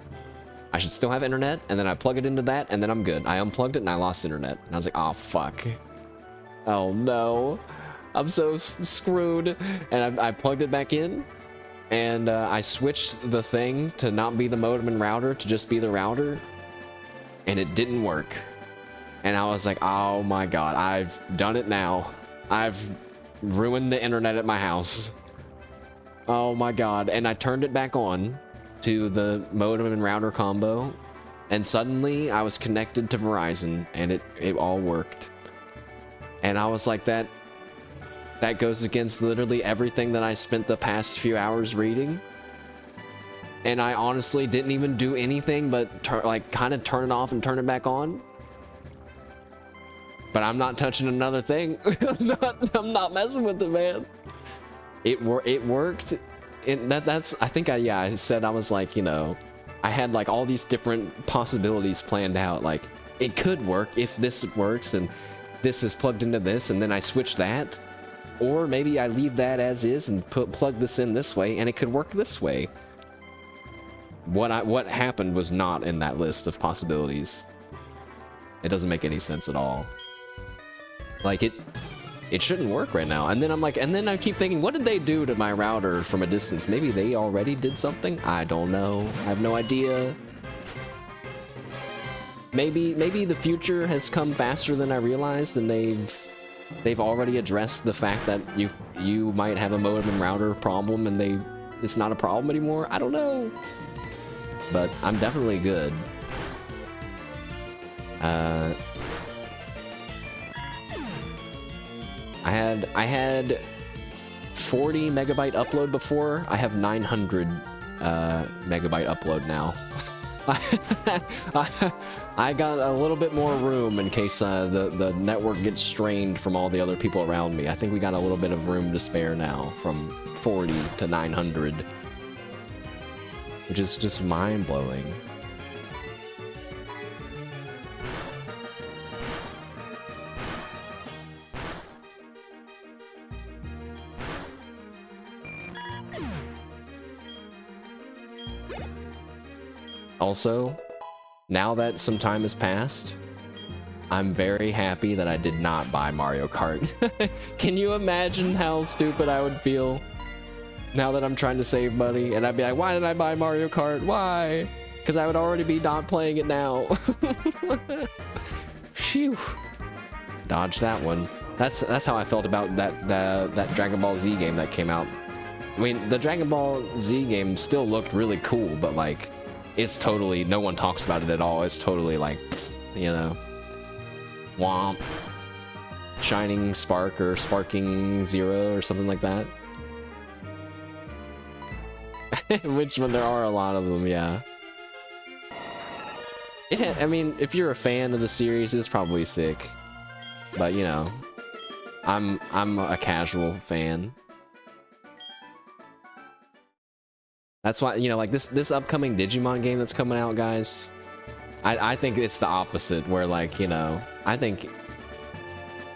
I should still have internet. And then I plug it into that, and then I'm good. I unplugged it and I lost internet. And I was like, oh, fuck. Oh, no. I'm so screwed. And I plugged it back in. And I switched the thing to not be the modem and router to just be the router. And it didn't work. And I was like, oh my god, I've done it now. I've ruined the internet at my house. Oh my god. And I turned it back on to the modem and router combo, and suddenly I was connected to Verizon, and it all worked. And I was like, that goes against literally everything that I spent the past few hours reading. And I honestly didn't even do anything but kind of turn it off and turn it back on. But I'm not touching another thing. I'm not messing with it, man. It worked. That's I think I said, I was like, you know, I had like all these different possibilities planned out. Like, it could work if this works and this is plugged into this, and then I switch that. Or maybe I leave that as is and plug this in this way, and it could work this way. What happened was not in that list of possibilities. It doesn't make any sense at all. Like, it shouldn't work right now. And then I'm like, and then I keep thinking, what did they do to my router from a distance? Maybe they already did something? I don't know. I have no idea. Maybe the future has come faster than I realized, and they've already addressed the fact that you might have a modem and router problem, and it's not a problem anymore. I don't know. But I'm definitely good. I had 40 megabyte upload before. I have 900 megabyte upload now. I got a little bit more room in case the network gets strained from all the other people around me. I think we got a little bit of room to spare now, from 40 to 900. which is just mind-blowing. Also, now that some time has passed, I'm very happy that I did not buy Mario Kart. Can you imagine how stupid I would feel now that I'm trying to save money and I'd be like, why did I buy Mario Kart? Why? Because I would already be not playing it now. Phew. Dodge that one. That's how I felt about that Dragon Ball Z game that came out. I mean, the Dragon Ball Z game still looked really cool, but like, it's totally, no one talks about it at all. It's totally like, you know, womp. Shining Spark or Sparking Zero or something like that. Which one? There are a lot of them, yeah. Yeah, I mean, if you're a fan of the series, it's probably sick. But, you know, I'm a casual fan. That's why, you know, like this upcoming Digimon game that's coming out, guys, I think it's the opposite, where like, you know, I think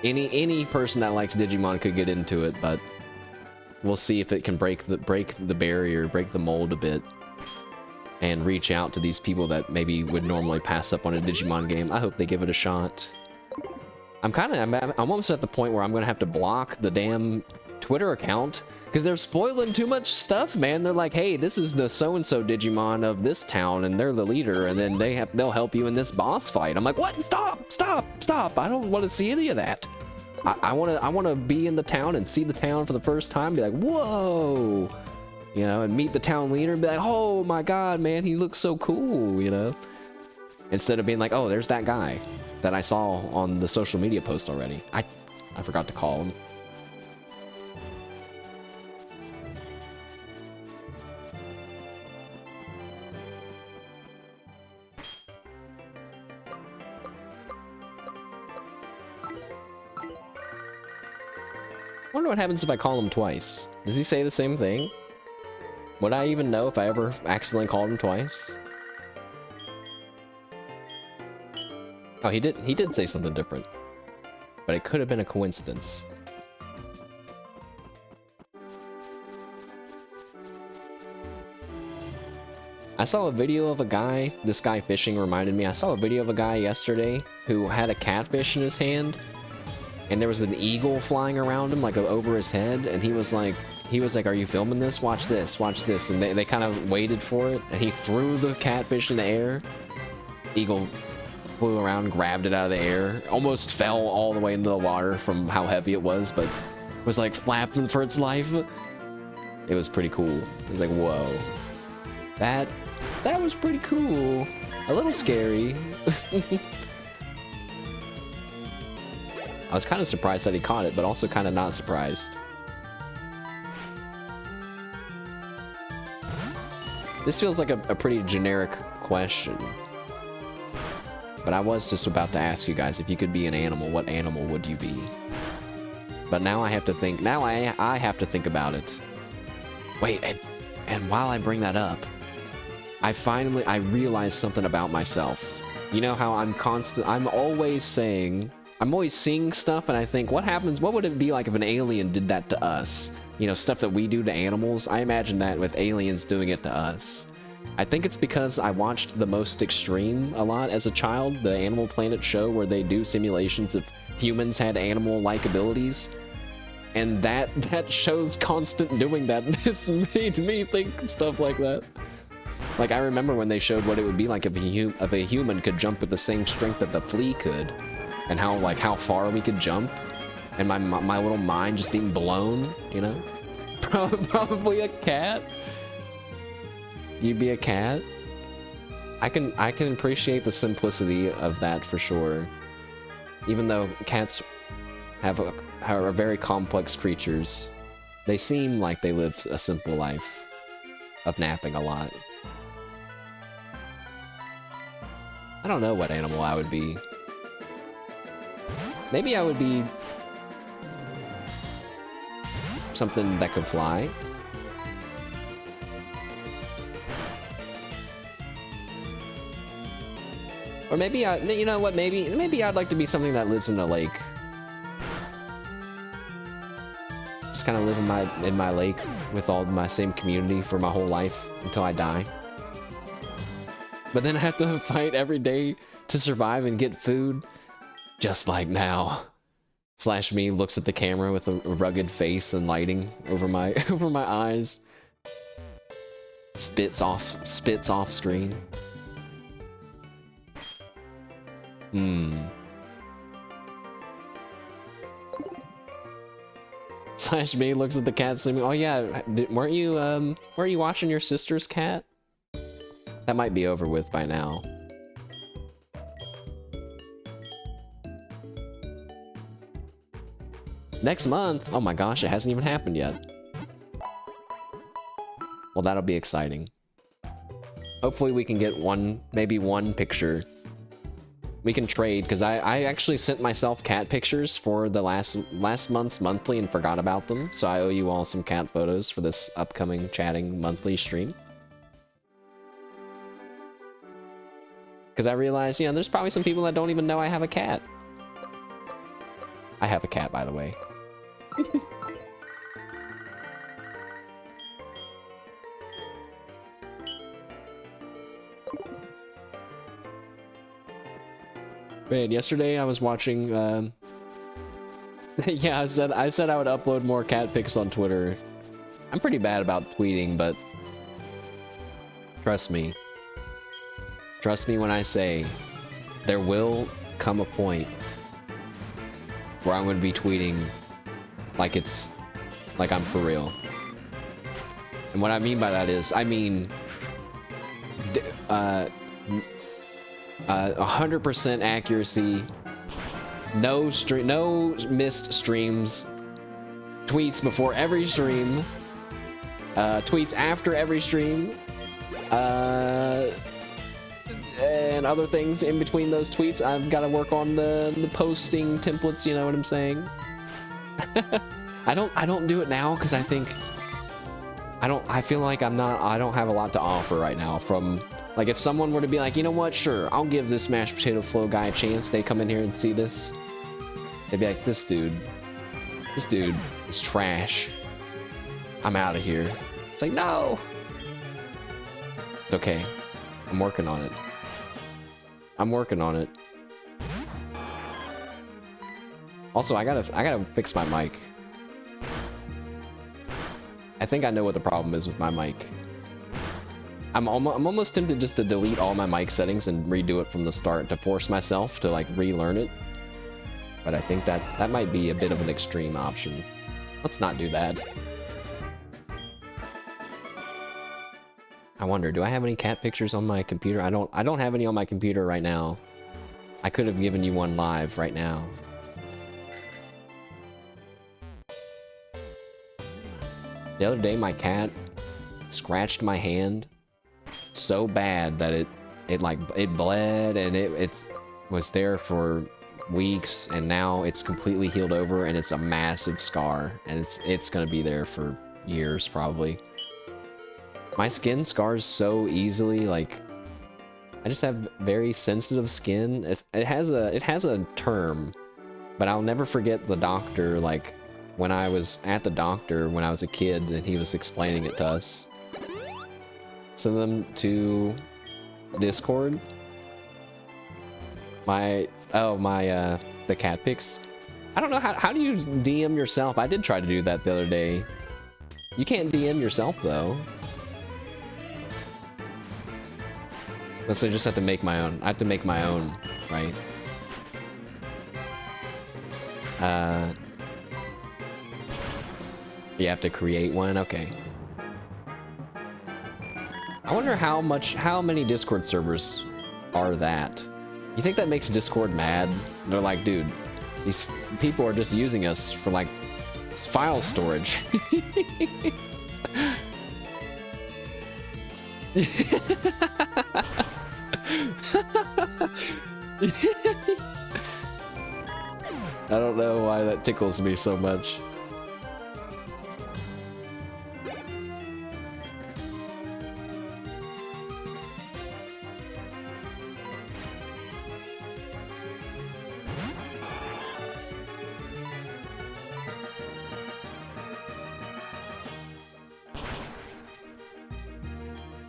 any person that likes Digimon could get into it, but we'll see if it can break the barrier, break the mold a bit, and reach out to these people that maybe would normally pass up on a Digimon game. I hope they give it a shot. I'm almost at the point where I'm gonna have to block the damn Twitter account because they're spoiling too much stuff, man. They're like, hey, this is the so-and-so Digimon of this town and they're the leader, and then they'll help you in this boss fight. I'm like, what? Stop. I don't want to see any of that. I want to be in the town and see the town for the first time, be like, whoa, you know, and meet the town leader and be like, oh my god, man, he looks so cool, you know, instead of being like, oh, there's that guy that I saw on the social media post already. I forgot to call him. I wonder what happens if I call him twice. Does he say the same thing? Would I even know if I ever accidentally called him twice? Oh, he did say something different. But it could have been a coincidence. I saw a video of a guy, this guy fishing reminded me, I saw a video of a guy yesterday who had a catfish in his hand, and there was an eagle flying around him, like over his head, and he was like, are you filming this? Watch this, and they kind of waited for it, and he threw the catfish in the air. Eagle flew around, grabbed it out of the air, almost fell all the way into the water from how heavy it was, but was like flapping for its life. It was pretty cool. It was like, whoa. That was pretty cool. A little scary. I was kind of surprised that he caught it, but also kind of not surprised. This feels like a pretty generic question. But I was just about to ask you guys, if you could be an animal, what animal would you be? But now I have to think, I have to think about it. Wait, and while I bring that up, I realized something about myself. You know how I'm always seeing stuff and I think, what would it be like if an alien did that to us? You know, stuff that we do to animals. I imagine that with aliens doing it to us. I think it's because I watched The Most Extreme a lot as a child, the Animal Planet show where they do simulations of humans had animal-like abilities. And that show's constant doing that. This made me think stuff like that. Like, I remember when they showed what it would be like if a human could jump with the same strength that the flea could, and how far we could jump, and my little mind just being blown, you know? Probably a cat. You'd be a cat. I can appreciate the simplicity of that for sure. Even though cats are very complex creatures, they seem like they live a simple life of napping a lot. I don't know what animal I would be. Maybe I would be something that could fly. Or maybe you know what? Maybe I'd like to be something that lives in a lake. Just kind of live in my lake with all my same community for my whole life until I die. But then I have to fight every day to survive and get food, just like now. Slash me looks at the camera with a rugged face and lighting over my over my eyes. Spits off screen. Slash me looks at the cat sleeping. Oh yeah, weren't you watching your sister's cat? That might be over with by now. Next month? Oh my gosh, it hasn't even happened yet. Well, that'll be exciting. Hopefully we can get maybe one picture. We can trade, because I actually sent myself cat pictures for the last month's monthly and forgot about them. So I owe you all some cat photos for this upcoming chatting monthly stream. Because I realized, you know, there's probably some people that don't even know I have a cat. I have a cat, by the way. Man, yesterday I was watching, yeah, I said I would upload more cat pics on Twitter. I'm pretty bad about tweeting, but trust me. Trust me when I say there will come a point where I'm going to be tweeting like I'm for real. And what I mean by that is, I mean 100% accuracy, no missed streams, tweets before every stream, tweets after every stream, and other things in between those tweets. I've got to work on the posting templates, you know what I'm saying? I don't do it now because I think I feel like I don't have a lot to offer right now. From like, if someone were to be like, you know what, sure, I'll give this mashed potato flow guy a chance, they come in here and see this, they'd be like, this dude is trash, I'm out of here. It's like, no, it's okay, I'm working on it. Also, I gotta fix my mic. I think I know what the problem is with my mic. I'm almost tempted just to delete all my mic settings and redo it from the start to force myself to like relearn it. But I think that might be a bit of an extreme option. Let's not do that. I wonder, do I have any cat pictures on my computer? I don't have any on my computer right now. I could have given you one live right now. The other day my cat scratched my hand so bad that it bled, and it was there for weeks, and now it's completely healed over and it's a massive scar, and it's gonna be there for years probably. My skin scars so easily, like I just have very sensitive skin. It has a term, but I'll never forget the doctor, like when I was at the doctor when I was a kid and he was explaining it to us. Send them to Discord. The cat pics. I don't know, how do you DM yourself? I did try to do that the other day. You can't DM yourself though. So I just have to make my own. I have to make my own, right? You have to create one? Okay. I wonder how many Discord servers are that? You think that makes Discord mad? They're like, dude, these people are just using us for like file storage. I don't know why that tickles me so much.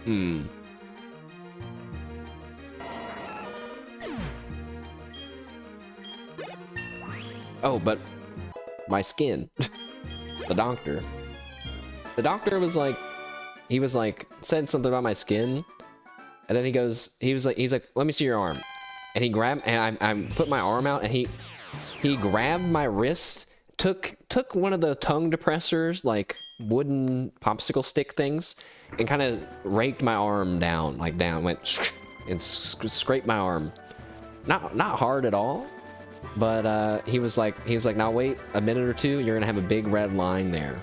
Hmm. Oh, but my skin. The doctor. The doctor was like, he was like, said something about my skin, and then he's like, let me see your arm. And he grabbed, and I put my arm out, and he grabbed my wrist, took one of the tongue depressors, like wooden popsicle stick things, and kind of raked my arm down, like down, went and scraped my arm. Not hard at all, but he was like, now wait a minute or two, you're gonna have a big red line there.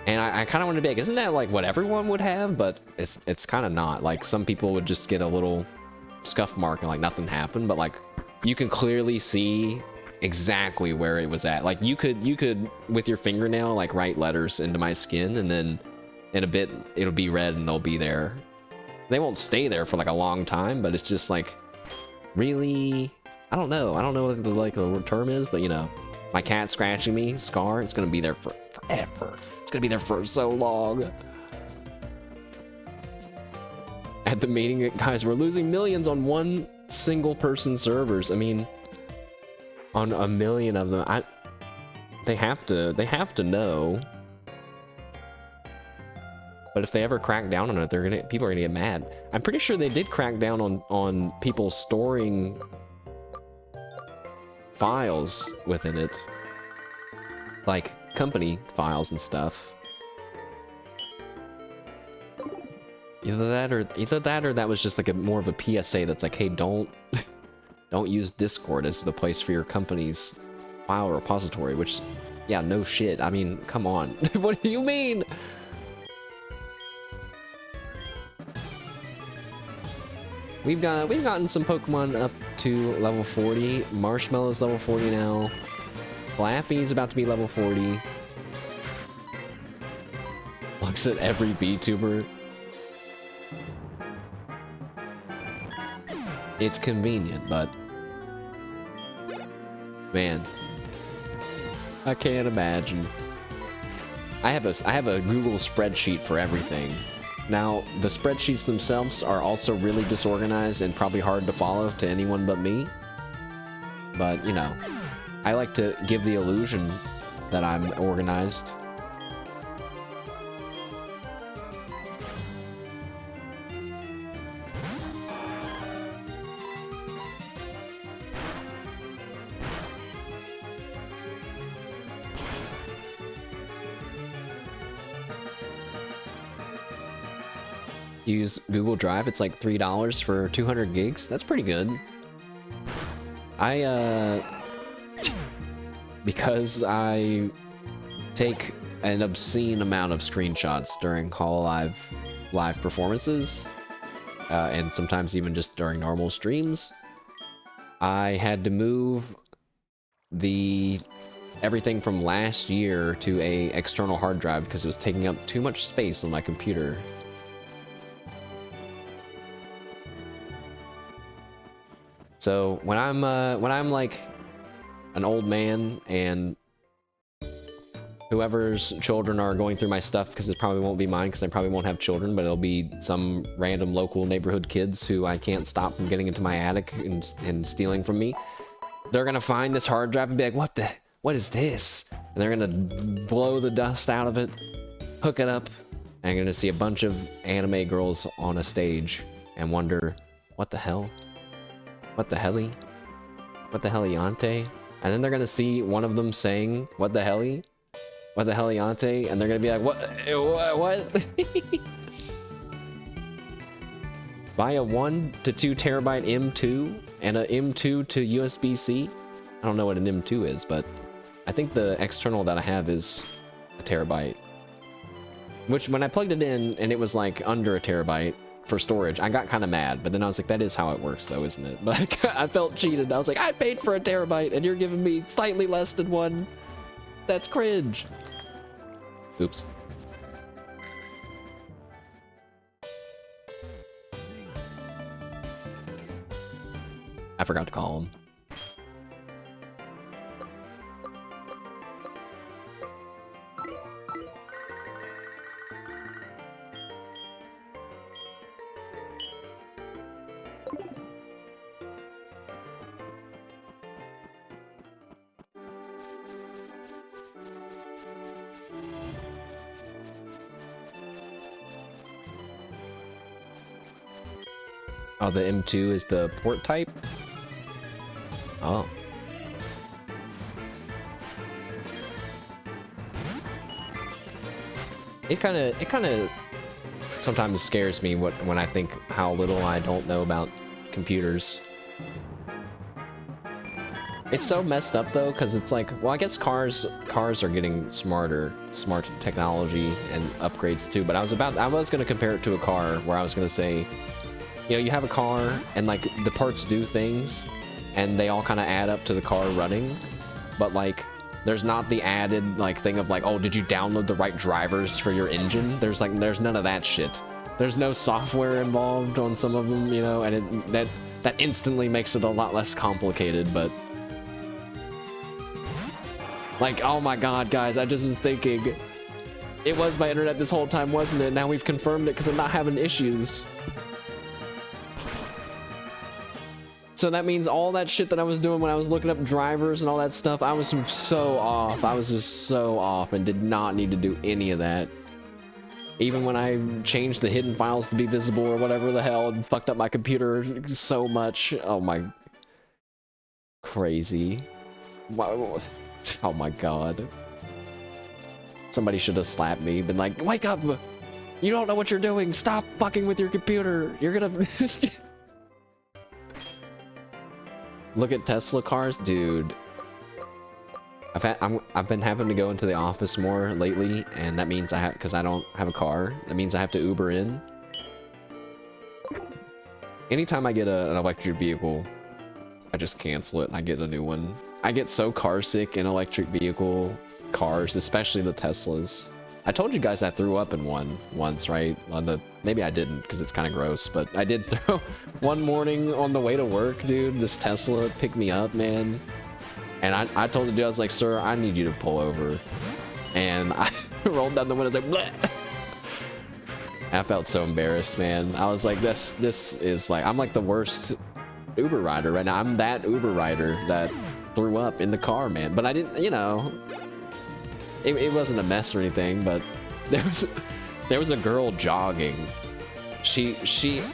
And I kind of wanted to be like, isn't that like what everyone would have? But it's kind of not. Like, some people would just get a little scuff mark and like nothing happened, but like you can clearly see exactly where it was at. Like you could with your fingernail like write letters into my skin, and then in a bit it'll be red and they'll be there. They won't stay there for like a long time, but it's just like, really, I don't know what the term is, but you know, my cat scratching me, scar, it's gonna be there for forever. It's gonna be there for so long. At the meeting, guys, we're losing millions on one single person servers. I mean, on a million of them. They have to know. But if they ever crack down on it, people are gonna get mad. I'm pretty sure they did crack down on people storing files within it, like company files and stuff. Either that or that was just like more of a PSA that's like, hey, don't use Discord as the place for your company's file repository. Which, yeah, no shit. I mean, come on. What do you mean? We've gotten some Pokemon up to level 40. Marshmallow's level 40 now. Flaffy's about to be level 40. Looks at every VTuber. It's convenient, but man, I can't imagine. I have a Google spreadsheet for everything. Now, the spreadsheets themselves are also really disorganized and probably hard to follow to anyone but me. But, you know, I like to give the illusion that I'm organized. Use Google Drive, it's like $3 for 200 gigs. That's pretty good. Because I take an obscene amount of screenshots during Hololive live performances, and sometimes even just during normal streams, I had to move everything from last year to a external hard drive because it was taking up too much space on my computer. So when I'm like an old man and whoever's children are going through my stuff, because it probably won't be mine because I probably won't have children, but it'll be some random local neighborhood kids who I can't stop from getting into my attic and stealing from me. They're gonna find this hard drive and be like, what is this? And they're gonna blow the dust out of it, hook it up, and I'm gonna see a bunch of anime girls on a stage and wonder, what the hell? What the helly? What the helliante? And then they're gonna see one of them saying, what the helly? What the helliante? And they're gonna be like, what? Buy a 1 to 2 terabyte M2 and a M2 to USB-C. I don't know what an M2 is, but I think the external that I have is a terabyte. Which, when I plugged it in and it was like under a terabyte for storage, I got kind of mad, but then I was like, that is how it works though, isn't it? But I felt cheated. I was like, I paid for a terabyte and you're giving me slightly less than one. That's cringe. Oops. I forgot to call him. Oh, the M2 is the port type? Oh. It kind of sometimes scares me when I think how little I don't know about computers. It's so messed up though, because it's like, well, I guess cars are getting smarter, smart technology and upgrades too. But I was gonna compare it to a car, where I was gonna say, you know, you have a car and like the parts do things, and they all kind of add up to the car running, but like there's not the added like thing of like, oh, did you download the right drivers for your engine? There's none of that shit. There's no software involved on some of them, you know, and that instantly makes it a lot less complicated. But like, oh my god, guys, I just was thinking, it was my internet this whole time, wasn't it? Now we've confirmed it because I'm not having issues. So that means all that shit that I was doing when I was looking up drivers and all that stuff, I was so off. I was just so off and did not need to do any of that. Even when I changed the hidden files to be visible or whatever the hell and fucked up my computer so much. Oh my... Crazy. Oh my god. Somebody should have slapped me, been like, wake up! You don't know what you're doing! Stop fucking with your computer! You're gonna... Look at Tesla cars, dude. I've been having to go into the office more lately, and that means because I don't have a car, that means I have to Uber in. Anytime I get an electric vehicle, I just cancel it and I get a new one. I get so car sick in electric vehicle cars, especially the Teslas. I told you guys I threw up in one once, right? Maybe I didn't because it's kind of gross, but I did throw one morning on the way to work, dude. This Tesla picked me up, man. And I told the dude, I was like, sir, I need you to pull over. And I rolled down the window, I was like, bleh. I felt so embarrassed, man. I was like, this is like, I'm like the worst Uber rider right now. I'm that Uber rider that threw up in the car, man. But I didn't, you know, it wasn't a mess or anything, but there was a girl jogging.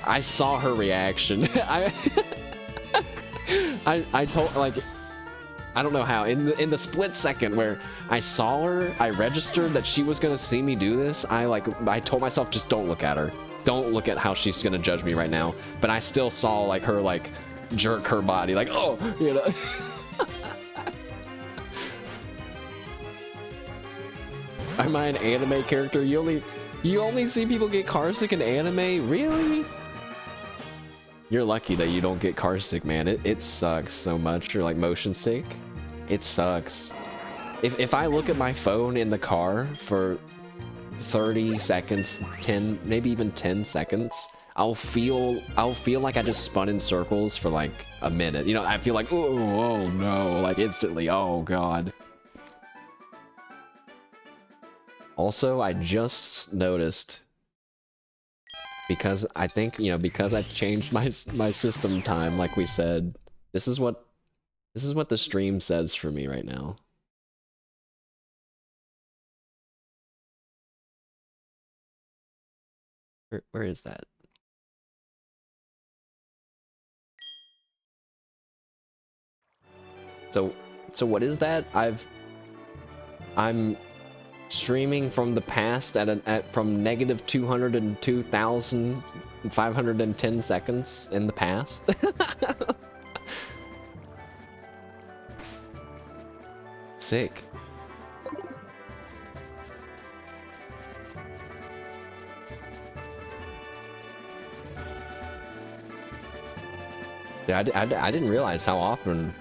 I saw her reaction. I told, like, I don't know how, in the split second where I saw her, I registered that she was gonna see me do this. I told myself, just don't look at her. Don't look at how she's gonna judge me right now. But I still saw like her like jerk her body, like, oh, you know. Am I an anime character? You only see people get car sick in anime? Really? You're lucky that you don't get car sick, man. It sucks so much. You're like motion sick. It sucks. If I look at my phone in the car for 30 seconds, 10, maybe even 10 seconds, I'll feel like I just spun in circles for like a minute. You know, I feel like, oh no, like instantly, oh god. Also, I just noticed, because I think, you know, because I changed my system time, like we said, this is what the stream says for me right now. Where is that? So what is that? I'm streaming from the past from negative 202,510 seconds in the past. Sick. Yeah, I didn't realize how often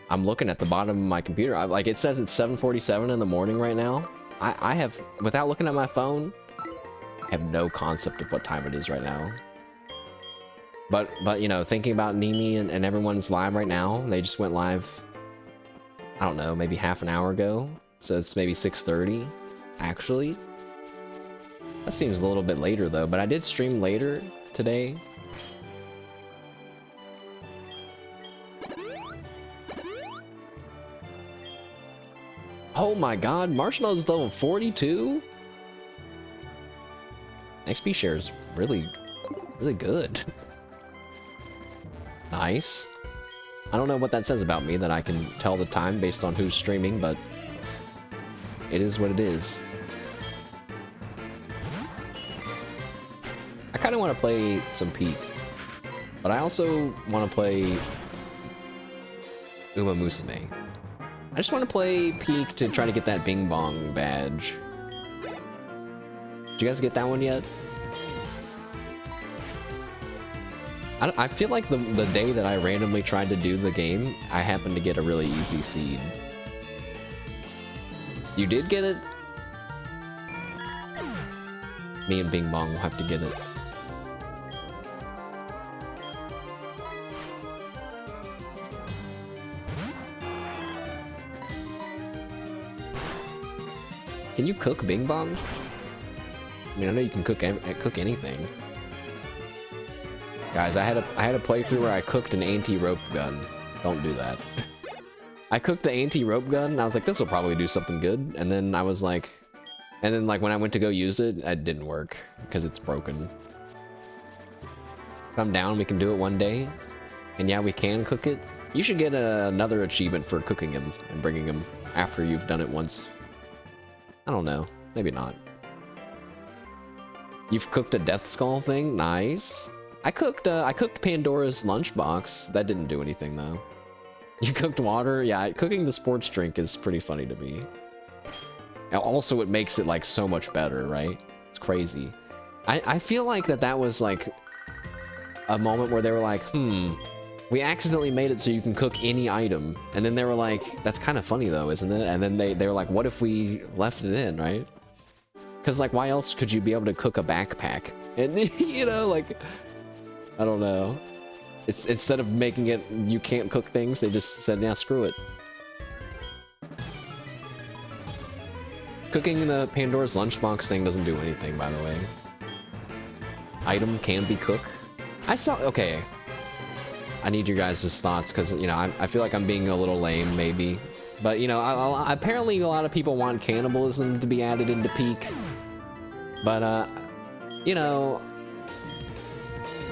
I'm looking at the bottom of my computer. Like, it says it's 7:47 in the morning right now. I have, without looking at my phone, I have no concept of what time it is right now. But you know, thinking about Nimi and everyone's live right now, they just went live, I don't know, maybe half an hour ago. So it's maybe 6:30, actually. That seems a little bit later though, but I did stream later today. Oh my god, Marshmallow's level 42? XP share is really good. Nice. I don't know what that says about me, that I can tell the time based on who's streaming, but it is what it is. I kind of want to play some Peak, but I also want to play Uma Musume. I just want to play Peak to try to get that Bing Bong badge. Did you guys get that one yet? I feel like the day that I randomly tried to do the game, I happened to get a really easy seed. You did get it? Me and Bing Bong will have to get it. Can you cook Bing Bong? I mean, I know you can cook anything. Guys, I had a playthrough where I cooked an anti-rope gun. Don't do that. I cooked the anti-rope gun, and I was like, this will probably do something good. And then I was like, when I went to go use it, it didn't work because it's broken. If I'm down, we can do it one day. And yeah, we can cook it. You should get another achievement for cooking him and bringing him after you've done it once. I don't know. Maybe not. You've cooked a Death Skull thing? Nice. I cooked Pandora's lunchbox. That didn't do anything though. You cooked water? Yeah, cooking the sports drink is pretty funny to me. Also, it makes it like so much better, right? It's crazy. I feel like that was like a moment where they were like, we accidentally made it so you can cook any item. And then they were like, that's kind of funny though, isn't it? And then they were like, what if we left it in, right? Because like, why else could you be able to cook a backpack? And you know, like, I don't know. It's instead of making it you can't cook things, they just said, yeah, screw it. Cooking the Pandora's lunchbox thing doesn't do anything, by the way. Item can be cooked. Okay. I need your guys' thoughts, because, you know, I feel like I'm being a little lame, maybe. But, you know, apparently a lot of people want cannibalism to be added into Peak. But, you know...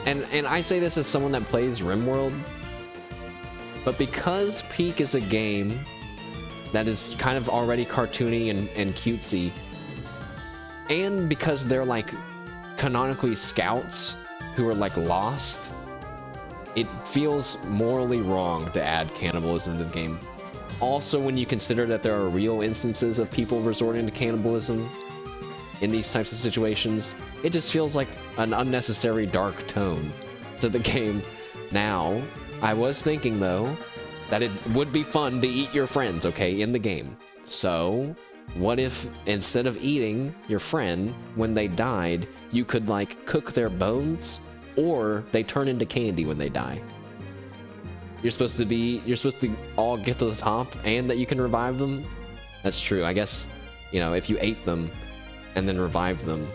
And I say this as someone that plays RimWorld, but because Peak is a game that is kind of already cartoony and cutesy, and because they're like canonically scouts who are like lost, it feels morally wrong to add cannibalism to the game. Also, when you consider that there are real instances of people resorting to cannibalism in these types of situations, it just feels like an unnecessary dark tone to the game. Now, I was thinking though, that it would be fun to eat your friends, okay, in the game. So, what if instead of eating your friend when they died, you could like cook their bones, or they turn into candy when they die? You're supposed to all get to the top and that you can revive them? That's true. I guess, you know, if you ate them and then revive them.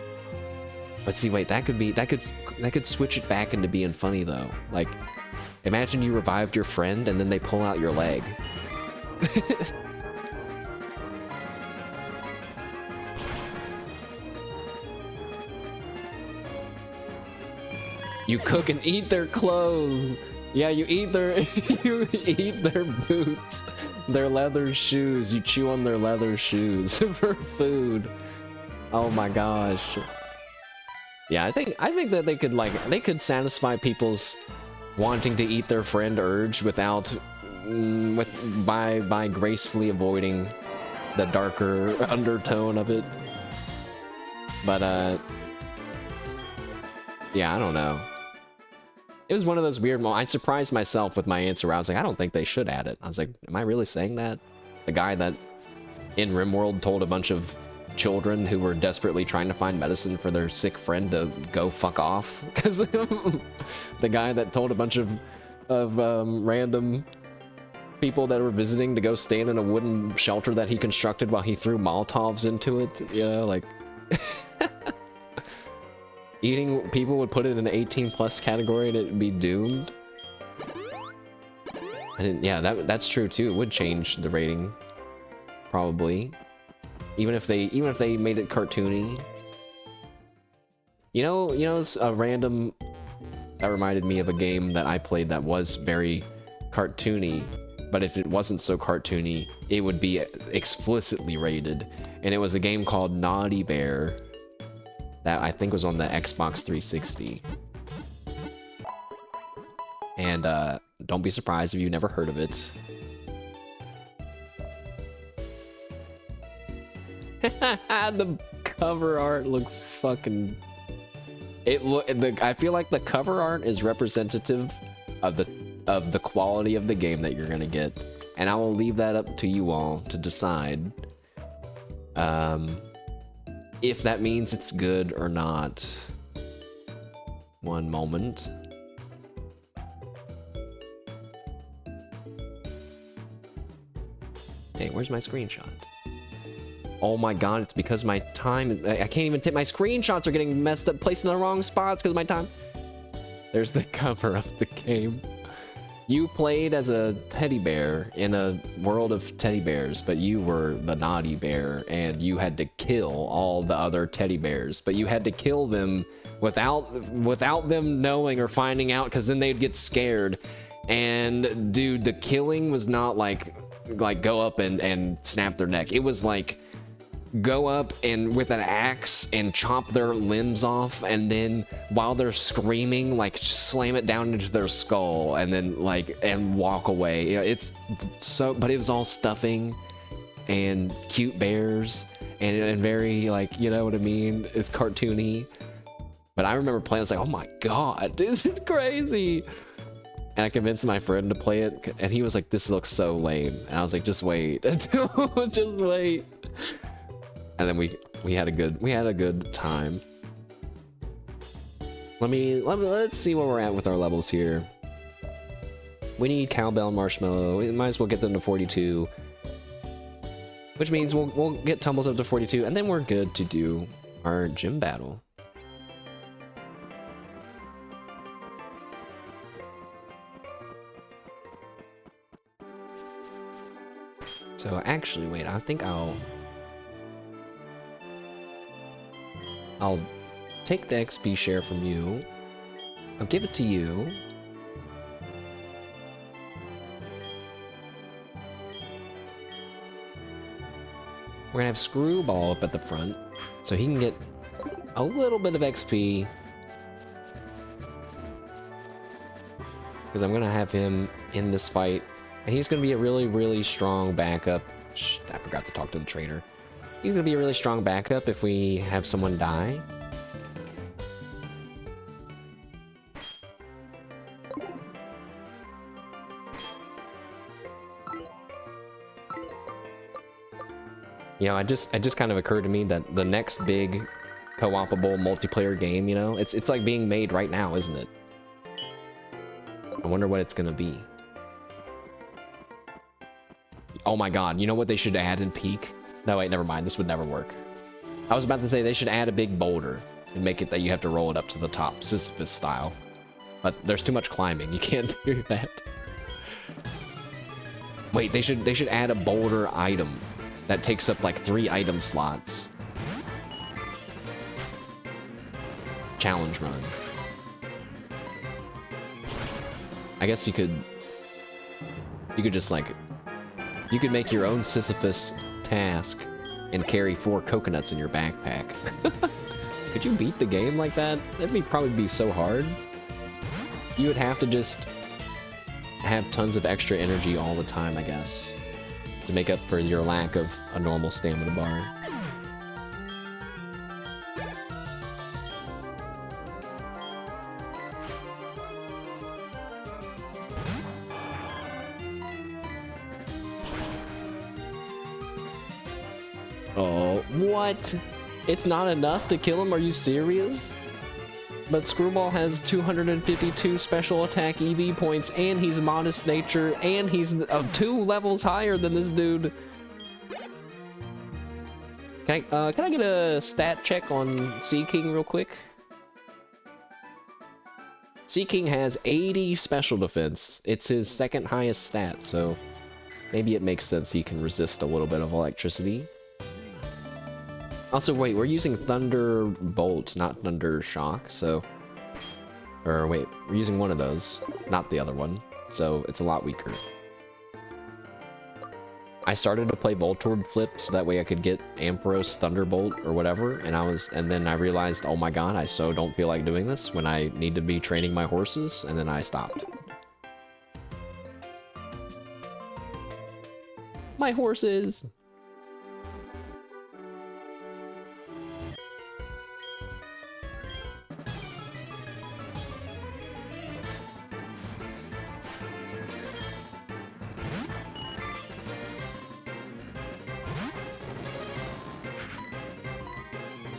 But see, wait, that could switch it back into being funny though. Like, imagine you revived your friend and then they pull out your leg. You cook and eat their clothes. Yeah, you eat their boots, their leather shoes. You chew on their leather shoes for food. Oh my gosh. Yeah, I think that they could satisfy people's wanting to eat their friend urge without by gracefully avoiding the darker undertone of it. But yeah, I don't know. It was one of those weird moments. I surprised myself with my answer. I was like, I don't think they should add it. I was like, am I really saying that? The guy that in RimWorld told a bunch of children who were desperately trying to find medicine for their sick friend to go fuck off. Because the guy that told a bunch of random people that were visiting to go stand in a wooden shelter that he constructed while he threw Molotovs into it, you know, like... Eating people would put it in the 18+ category and it'd be doomed. And yeah, that's true too. It would change the rating, probably. Even if they made it cartoony. You know, it's a random That reminded me of a game that I played that was very cartoony, but if it wasn't so cartoony, it would be explicitly rated. And it was a game called Naughty Bear that I think was on the Xbox 360. And don't be surprised if you've never heard of it. The cover art looks fucking... I feel like the cover art is representative of the quality of the game that you're gonna get, and I will leave that up to you all to decide if that means it's good or not. One moment. Hey, where's my screenshot? Oh my god, it's because my time... I can't even take... My screenshots are getting messed up, placed in the wrong spots because of my time. There's the cover of the game. You played as a teddy bear in a world of teddy bears, but you were the naughty bear, and you had to kill all the other teddy bears. But you had to kill them without them knowing or finding out, because then they'd get scared. And dude, the killing was not like go up and snap their neck. It was like... go up and with an axe and chop their limbs off, and then while they're screaming, like slam it down into their skull, and then and walk away. You know, it's so, but it was all stuffing and cute bears and very, like, you know what I mean? It's cartoony. But I remember playing, I was like, oh my god, this is crazy. And I convinced my friend to play it, and he was like, this looks so lame. And I was like, just wait. Just wait. And then we had a good time. Let's see where we're at with our levels here. We need Cowbell and Marshmallow. We might as well get them to 42. Which means we'll get Tumbles up to 42, and then we're good to do our gym battle. So actually, wait, I think I'll take the XP share from you. I'll give it to you. We're gonna have Screwball up at the front, so he can get a little bit of XP. Because I'm gonna have him in this fight, and he's gonna be a really, really strong backup. Shh, I forgot to talk to the trainer. He's gonna be a really strong backup if we have someone die. You know, it just kind of occurred to me that the next big co-opable multiplayer game, you know, it's like being made right now, isn't it? I wonder what it's gonna be. Oh my god, you know what they should add in Peak? No, wait, never mind. This would never work. I was about to say they should add a big boulder and make it that you have to roll it up to the top, Sisyphus style. But there's too much climbing. You can't do that. Wait, they should add a boulder item that takes up like 3 item slots. Challenge run. I guess you could just like, you could make your own Sisyphus task and carry 4 coconuts in your backpack. Could you beat the game like that? That'd probably be so hard. You would have to just have tons of extra energy all the time, I guess, to make up for your lack of a normal stamina bar. Oh, what? It's not enough to kill him? Are you serious? But Screwball has 252 special attack EV points, and he's modest nature, and he's 2 levels higher than this dude. Can I get a stat check on Sea King real quick? Sea King has 80 special defense. It's his 2nd highest stat, so maybe it makes sense he can resist a little bit of electricity. Also, wait, we're using Thunder Bolt, not Thunder Shock, so Or wait, we're using one of those, not the other one. So it's a lot weaker. I started to play Voltorb Flip so that way I could get Ampharos Thunderbolt or whatever, and then I realized, oh my god, I so don't feel like doing this when I need to be training my horses, and then I stopped. My horses!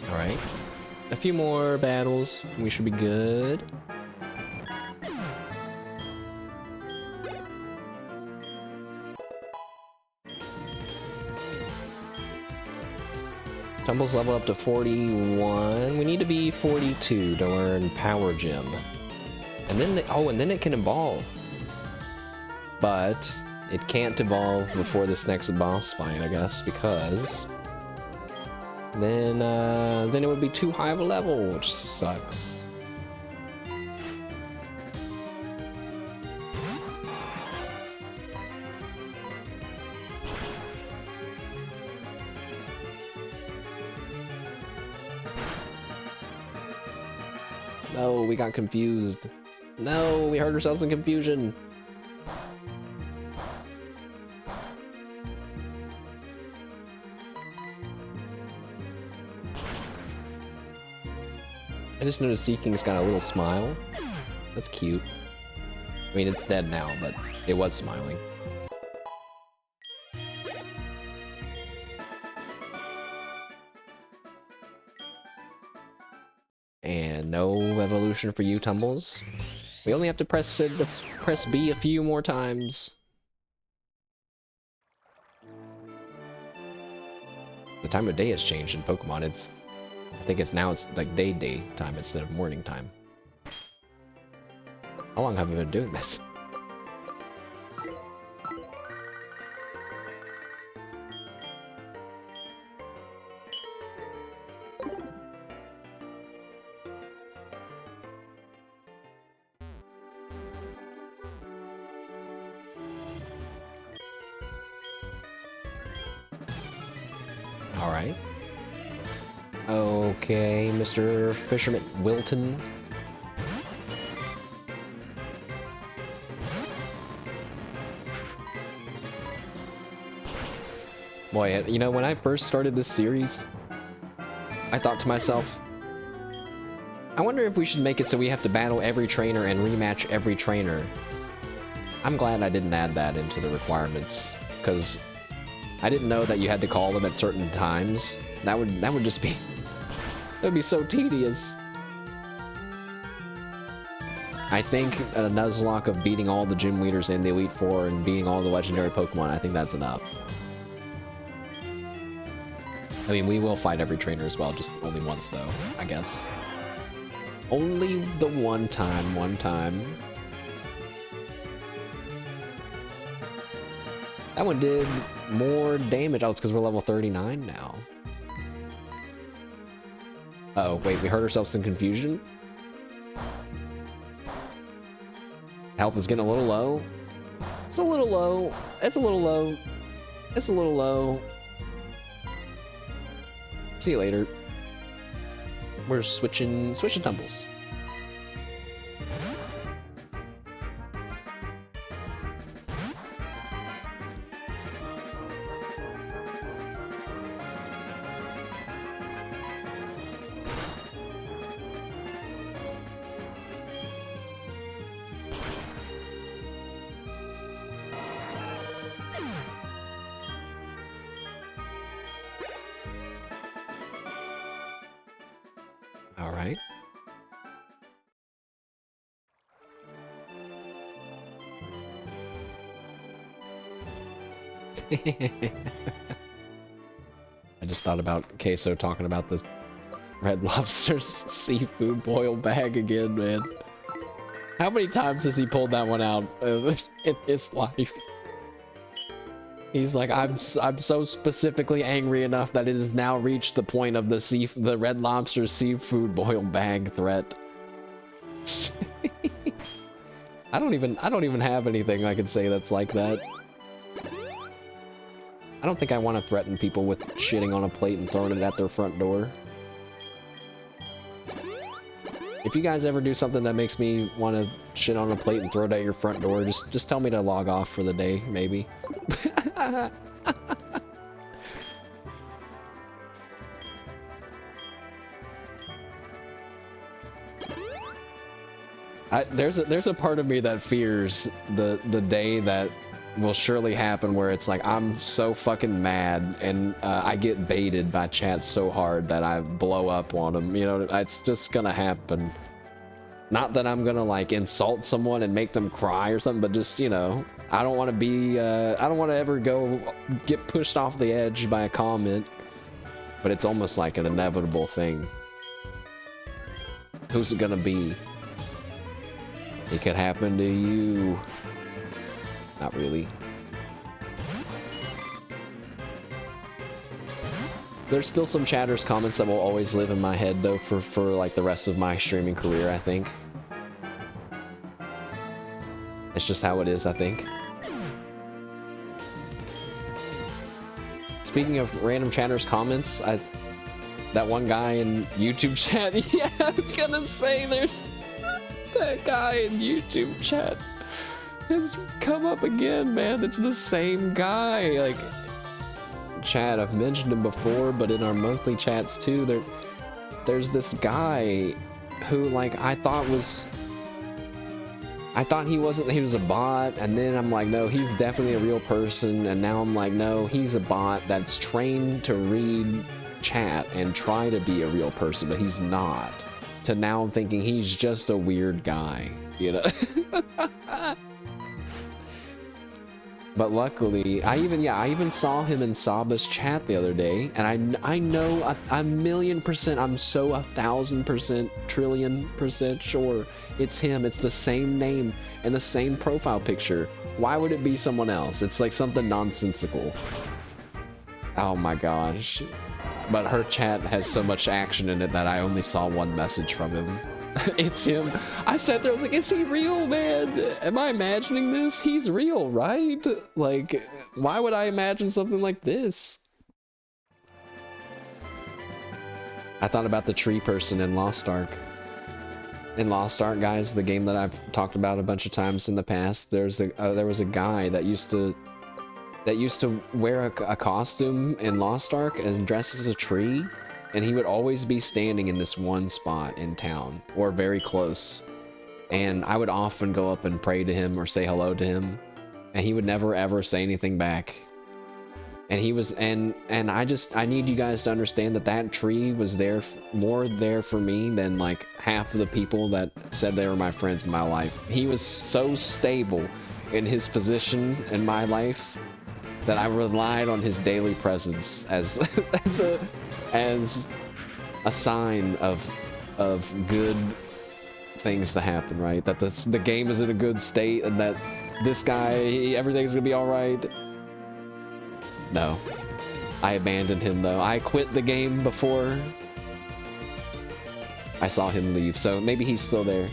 Alright. A few more battles. We should be good. Tumbles level up to 41. We need to be 42 to learn Power Gym. And then, and then it can evolve. But it can't evolve before this next boss fight, I guess, because then it would be too high of a level, which sucks. No, we got confused. No, we hurt ourselves in confusion. I just noticed Seeking's got a little smile. That's cute. I mean, it's dead now, but it was smiling. And no evolution for you, Tumbles. We only have to press B a few more times. The time of day has changed in Pokemon. I think it's like day time instead of morning time. How long have I been doing this? All right. Okay, Mr. Fisherman Wilton. Boy, you know, when I first started this series, I thought to myself, I wonder if we should make it so we have to battle every trainer and rematch every trainer. I'm glad I didn't add that into the requirements, because I didn't know that you had to call them at certain times. That would just be... That would be so tedious. I think a Nuzlocke of beating all the gym leaders in the Elite Four and beating all the legendary Pokemon, I think that's enough. I mean, we will fight every trainer as well, just only once though, I guess. Only the one time. That one did more damage. Oh, it's because we're level 39 now. Uh-oh, wait, we hurt ourselves in confusion? Health is getting a little low. It's a little low. It's a little low. It's a little low. See you later. We're switching Tumbles. All right. I just thought about Queso talking about the Red Lobster's seafood boil bag again, man. How many times has he pulled that one out in his life? He's like, I'm so specifically angry enough that it has now reached the point of the Red Lobster seafood boil bag threat. I don't even have anything I can say that's like that. I don't think I want to threaten people with shitting on a plate and throwing it at their front door. If you guys ever do something that makes me want to shit on a plate and throw it at your front door, just tell me to log off for the day, maybe. There's a part of me that fears the day that will surely happen where it's like I'm so fucking mad and I get baited by chat so hard that I blow up on them. You know, it's just gonna happen. Not that I'm gonna like insult someone and make them cry or something, but just, you know, I don't want to be I don't want to ever get pushed off the edge by a comment, but it's almost like an inevitable thing. Who's it gonna be? It could happen to you. Not really. There's still some chatters comments that will always live in my head though for like the rest of my streaming career, I think. It's just how it is, I think. Speaking of random chatters comments, that one guy in YouTube chat, yeah, I was gonna say there's that guy in YouTube chat has come up again, man. It's the same guy. Like, chat, I've mentioned him before, but in our monthly chats too, there's this guy who, like, I thought he was a bot, and then I'm like, no, he's definitely a real person, and now I'm like, no, he's a bot that's trained to read chat and try to be a real person, but he's not. To now I'm thinking he's just a weird guy, you know? But luckily, I even saw him in Saba's chat the other day, and I know a 1,000,000%, I'm so 1,000%, trillion% sure it's him. It's the same name and the same profile picture. Why would it be someone else? It's like something nonsensical. Oh my gosh. But her chat has so much action in it that I only saw one message from him. It's him. I sat there, I was like, is he real, man? Am I imagining this? He's real, right? Like, why would I imagine something like this? I thought about the tree person in Lost Ark. In Lost Ark, guys, the game that I've talked about a bunch of times in the past, there was a guy that used to wear a costume in Lost Ark and dress as a tree, and he would always be standing in this one spot in town, or very close. And I would often go up and pray to him or say hello to him, and he would never ever say anything back. And he was, and I need you guys to understand that tree was more there for me than like half of the people that said they were my friends in my life. He was so stable in his position in my life that I relied on his daily presence as a sign of good things to happen, right? That the game is in a good state, and that this guy, everything's gonna be all right. No, I abandoned him though. I quit the game before I saw him leave, so maybe he's still there.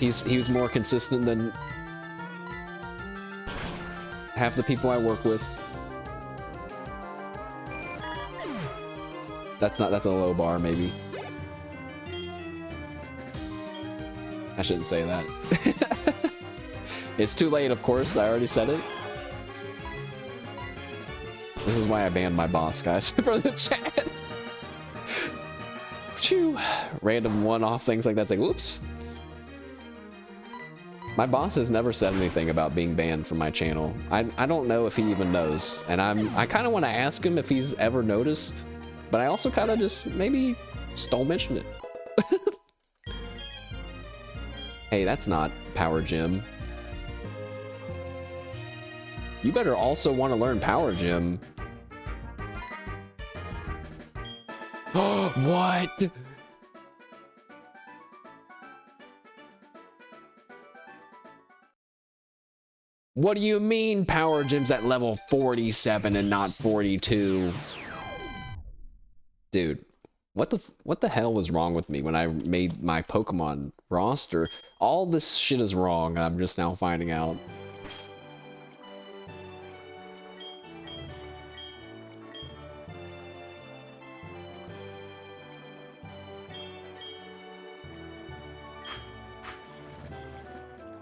He was more consistent than half the people I work with. That's a low bar, maybe. I shouldn't say that. It's too late, of course. I already said it. This is why I banned my boss, guys, from the chat. Phew. Random one-off things like that. It's like, whoops. My boss has never said anything about being banned from my channel. I don't know if he even knows, and I kind of want to ask him if he's ever noticed, but I also kind of just don't mention it. Hey, that's not Power Gym. You better also want to learn Power Gym. What? What do you mean Power Gym's at level 47 and not 42? Dude, what the hell was wrong with me when I made my Pokemon roster? All this shit is wrong. I'm just now finding out.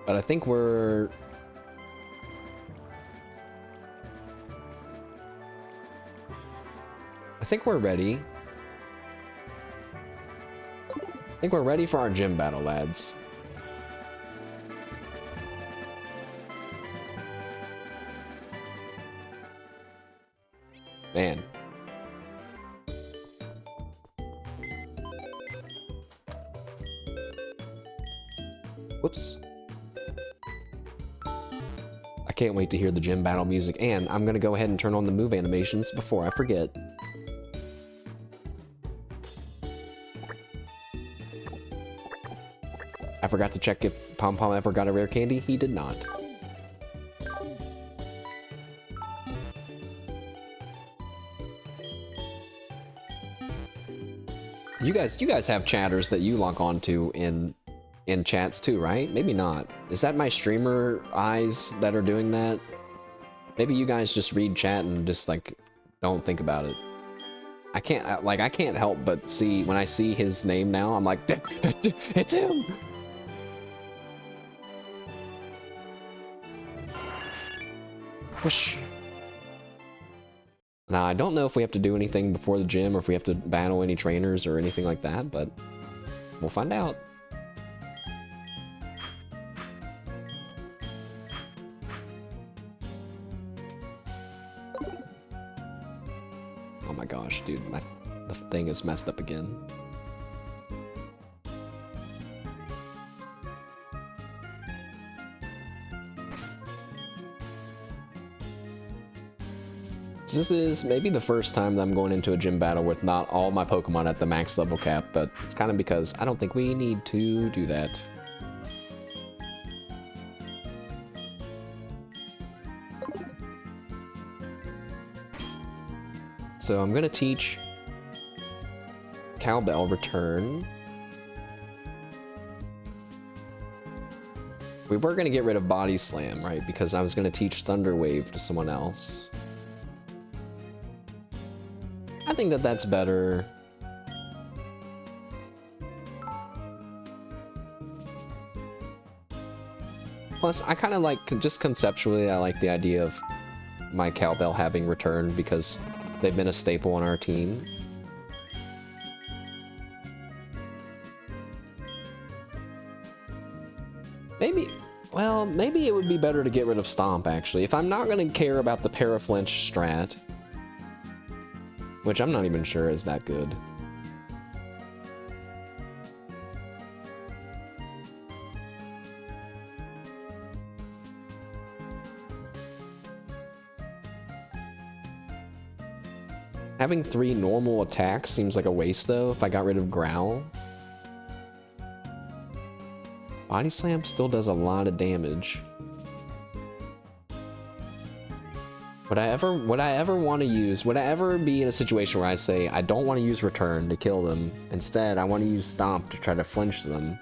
But I think we're ready. I think we're ready for our gym battle, lads. Man. Whoops. I can't wait to hear the gym battle music, and I'm gonna go ahead and turn on the move animations before I forget. I forgot to check if Pom Pom ever got a rare candy. He did not. You guys have chatters that you log on to in chats too, right? Maybe not. Is that my streamer eyes that are doing that? Maybe you guys just read chat and just like don't think about it. I can't help but see when I see his name now. I'm like, it's him. Whoosh. Now, I don't know if we have to do anything before the gym or if we have to battle any trainers or anything like that, but we'll find out. Oh my gosh, dude, the thing is messed up again. This is maybe the first time that I'm going into a gym battle with not all my Pokemon at the max level cap, but it's kind of because I don't think we need to do that. So I'm going to teach Cowbell Return. We were going to get rid of Body Slam, right? Because I was going to teach Thunder Wave to someone else. I think that that's better. Plus, I kind of like, just conceptually, I like the idea of my Cowbell having returned because they've been a staple on our team. Maybe it would be better to get rid of Stomp, actually. If I'm not going to care about the Paraflinch strat, which I'm not even sure is that good. Having 3 normal attacks seems like a waste, though, if I got rid of Growl. Body Slam still does a lot of damage. Would I ever want to use... Would I ever be in a situation where I say, I don't want to use Return to kill them. Instead, I want to use Stomp to try to flinch them.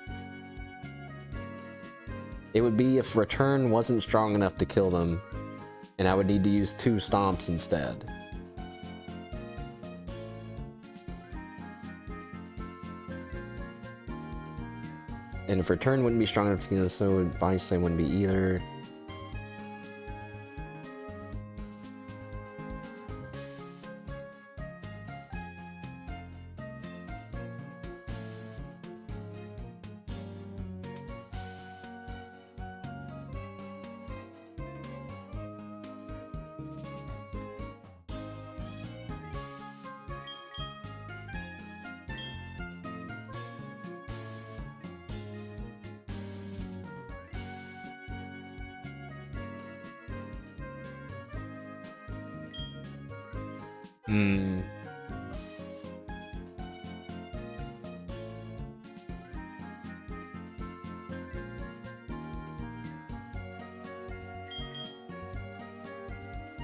It would be if Return wasn't strong enough to kill them, and I would need to use 2 Stomps instead. And if Return wouldn't be strong enough to kill them, so Body Slam wouldn't be either.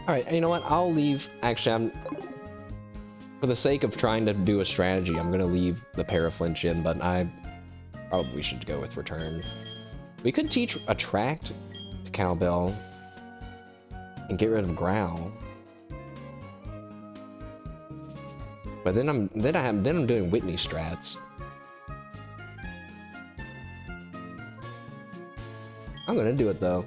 Alright, you know what? I'll leave... Actually, I'm For the sake of trying to do a strategy, I'm gonna leave the Paraflinch in, but I probably should go with Return. We could teach Attract to Cowbell and get rid of Growl. But then I'm doing Whitney strats. I'm gonna do it though.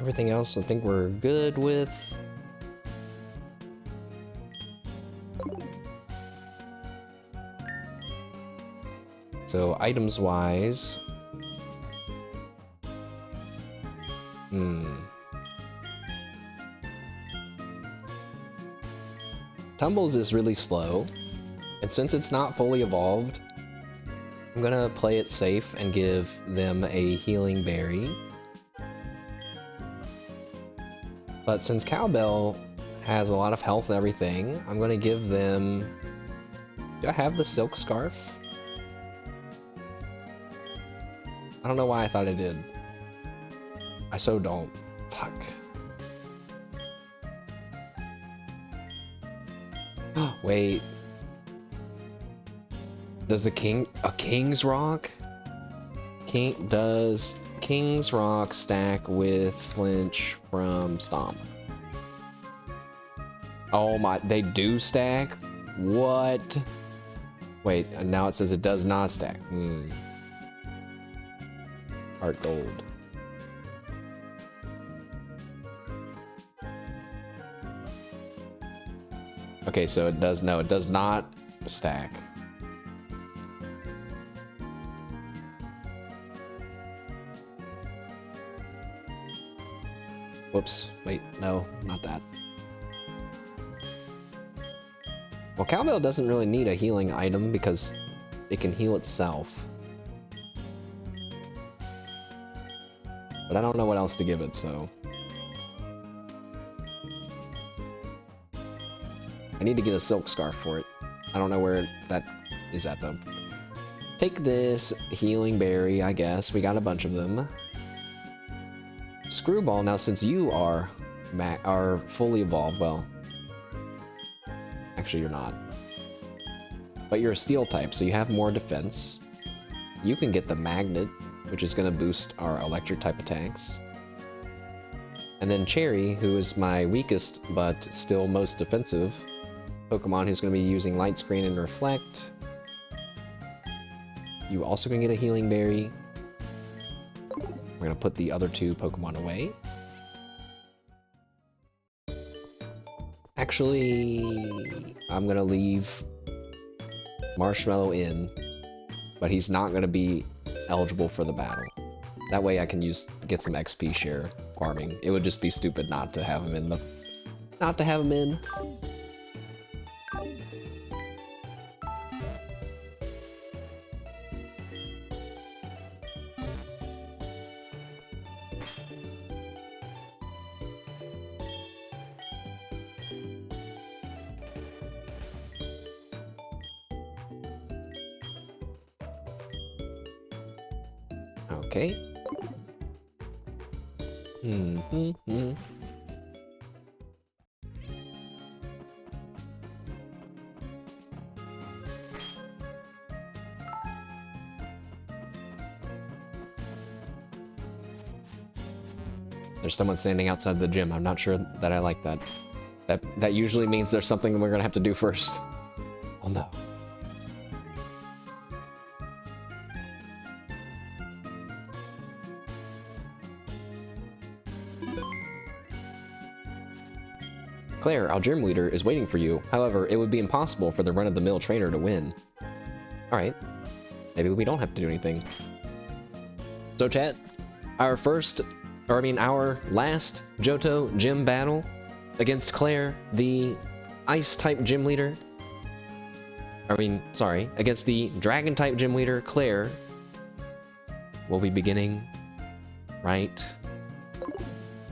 Everything else I think we're good with. So items wise, Tumbles is really slow, and since it's not fully evolved, I'm gonna play it safe and give them a healing berry. But since Cowbell has a lot of health and everything, I'm gonna give them... Do I have the Silk Scarf? I don't know why I thought I did. I so don't. Fuck. Wait. Does the King's Rock? Does King's Rock stack with Flinch from Stomp? Oh my, they do stack? What? Wait, and now it says it does not stack. Heartgold. Okay, so it does not stack. Whoops, wait, no, not that. Well, Cowbell doesn't really need a healing item because it can heal itself. But I don't know what else to give it, so... I need to get a Silk Scarf for it. I don't know where that is at, though. Take this healing berry, I guess. We got a bunch of them. Screwball, now since you are fully evolved, well... Actually, you're not. But you're a Steel type, so you have more defense. You can get the Magnet, which is going to boost our Electric type attacks. And then Cherry, who is my weakest, but still most defensive Pokemon, who's going to be using Light Screen and Reflect. You also can get a Healing Berry. We're going to put the other two Pokemon away. Actually, I'm going to leave Marshmallow in, but he's not going to be eligible for the battle. That way I can get some XP share farming. It would just be stupid not to have him in Okay. There's someone standing outside the gym. I'm not sure that I like that. That usually means there's something we're gonna have to do first. Oh no. Claire, our gym leader, is waiting for you. However, it would be impossible for the run-of-the-mill trainer to win. Alright. Maybe we don't have to do anything. So chat, our last Johto gym battle against Claire, the Ice-type gym leader. Sorry, against the Dragon-type Gym Leader Clair. We'll be beginning right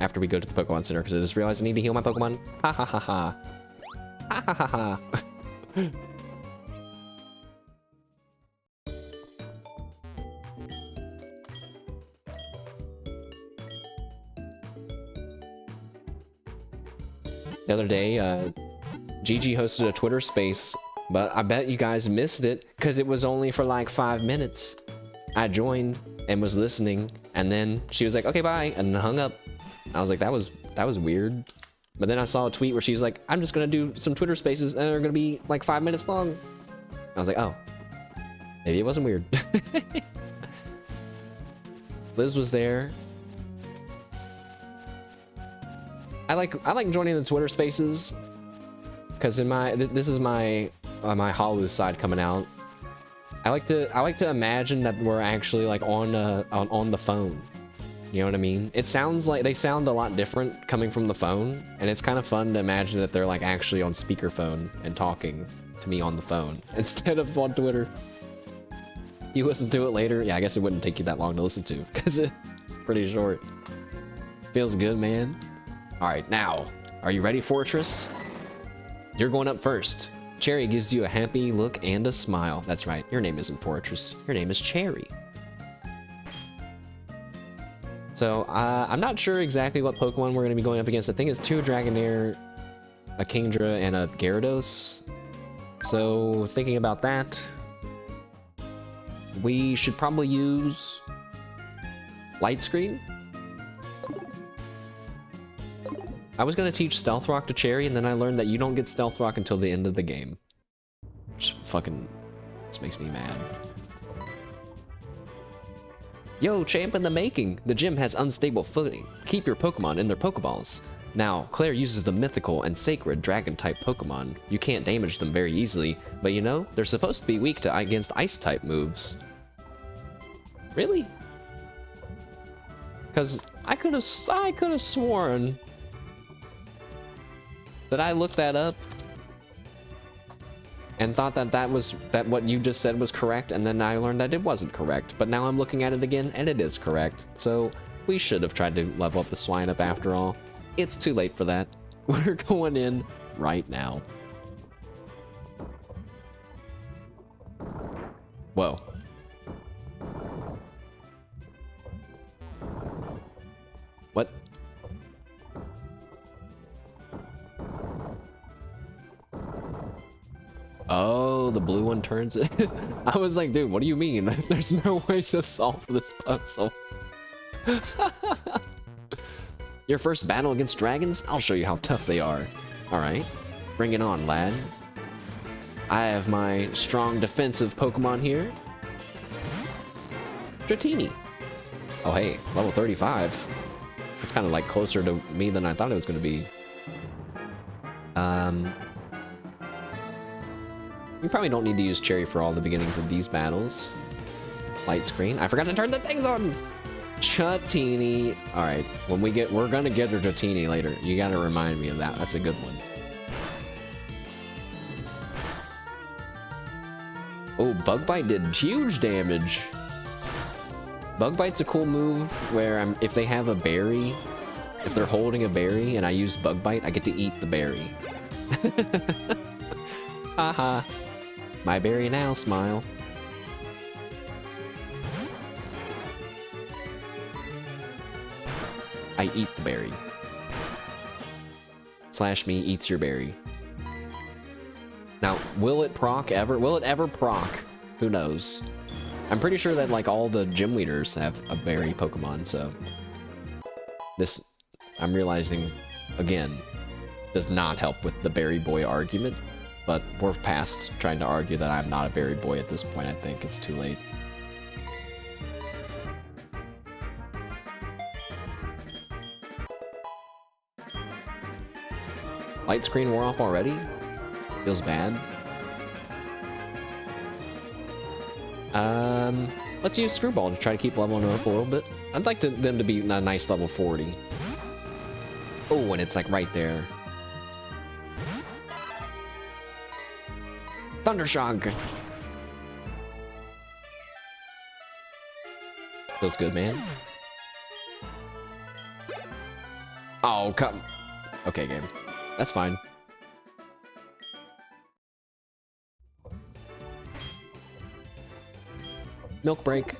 after we go to the Pokemon Center, because I just realized I need to heal my Pokemon. Ha ha ha ha. Ha ha ha ha. The other day, Gigi hosted a Twitter space, but I bet you guys missed it because it was only for like 5 minutes. I joined and was listening, and then she was like, okay, bye, and hung up. I was like, that was weird. But then I saw a tweet where she was like, I'm just gonna do some Twitter spaces and they're gonna be like 5 minutes long. I was like, oh, maybe it wasn't weird. Liz was there. I like joining the Twitter spaces because this is my Halu side coming out. I like to imagine that we're actually like on the phone. You know what I mean? It sounds like they sound a lot different coming from the phone, and it's kind of fun to imagine that they're like actually on speakerphone and talking to me on the phone instead of on Twitter. You listen to it later. Yeah, I guess it wouldn't take you that long to listen to because it's pretty short. Feels good, man. All right, now, are you ready, Fortress? You're going up first. Cherry gives you a happy look and a smile. That's right, your name isn't Fortress. Your name is Cherry. So, I'm not sure exactly what Pokemon we're going to be going up against. I think it's 2 Dragonair, a Kingdra, and a Gyarados. So, thinking about that, we should probably use Light Screen. I was going to teach Stealth Rock to Cherry, and then I learned that you don't get Stealth Rock until the end of the game. Which fucking just makes me mad. Yo, champ in the making! The gym has unstable footing. Keep your Pokemon in their Pokeballs. Now, Claire uses the mythical and sacred Dragon-type Pokemon. You can't damage them very easily, but you know, they're supposed to be weak against Ice-type moves. Really? Because I could have sworn that I looked that up and thought that what you just said was correct, and then I learned that it wasn't correct. But now I'm looking at it again, and it is correct. So we should have tried to level up the Swine-up after all. It's too late for that. We're going in right now. Whoa. What? Oh, the blue one turns it. I was like, dude, what do you mean? There's no way to solve this puzzle. Your first battle against dragons? I'll show you how tough they are. Alright, bring it on, lad. I have my strong defensive Pokemon here. Dratini. Oh hey, level 35. It's kind of like closer to me than I thought it was going to be. You probably don't need to use Cherry for all the beginnings of these battles. Light screen. I forgot to turn the things on. Dratini. All right, we're gonna get her Dratini later. You gotta remind me of that. That's a good one. Oh, Bug Bite did huge damage. Bug Bite's a cool move where if they have a berry, if they're holding a berry and I use Bug Bite, I get to eat the berry. Haha. My berry now, smile. I eat the berry. Slash me eats your berry. Now, will it proc ever? Will it ever proc? Who knows? I'm pretty sure that like all the gym leaders have a berry Pokemon, so this, I'm realizing again, does not help with the berry boy argument, but we're past trying to argue that I'm not a berry boy at this point. I think it's too late. Light screen wore off already? Feels bad. Let's use Screwball to try to keep leveling up a little bit. I'd like them to be a nice level 40. Oh, and it's like right there. Thundershock. Feels good, man. Oh, come. Okay, game. That's fine. Milk break.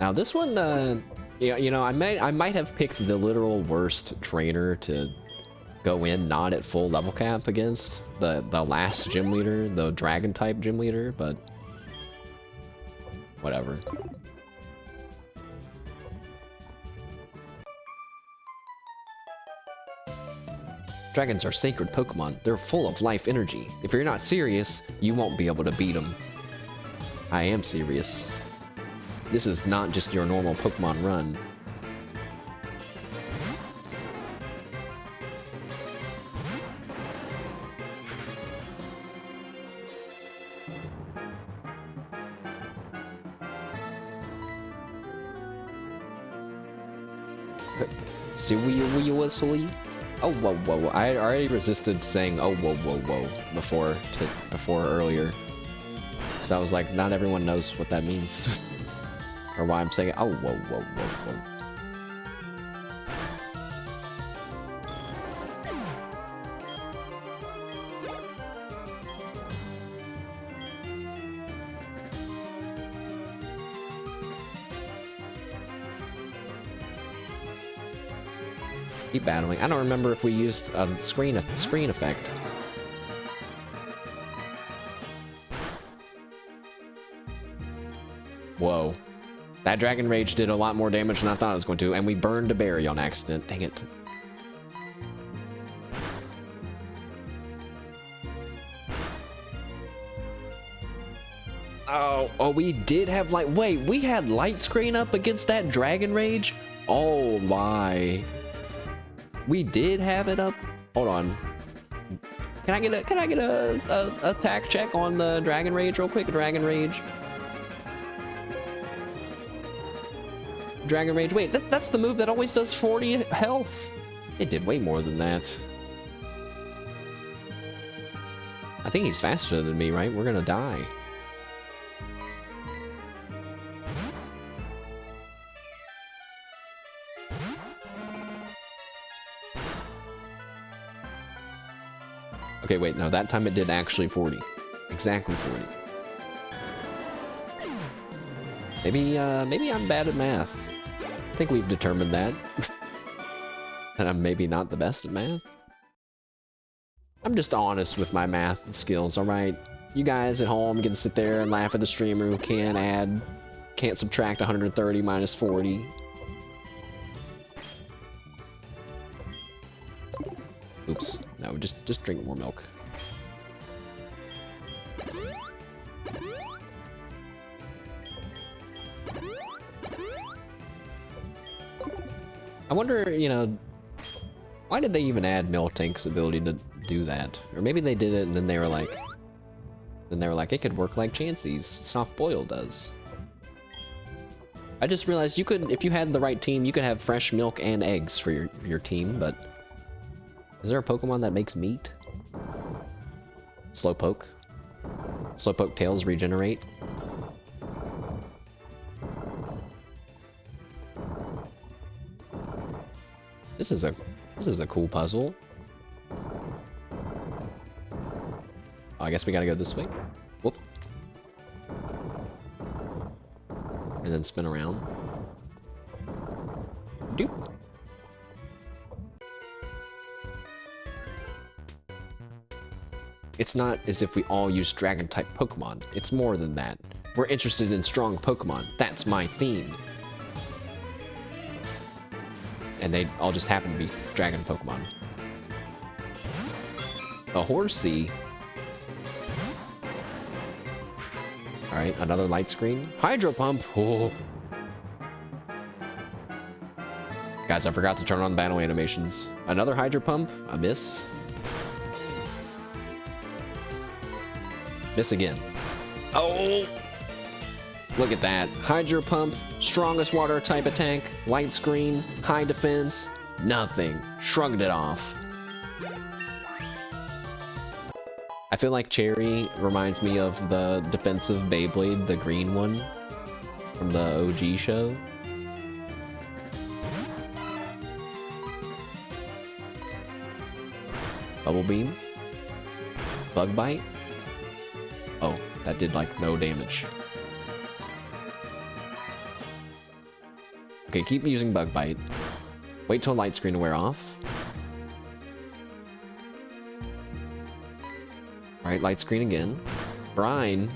Now this one, you know, I might have picked the literal worst trainer to go in not at full level cap against the last gym leader, the Dragon-type Gym Leader, but whatever. Dragons are sacred Pokemon. They're full of life energy. If you're not serious, you won't be able to beat them. I am serious. This is not just your normal Pokemon run. Seriously? Oh, whoa, whoa. I already resisted saying, oh, whoa, whoa, whoa, before earlier. Because I was like, not everyone knows what that means. Or why I'm saying, oh, whoa, whoa, whoa, whoa. Keep battling. I don't remember if we used a screen effect. Whoa. That Dragon Rage did a lot more damage than I thought it was going to, and we burned a berry on accident. Dang it. Oh, we did have light. Wait, we had light screen up against that Dragon Rage? Oh my. We did have it up. Hold on. Can I get a attack check on the Dragon Rage real quick? Dragon Rage. Dragon Rage. Wait, that's the move that always does 40 health. It did way more than that. I think he's faster than me, right? We're gonna die. Okay, wait, no, that time it did actually 40. Exactly 40. Maybe I'm bad at math. I think we've determined that. That I'm maybe not the best at math. I'm just honest with my math skills, alright? You guys at home get to sit there and laugh at the streamer who can't subtract 130 minus 40. Oops. No, just drink more milk. I wonder, you know, why did they even add Miltank's ability to do that? Or maybe they did it and then they were like, it could work like Chansey's soft boil does. I just realized you could, if you had the right team, you could have fresh milk and eggs for your team, but is there a Pokemon that makes meat? Slowpoke. Slowpoke tails regenerate. This is a cool puzzle. Oh, I guess we gotta go this way. Whoop. And then spin around. Doop. It's not as if we all use Dragon-type Pokemon. It's more than that. We're interested in strong Pokemon. That's my theme. And they all just happen to be Dragon Pokemon. A Horsey. Alright, another light screen. Hydro Pump. Oh. Guys, I forgot to turn on battle animations. Another Hydro Pump. A miss. Miss again. Oh! Look at that. Hydro Pump, strongest water type attack, light screen, high defense. Nothing. Shrugged it off. I feel like Cherry reminds me of the defensive Beyblade, the green one from the OG show. Bubble Beam. Bug Bite. Oh, that did like no damage. Okay, keep using Bug Bite. Wait till light screen to wear off. Alright, light screen again. Brine.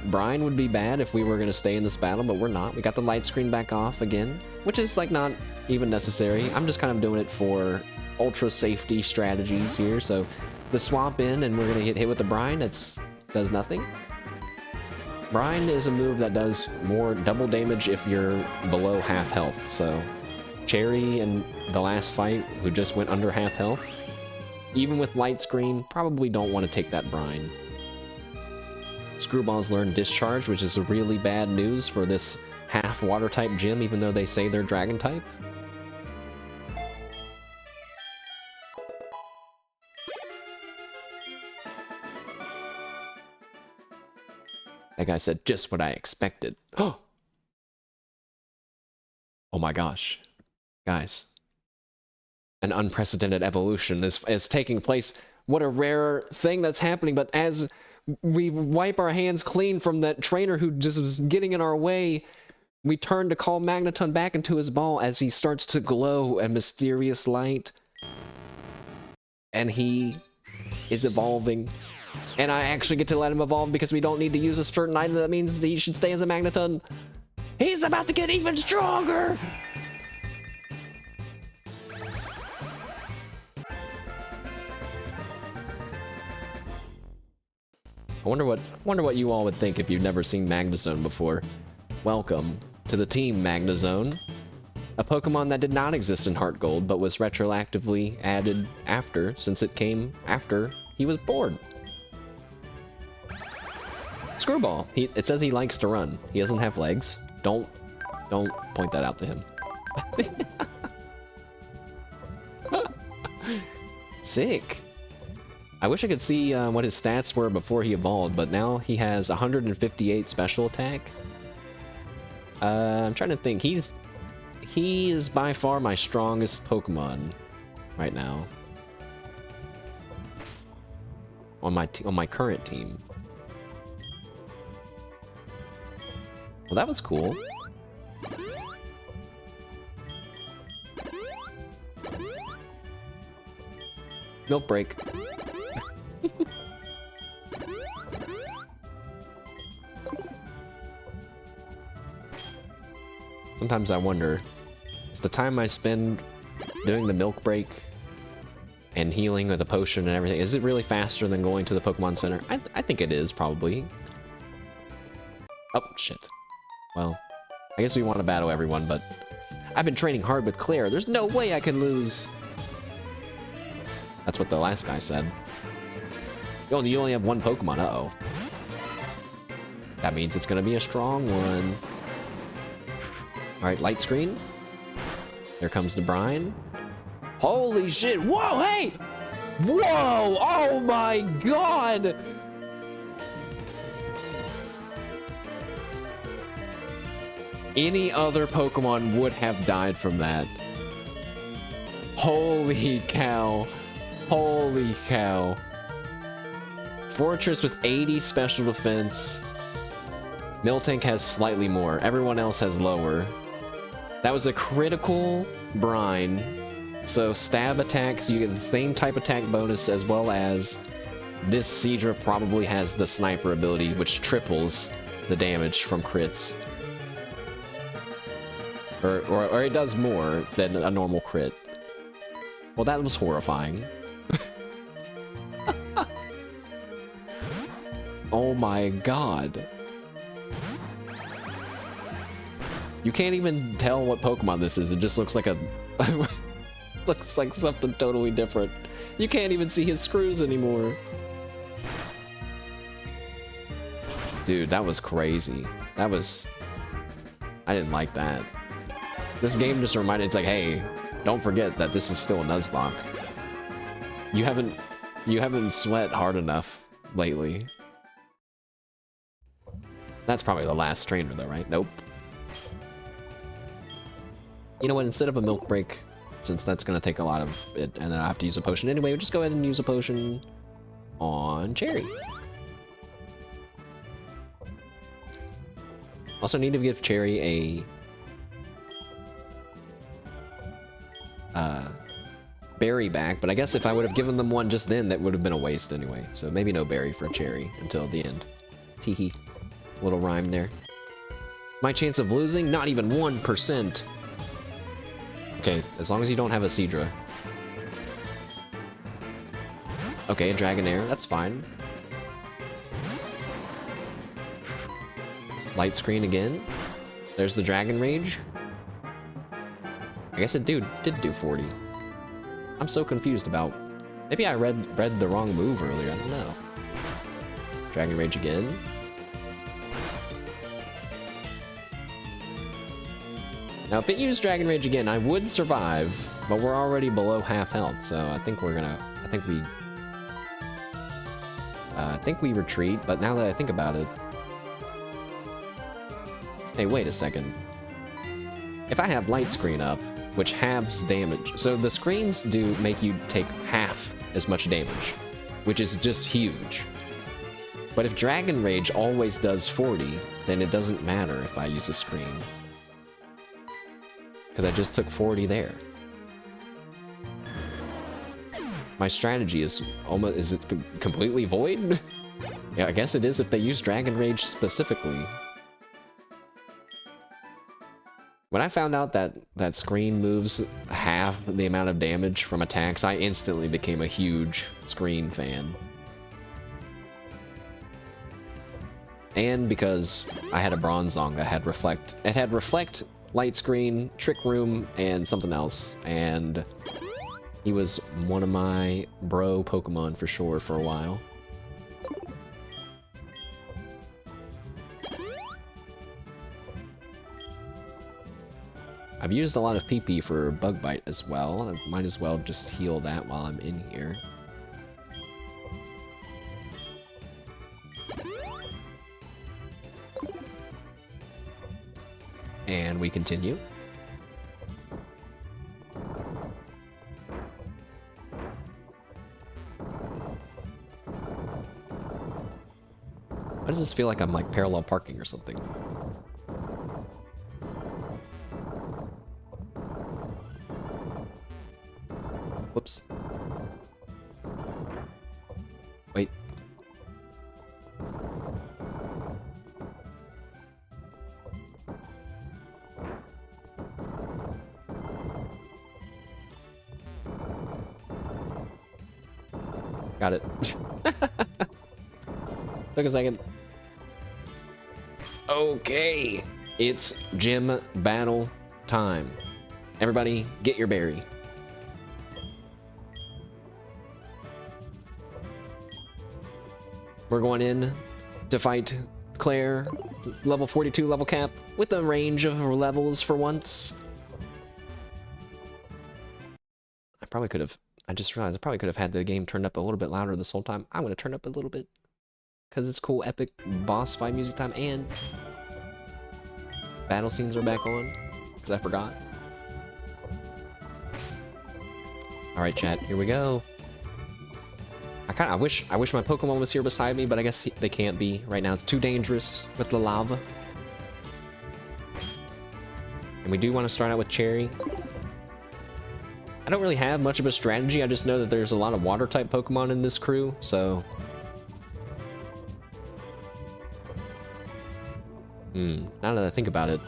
Brine would be bad if we were gonna stay in this battle, but we're not. We got the light screen back off again, which is like not even necessary. I'm just kind of doing it for ultra safety strategies here. So the swap in and we're gonna hit with the brine, does nothing. Brine is a move that does more double damage if you're below half health. So Cherry in the last fight, who just went under half health, even with light screen, probably don't want to take that brine. Screwballs learn Discharge, which is really bad news for this half water type gym, even though they say they're dragon type. That guy said just what I expected. Oh my gosh. Guys. An unprecedented evolution is taking place. What a rare thing that's happening, but as we wipe our hands clean from that trainer who just was getting in our way, we turn to call Magneton back into his ball as he starts to glow a mysterious light. And he is evolving. And I actually get to let him evolve because we don't need to use a certain item that means that he should stay as a Magneton. He's about to get even stronger! I wonder what you all would think if you've never seen Magnezone before. Welcome to the team, Magnezone. A Pokemon that did not exist in Heartgold, but was retroactively added after, since it came after he was born. Screwball. It says he likes to run. He doesn't have legs. Don't point that out to him. Sick. I wish I could see what his stats were before he evolved, but now he has 158 special attack. I'm trying to think. He is by far my strongest Pokemon right now on my current team. Well, that was cool. Milk break. Sometimes I wonder, is the time I spend doing the milk break and healing with a potion and everything, is it really faster than going to the Pokemon Center? I think it is, probably. Oh, shit. Well, I guess we want to battle everyone, but I've been training hard with Clair. There's no way I can lose. That's what the last guy said. Oh, you only have one Pokemon. Uh-oh. That means it's going to be a strong one. Alright, light screen. There comes the brine. Holy shit! Whoa, hey! Whoa! Oh my god! Any other Pokemon would have died from that. Holy cow. Holy cow. Fortress with 80 special defense. Miltank has slightly more. Everyone else has lower. That was a critical brine. So stab attacks, you get the same type attack bonus as well as this Seadra probably has the sniper ability, which triples the damage from crits. Or it does more than a normal crit. Well, that was horrifying. Oh my god. You can't even tell what Pokemon this is. It just looks like a... looks like something totally different. You can't even see his screws anymore. Dude, that was crazy. That was... I didn't like that. This game just reminded, it's like, hey, don't forget that this is still a Nuzlocke. You haven't sweat hard enough lately. That's probably the last trainer though, right? Nope. You know what, instead of a milk break, since that's gonna take a lot of it, and then I have to use a potion anyway, we'll just go ahead and use a potion on Cherry. Also need to give Cherry a berry back, but I guess if I would have given them one just then, that would have been a waste anyway. So maybe no berry for Cherry until the end. Teehee. Little rhyme there. My chance of losing? Not even 1%. Okay, as long as you don't have a Seadra. Okay, Dragonair, that's fine. Light screen again. There's the Dragon Rage. I guess it did do 40. I'm so confused about... Maybe I read the wrong move earlier, I don't know. Dragon Rage again. Now, if it used Dragon Rage again, I would survive, but we're already below half health, so I think we're gonna... I think we retreat, but now that I think about it... Hey, wait a second. If I have Light Screen up, which halves damage, so the screens do make you take half as much damage, which is just huge. But if Dragon Rage always does 40, then it doesn't matter if I use a screen. Because I just took 40 there. My strategy is almost... Is it completely void? Yeah, I guess it is if they use Dragon Rage specifically. When I found out that screen moves half the amount of damage from attacks, I instantly became a huge screen fan. And because I had a Bronzong that had Reflect. It had Reflect, Light Screen, Trick Room, and something else. And he was one of my bro Pokemon for sure for a while. I've used a lot of PP for Bug Bite as well. I might as well just heal that while I'm in here. And we continue. Why does this feel like I'm like parallel parking or something? Whoops. Wait. Got it. Took a second. Okay. It's gym battle time. Everybody, get your berry. We're going in to fight Clair, level 42 level cap, with a range of levels for once. I just realized I probably could have had the game turned up a little bit louder this whole time. I'm going to turn up a little bit, because it's cool, epic boss fight music time, and battle scenes are back on, because I forgot. Alright chat, here we go. I wish my Pokemon was here beside me, but I guess they can't be right now. It's too dangerous with the lava. And we do want to start out with Cherry. I don't really have much of a strategy. I just know that there's a lot of water-type Pokemon in this crew, so... now that I think about it...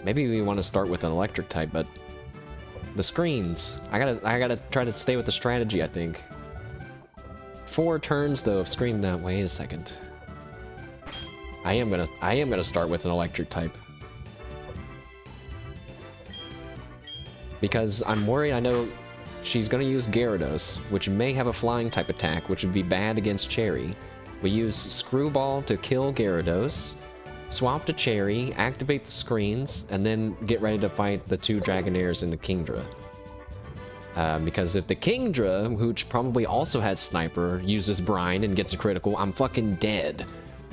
Maybe we want to start with an electric type, but... The screens. I gotta try to stay with the strategy, I think. 4 turns though of screen. Now wait a second. I am gonna start with an electric type. Because I'm worried. I know she's gonna use Gyarados, which may have a flying type attack, which would be bad against Cherry. We use Screwball to kill Gyarados. swap to Cherry, activate the screens, and then get ready to fight the 2 Dragonairs and the Kingdra. Because if the Kingdra, who probably also has Sniper, uses Brine and gets a critical, I'm fucking dead.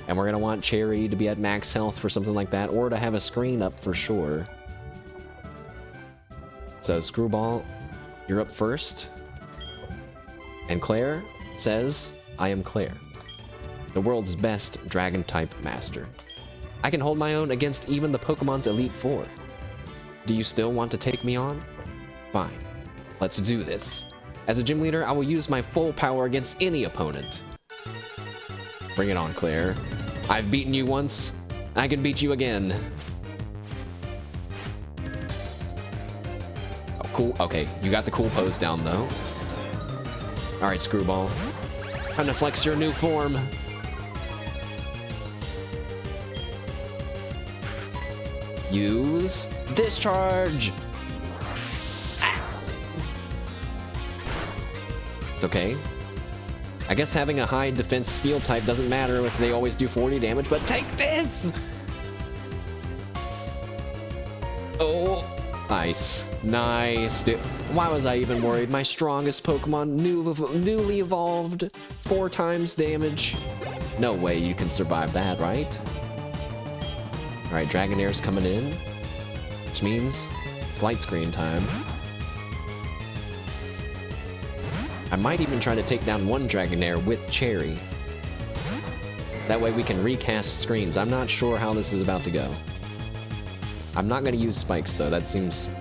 And we're gonna want Cherry to be at max health for something like that, or to have a screen up for sure. So Screwball, you're up first. And Claire says, I am Claire, the world's best Dragon-type master. I can hold my own against even the Pokemon's Elite Four. Do you still want to take me on? Fine, let's do this. As a gym leader, I will use my full power against any opponent. Bring it on, Claire. I've beaten you once, I can beat you again. Oh, cool, okay, you got the cool pose down though. All right, Screwball, time to flex your new form. Use discharge. It's okay. I guess having a high defense steel type doesn't matter if they always do 40 damage, but take this! Oh, nice. Nice. Dude. Why was I even worried? My strongest Pokemon, newly evolved, 4 times damage. No way you can survive that, right? Alright, Dragonair's coming in, which means it's light screen time. I might even try to take down one Dragonair with Cherry. That way we can recast screens. I'm not sure how this is about to go. I'm not going to use spikes though. That seems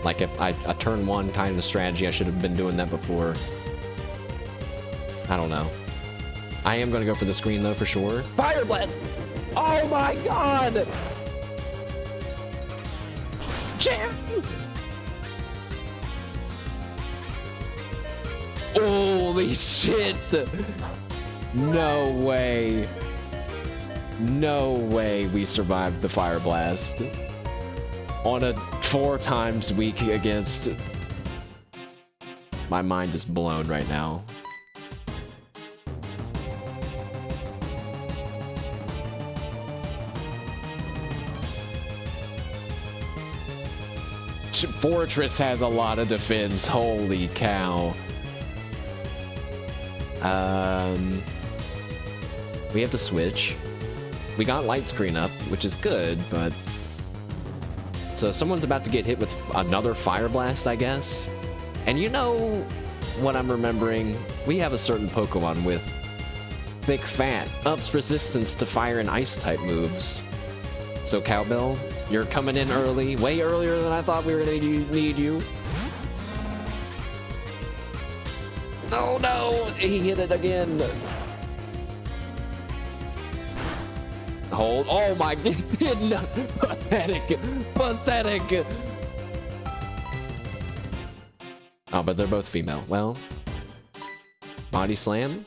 like if a turn 1 kind of strategy. I should have been doing that before. I don't know. I am going to go for the screen though for sure. Fire Blast! Oh my god! Jam! Holy shit! No way. No way we survived the Fire Blast. On a 4 times weak against... My mind is blown right now. Fortress has a lot of defense. Holy cow. We have to switch. We got light screen up, which is good, but... So someone's about to get hit with another Fire Blast, I guess? And you know what I'm remembering? We have a certain Pokemon with thick fat, ups resistance to fire and ice type moves. So Cowbell, you're coming in early, way earlier than I thought we were gonna need you. Oh no, he hit it again. Hold, oh my god, pathetic, pathetic. Oh, but they're both female. Well, body slam.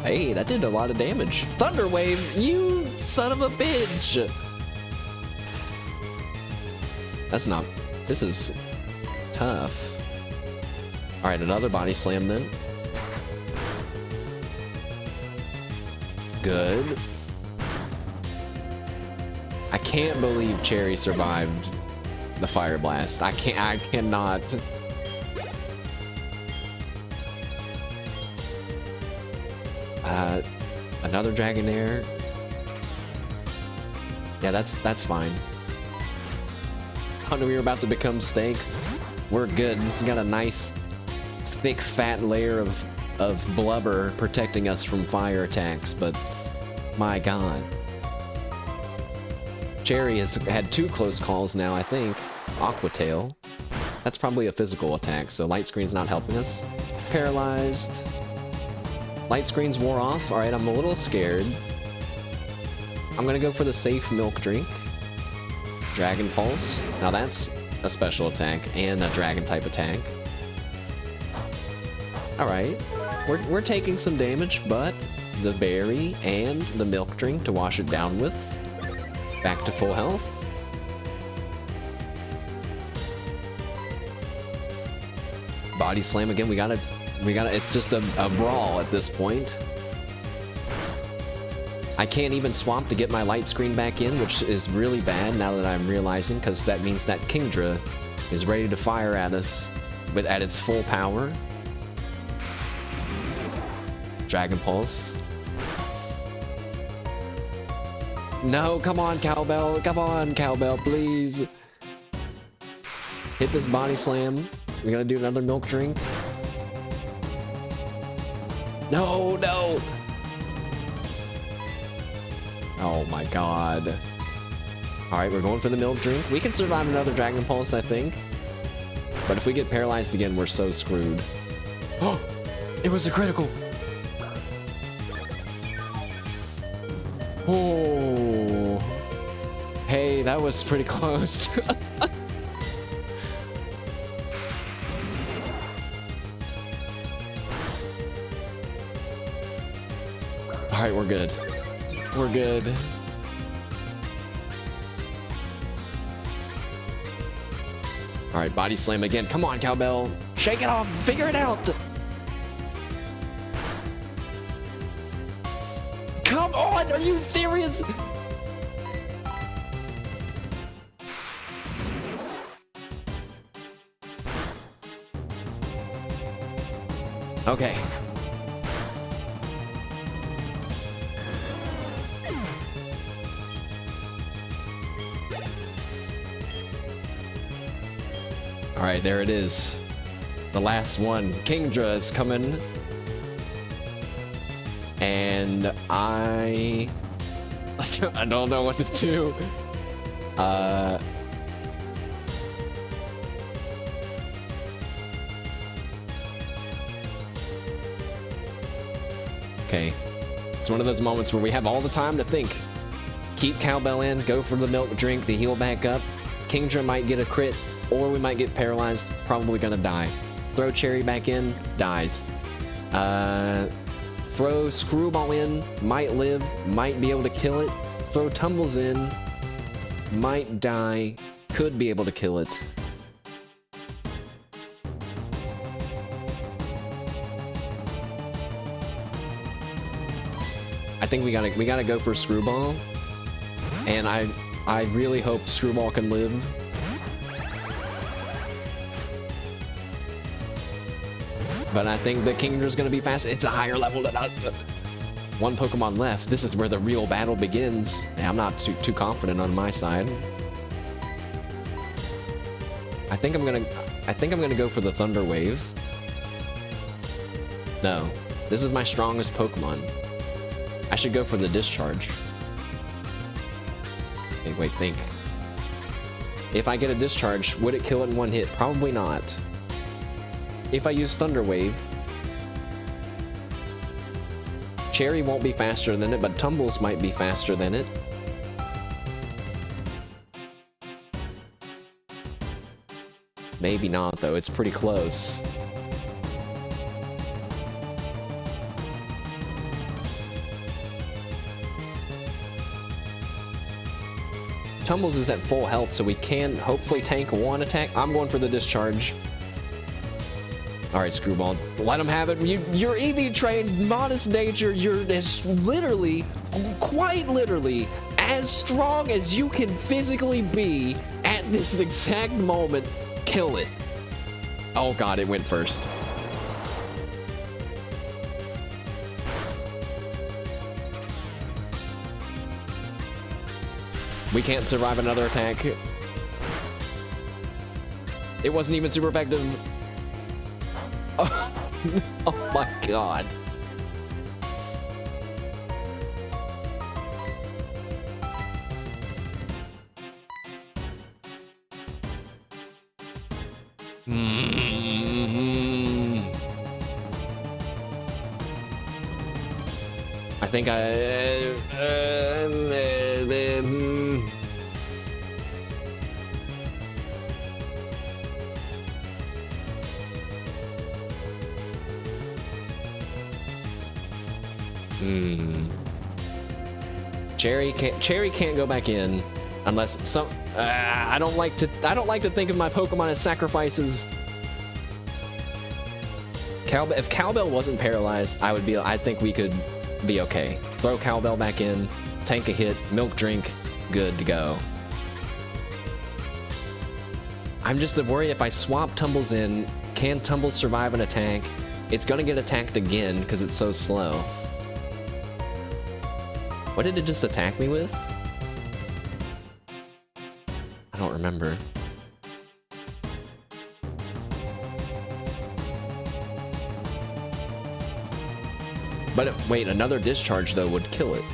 Hey, that did a lot of damage. Thunder Wave, you son of a bitch. That's not, this is tough. All right, another body slam then. Good. I can't believe Cherry survived the Fire Blast. I cannot. Another Dragonair. Yeah, that's fine. Thought we were about to become steak. We're good. It's got a nice, thick, fat layer of blubber protecting us from fire attacks, but my god. Cherry has had 2 close calls now, I think. Aqua Tail. That's probably a physical attack, so Light Screen's not helping us. Paralyzed. Light Screen's wore off. Alright, I'm a little scared. I'm gonna go for the safe milk drink. Dragon Pulse. Now that's a special attack and a dragon type attack. Alright. We're taking some damage, but the berry and the milk drink to wash it down with. Back to full health. Body slam again. We gotta, it's just a brawl at this point. I can't even swap to get my light screen back in, which is really bad now that I'm realizing, because that means that Kingdra is ready to fire at us at its full power. Dragon Pulse. No, come on, Cowbell. Come on, Cowbell, please. Hit this body slam. We gotta do another milk drink. No, no. Oh my god. Alright, we're going for the milk drink. We can survive another Dragon Pulse, I think. But if we get paralyzed again, we're so screwed. Oh, it was a critical. Oh. Hey, that was pretty close. Alright, we're good. We're good. Alright, body slam again. Come on, Cowbell. Shake it off. Figure it out. Come on. Are you serious? Okay. All right, there it is. The last one. Kingdra is coming. And I don't know what to do. Okay. It's one of those moments where we have all the time to think. Keep Cowbell in, go for the milk drink to heal back up. Kingdra might get a crit, or we might get paralyzed, probably gonna die. Throw Cherry back in, dies. Throw Screwball in, might live, might be able to kill it. Throw Tumbles in, might die, could be able to kill it. I think we gotta go for Screwball. And I really hope Screwball can live. But I think the Kingdra's gonna be fast. It's a higher level than us. One Pokemon left. This is where the real battle begins. Yeah, I'm not too confident on my side. I think I'm gonna go for the Thunder Wave. No, this is my strongest Pokemon. I should go for the Discharge. Okay, wait, think. If I get a Discharge, would it kill it in one hit? Probably not. If I use Thunder Wave, Cherry won't be faster than it, but Tumbles might be faster than it. Maybe not, though. It's pretty close. Tumbles is at full health, so we can hopefully tank one attack. I'm going for the Discharge. Alright, Screwball. Let him have it. You're EV trained, modest nature. You're as literally, quite literally, as strong as you can physically be at this exact moment. Kill it. Oh god, it went first. We can't survive another attack. It wasn't even super effective. Oh, oh my god. I think Cherry can't go back in unless some. I don't like to think of my Pokemon as sacrifices. If Cowbell wasn't paralyzed, I think we could be okay. Throw Cowbell back in, tank a hit, milk drink, good to go. I'm just worried if I swap Tumbles in, can Tumbles survive an attack? It's gonna get attacked again because it's so slow. What did it just attack me with? I don't remember. But wait, another discharge though would kill it.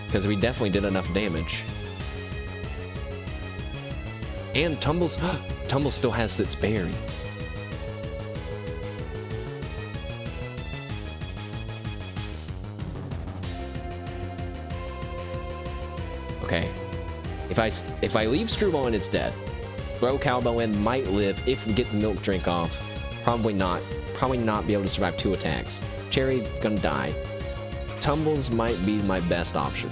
Because we definitely did enough damage. And Tumbles, Tumbles still has its berry. Okay. If I leave Screwball in, it's dead. Throw Cowbell in, might live if we get the milk drink off. Probably not. Probably not be able to survive 2 attacks. Cherry gonna die. Tumbles might be my best option.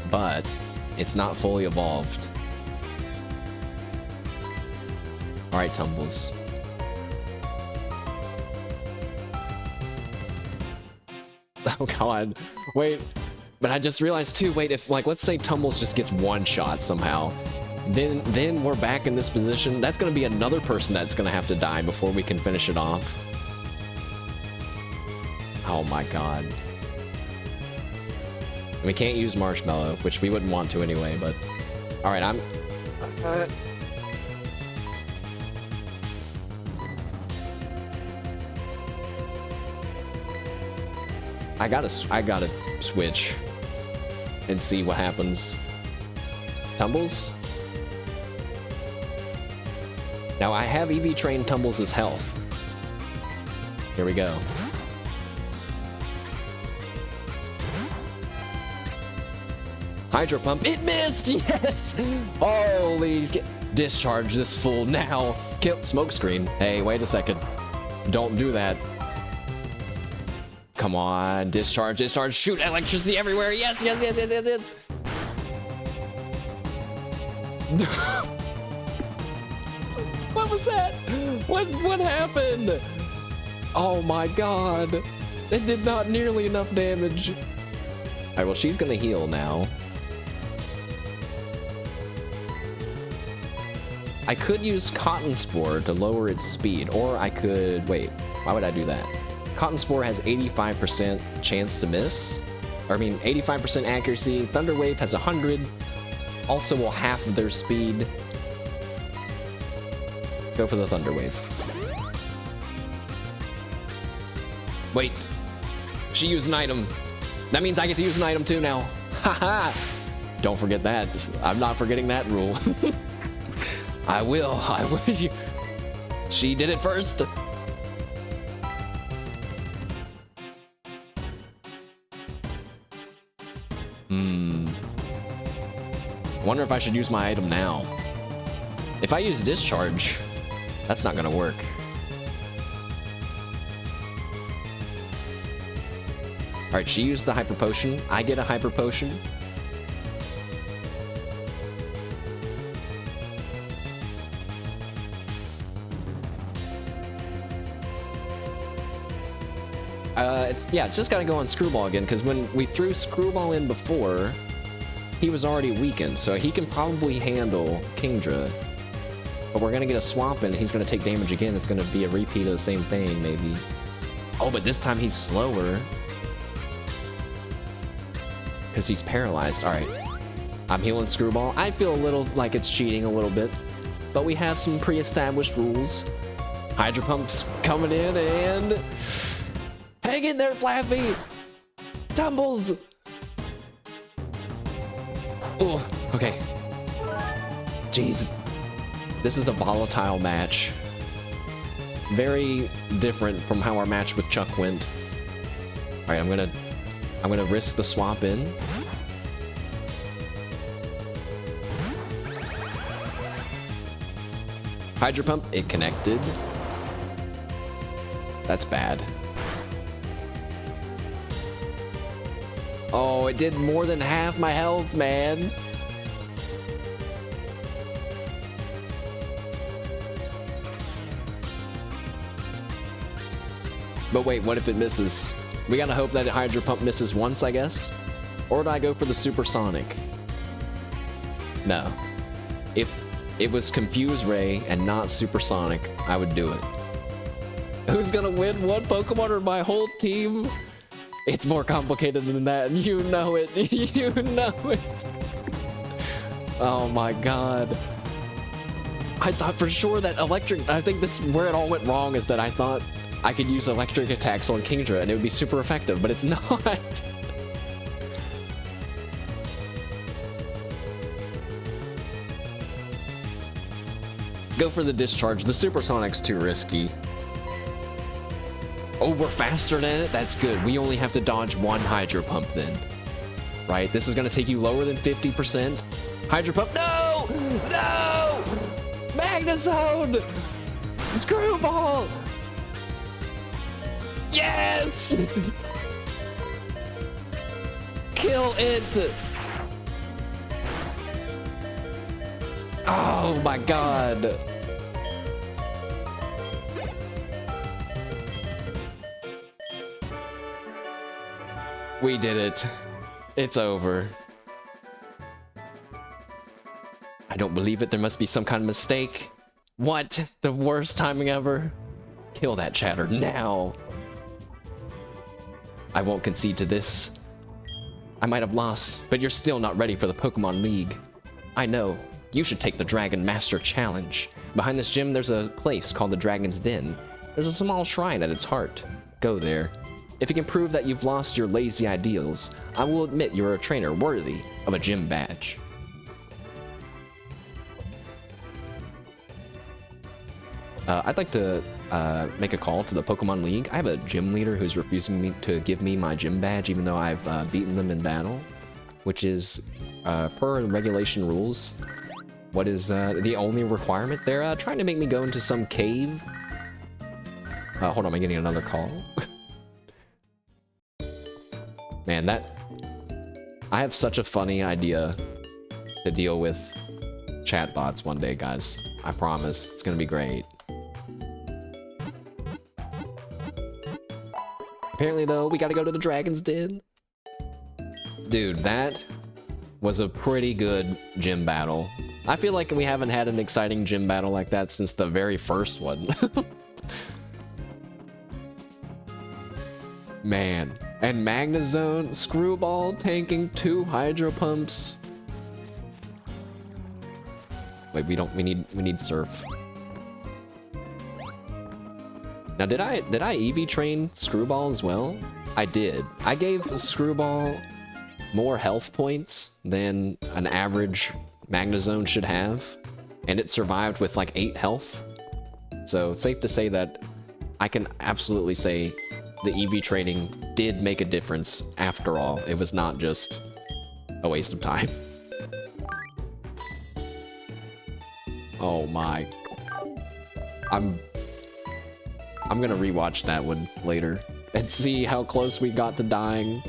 But it's not fully evolved. Alright, Tumbles. Oh god. Wait. But I just realized too, wait, if like let's say Tumbles just gets 1 shot somehow. Then we're back in this position. That's gonna be another person that's gonna have to die before we can finish it off. Oh my god. We can't use Marshmallow, which we wouldn't want to anyway, but... Alright, I'm... I gotta switch and see what happens. Tumbles? Now I have EV trained Tumbles' health. Here we go. Hydro Pump, it missed! Yes! Holy, discharge this fool now. Kill Smokescreen. Hey, wait a second. Don't do that. Come on, discharge, discharge, shoot electricity everywhere. Yes, yes, yes, yes, yes, yes. What was that? What happened? Oh my god. It did not nearly enough damage. All right, well, she's gonna heal now. I could use Cotton Spore to lower its speed, or I could, wait, why would I do that? Cotton Spore has 85% chance to miss. Or I mean, 85% accuracy. Thunder Wave has 100. Also will half their speed. Go for the Thunder Wave. Wait, she used an item. That means I get to use an item too now. Haha! Don't forget that. I'm not forgetting that rule. I will. She did it first. Wonder if I should use my item now. If I use Discharge, that's not gonna work. Alright, she used the Hyper Potion. I get a Hyper Potion. It's just gotta go on Screwball again, because when we threw Screwball in before, he was already weakened, so he can probably handle Kingdra. But we're gonna get a swap in, and he's gonna take damage again. It's gonna be a repeat of the same thing, maybe. Oh, but this time he's slower. Because he's paralyzed. Alright. I'm healing Screwball. I feel a little like it's cheating a little bit. But we have some pre-established rules. Hydro Pump's coming in, and... hang in there, Flaffy! Tumbles! Oh, okay. Jeez. This is a volatile match. Very different from how our match with Chuck went. Alright, I'm gonna risk the swap in. Hydro Pump, it connected. That's bad. Oh, it did more than half my health, man. But wait, what if it misses? We gotta hope that Hydro Pump misses once, I guess? Or do I go for the Supersonic? No. If it was Confuse Ray and not Supersonic, I would do it. Who's gonna win, one Pokemon or my whole team? It's more complicated than that, and you know it. You know it. Oh my god. I thought for sure that electric... I think this where it all went wrong is that I thought I could use electric attacks on Kingdra and it would be super effective, but it's not. Go for the discharge. The Supersonic's too risky. Oh, we're faster than it? That's good. We only have to dodge one Hydro Pump then. Right? This is going to take you lower than 50%. Hydro Pump. No! No! Magnezone! Screwball! Yes! Kill it! Oh my god! We did it. It's over. I don't believe it. There must be some kind of mistake. What? The worst timing ever? Kill that chatter now. I won't concede to this. I might have lost, but you're still not ready for the Pokemon League. I know. You should take the Dragon Master Challenge. Behind this gym, there's a place called the Dragon's Den. There's a small shrine at its heart. Go there. If you can prove that you've lost your lazy ideals, I will admit you're a trainer worthy of a gym badge. I'd like to make a call to the Pokemon League. I have a gym leader who's refusing to give me my gym badge, even though I've beaten them in battle, which is, per regulation rules, what is the only requirement. They're trying to make me go into some cave. Hold on, I'm getting another call. Man, I have such a funny idea to deal with chatbots one day, guys. I promise. It's gonna be great. Apparently, though, we gotta go to the Dragon's Den. Dude, that was a pretty good gym battle. I feel like we haven't had an exciting gym battle like that since the very first one. Man. And Magnezone, Screwball tanking 2 Hydro Pumps. Wait, we need Surf. Now, did I EV train Screwball as well? I did. I gave Screwball more health points than an average Magnezone should have, and it survived with like 8 health. So it's safe to say that I can absolutely say the EV training did make a difference after all. It was not just a waste of time. Oh my. I'm gonna rewatch that one later and see how close we got to dying.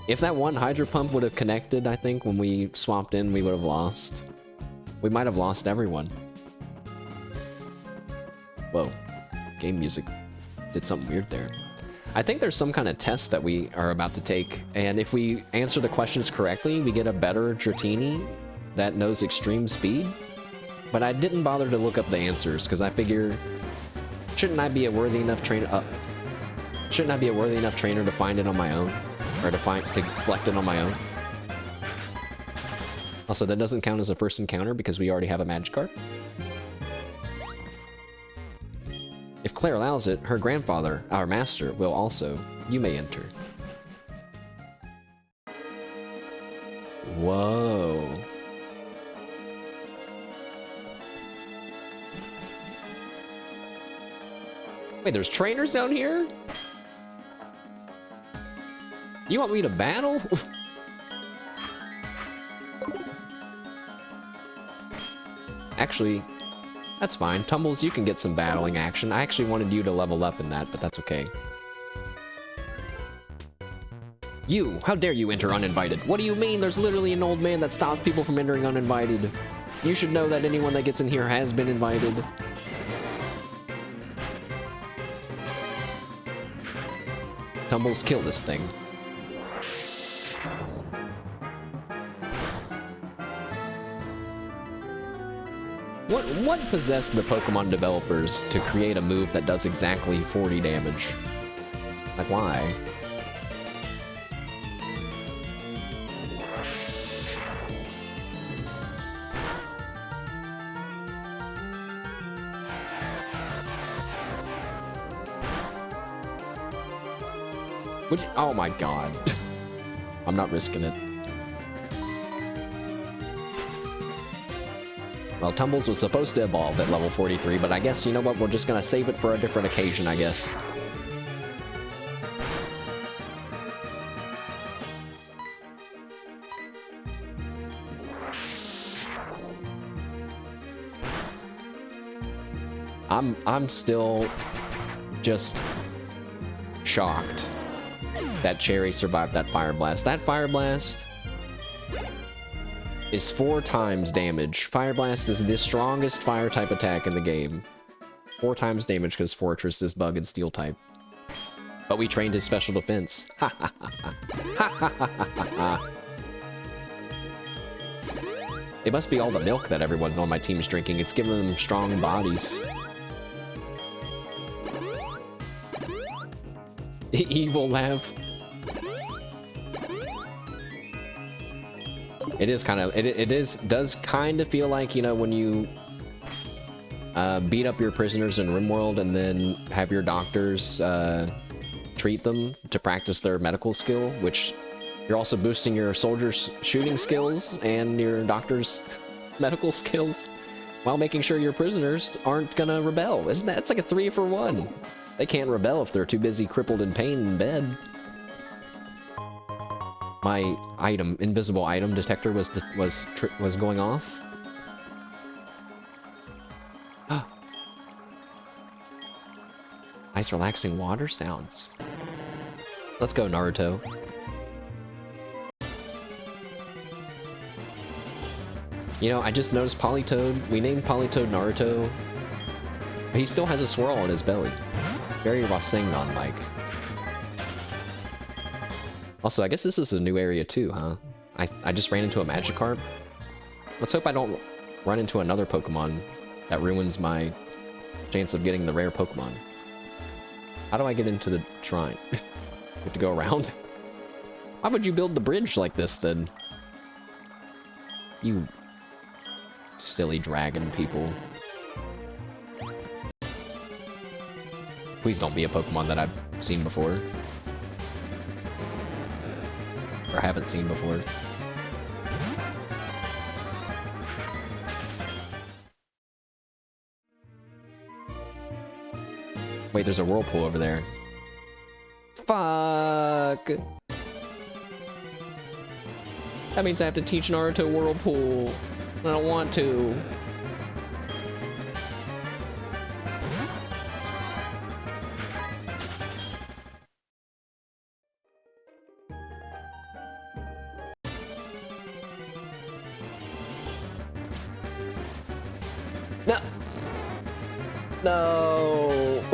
If that one Hydro Pump would have connected, I think, when we swapped in, we would have lost. We might have lost everyone. Whoa. Game music did something weird there. I think there's some kind of test that we are about to take, and if we answer the questions correctly, we get a better Dratini that knows extreme speed. But I didn't bother to look up the answers, because I figure, shouldn't I be a worthy enough trainer? Shouldn't I be a worthy enough trainer to find it on my own, or to select it on my own? Also, that doesn't count as a first encounter because we already have a Magikarp. If Claire allows it, her grandfather, our master, will also. You may enter. Whoa. Wait, there's trainers down here? You want me to battle? Actually, that's fine. Tumbles, you can get some battling action. I actually wanted you to level up in that, but that's okay. You! How dare you enter uninvited? What do you mean? There's literally an old man that stops people from entering uninvited. You should know that anyone that gets in here has been invited. Tumbles, kill this thing. What possessed the Pokemon developers to create a move that does exactly 40 damage? Like, why? Which, oh my god. I'm not risking it. Well, Tumbles was supposed to evolve at level 43, but I guess, you know what, we're just gonna save it for a different occasion, I guess. I'm still just shocked that Cherry survived that Fire Blast. That Fire Blast is 4 times damage. Fire Blast is the strongest fire type attack in the game. 4 times damage because Fortress is bug and steel type. But we trained his special defense. Ha ha ha ha. Ha ha ha ha ha. It must be all the milk that everyone on my team is drinking. It's giving them strong bodies. Evil laugh. It is kind of, does kind of feel like, you know, when you beat up your prisoners in RimWorld and then have your doctors treat them to practice their medical skill, which you're also boosting your soldiers' shooting skills and your doctors' medical skills while making sure your prisoners aren't gonna rebel. Isn't that, it's like a 3-for-1. They can't rebel if they're too busy crippled in pain in bed. My item, invisible item detector was going off. Nice relaxing water sounds. Let's go, Naruto. You know, I just noticed Politoed. We named Politoed Naruto. He still has a swirl on his belly. Very Rasengan-like. Also, I guess this is a new area too, huh? I just ran into a Magikarp. Let's hope I don't run into another Pokemon that ruins my chance of getting the rare Pokemon. How do I get into the shrine? You have to go around? Why would you build the bridge like this, then? You silly dragon people. Please don't be a Pokemon that I've seen before. Or haven't seen before. Wait, there's a whirlpool over there. Fuck! That means I have to teach Naruto whirlpool. I don't want to. No! No!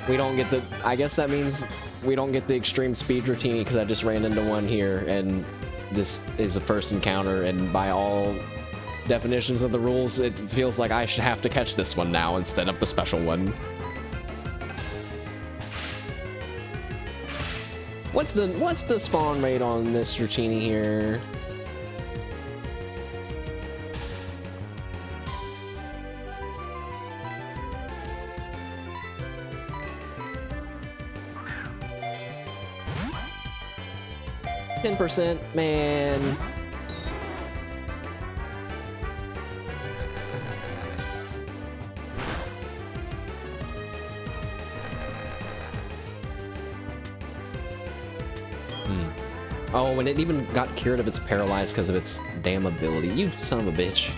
We don't get the... I guess that means we don't get the extreme speed routine because I just ran into one here and this is a first encounter, and by all definitions of the rules, it feels like I should have to catch this one now instead of the special one. What's the spawn rate on this routine here? %, man. Oh, and it even got cured of its paralyzed because of its damn ability. You son of a bitch.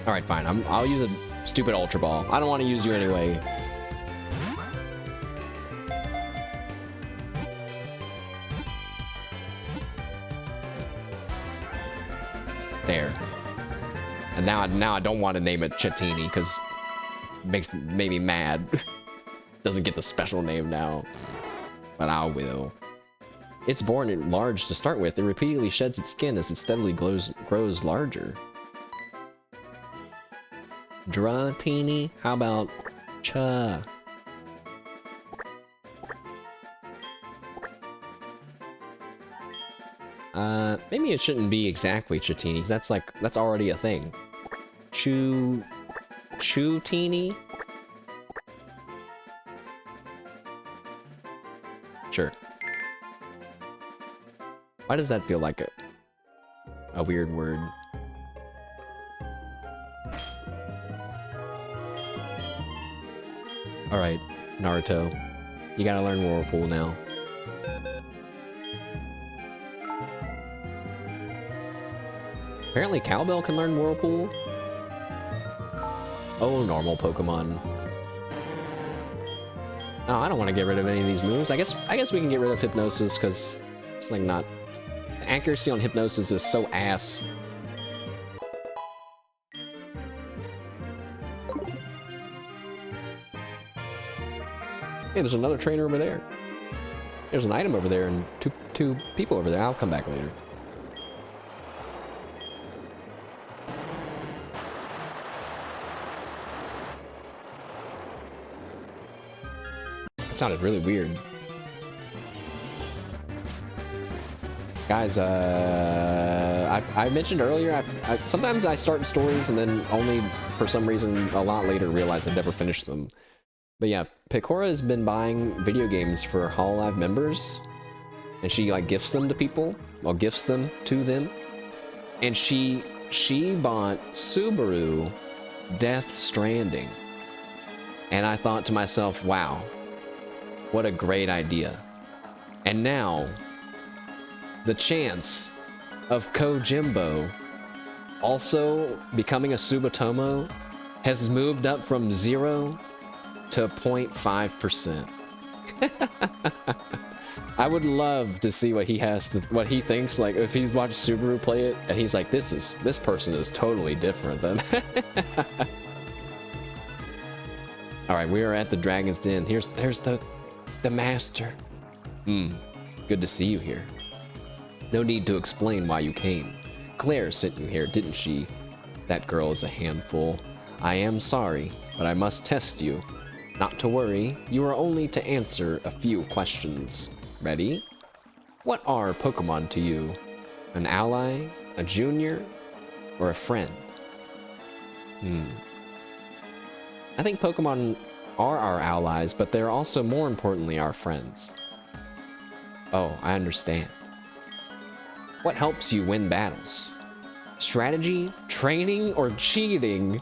Alright, fine. I'll use a stupid Ultra Ball. I don't want to use you anyway. There. And now I don't want to name it Chatini because it made me mad. Doesn't get the special name now, but I will. It's born large to start with. It repeatedly sheds its skin as it steadily grows larger. Dratini? How about Cha? Maybe it shouldn't be exactly Chatini, because that's already a thing. Chutini? Sure. Why does that feel like a weird word? Alright, Naruto. You gotta learn Whirlpool now. Apparently Cowbell can learn Whirlpool. Oh, normal Pokemon. Oh, I don't want to get rid of any of these moves. I guess we can get rid of Hypnosis, because it's like not... The accuracy on Hypnosis is so ass. Hey, there's another trainer over there. There's an item over there and two people over there. I'll come back later. That sounded really weird. Guys, I mentioned earlier, sometimes I start stories and then only for some reason a lot later realize I never finished them. But yeah, Picora has been buying video games for Hololive members, and she like gifts them to people, or gifts them to them. And she bought Subaru Death Stranding. And I thought to myself, wow, what a great idea. And now, the chance of Kojimbo also becoming a Subatomo has moved up from 0 to 0.5%. I would love to see what he thinks, like if he's watched Subaru play it and he's like, this person is totally different than all right, we are at the Dragon's Den. There's the master. Good to see you here. No need to explain why you came. Claire sent you here, didn't she? That girl is a handful. I am sorry, but I must test you. Not to worry, you are only to answer a few questions. Ready? What are Pokemon to you? An ally, a junior, or a friend? I think Pokemon are our allies, but they're also more importantly our friends. Oh, I understand. What helps you win battles? Strategy, training, or cheating?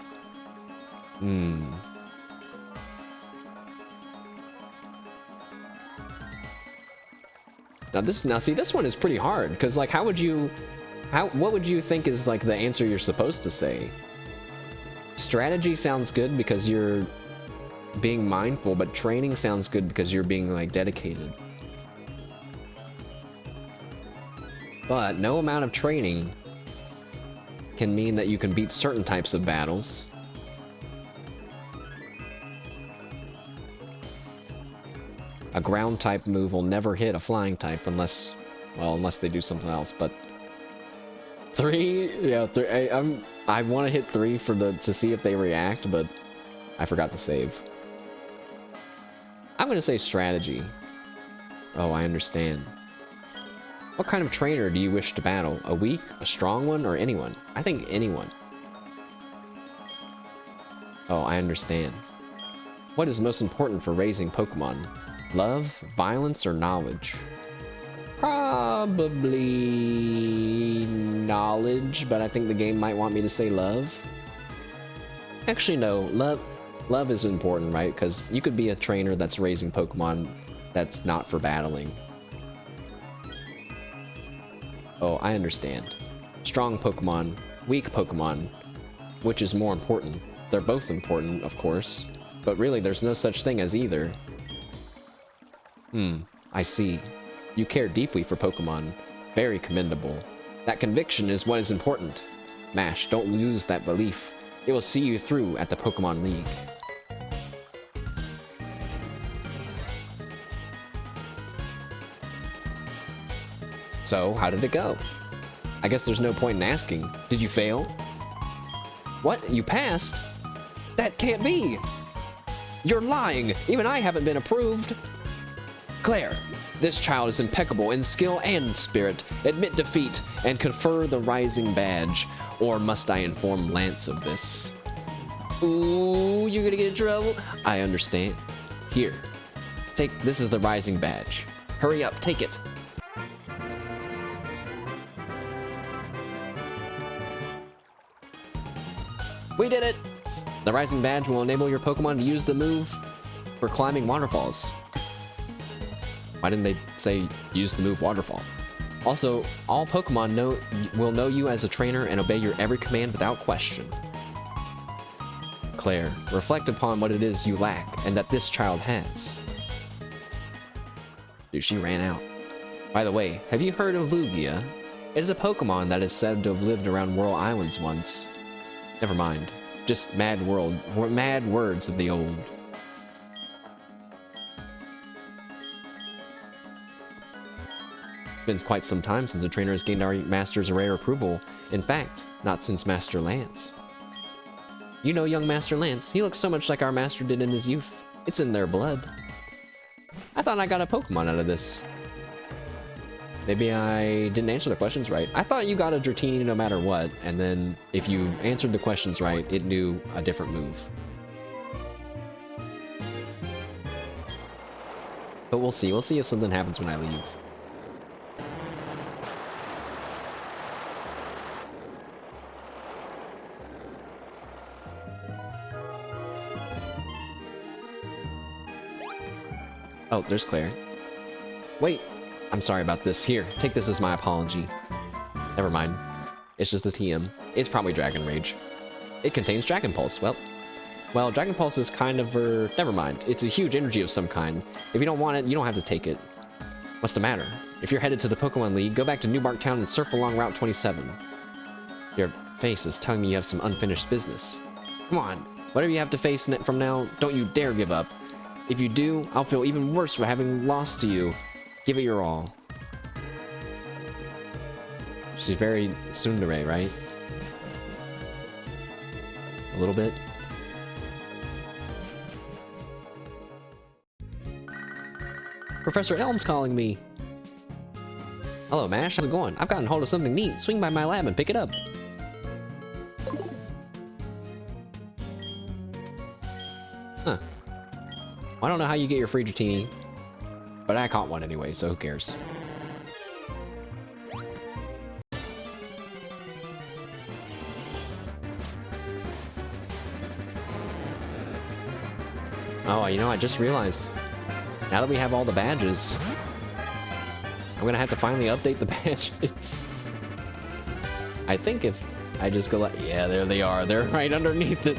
Now see, this one is pretty hard, because like what would you think is like the answer you're supposed to say? Strategy sounds good because you're being mindful, but training sounds good because you're being like dedicated. But no amount of training can mean that you can beat certain types of battles. A ground type move will never hit a flying type unless they do something else. But 3, yeah, 3. I want to hit 3 to see if they react, but I forgot to save. I'm gonna say strategy. Oh, I understand. What kind of trainer do you wish to battle? A weak, a strong one, or anyone? I think anyone. Oh, I understand. What is most important for raising Pokemon? Love, violence, or knowledge? Probably knowledge, but I think the game might want me to say love. Actually, no. Love is important, right? Because you could be a trainer that's raising Pokemon that's not for battling. Oh, I understand. Strong Pokemon, weak Pokemon. Which is more important? They're both important, of course. But really, there's no such thing as either. I see. You care deeply for Pokemon. Very commendable. That conviction is what is important. Mash, don't lose that belief. It will see you through at the Pokemon League. So, how did it go? I guess there's no point in asking. Did you fail? What? You passed? That can't be! You're lying! Even I haven't been approved! Claire, this child is impeccable in skill and spirit. Admit defeat and confer the Rising Badge. Or must I inform Lance of this? Ooh, you're gonna get in trouble? I understand. Here. This is the Rising Badge. Hurry up, take it. We did it! The Rising Badge will enable your Pokemon to use the move for climbing waterfalls. Why didn't they say use the move waterfall? Also, all Pokemon will know you as a trainer and obey your every command without question. Claire, reflect upon what it is you lack and that this child has. Dude, she ran out. By the way, have you heard of Lugia? It is a Pokemon that is said to have lived around Whirl Islands once. Never mind. Just mad words of the old. It's been quite some time since a trainer has gained our Master's rare approval. In fact, not since Master Lance. You know young Master Lance. He looks so much like our Master did in his youth. It's in their blood. I thought I got a Pokemon out of this. Maybe I didn't answer the questions right. I thought you got a Dratini no matter what, and then if you answered the questions right, it knew a different move. But we'll see. We'll see if something happens when I leave. Oh, there's Claire. Wait. I'm sorry about this. Here, take this as my apology. Never mind. It's just a TM. It's probably Dragon Rage. It contains Dragon Pulse. Well, Dragon Pulse is kind of never mind. It's a huge energy of some kind. If you don't want it, you don't have to take it. What's the matter? If you're headed to the Pokemon League, go back to Newbark Town and surf along Route 27. Your face is telling me you have some unfinished business. Come on. Whatever you have to face from now, don't you dare give up. If you do, I'll feel even worse for having lost to you. Give it your all. She's very tsundere, right? A little bit. Professor Elm's calling me. Hello, Mash. How's it going? I've gotten hold of something neat. Swing by my lab and pick it up. Huh. I don't know how you get your free Dratini. But I caught one anyway, so who cares? Oh, you know, I just realized, now that we have all the badges, I'm gonna have to finally update the badges. I think if I just go like, yeah, there they are. They're right underneath it.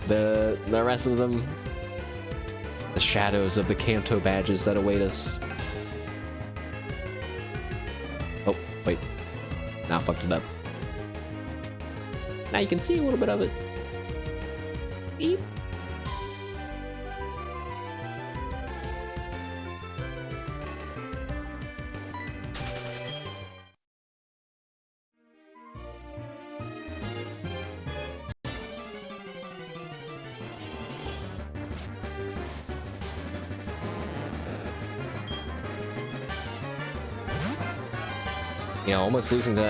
The rest of them. The shadows of the Kanto badges that await us. Oh, wait. Now I fucked it up. Now you can see a little bit of it. Beep. You know, almost losing to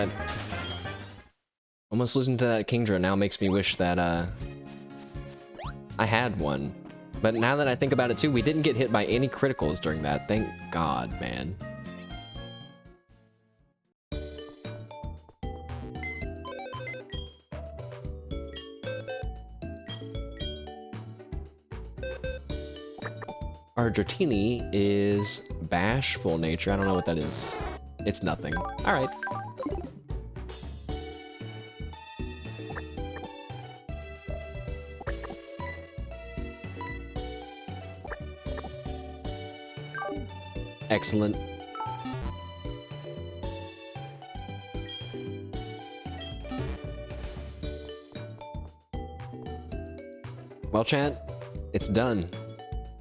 that Kingdra now makes me wish that I had one. But now that I think about it too, we didn't get hit by any criticals during that. Thank God, man. Our Dratini is bashful nature. I don't know what that is. It's nothing. Alright. Excellent. Well, chat, it's done.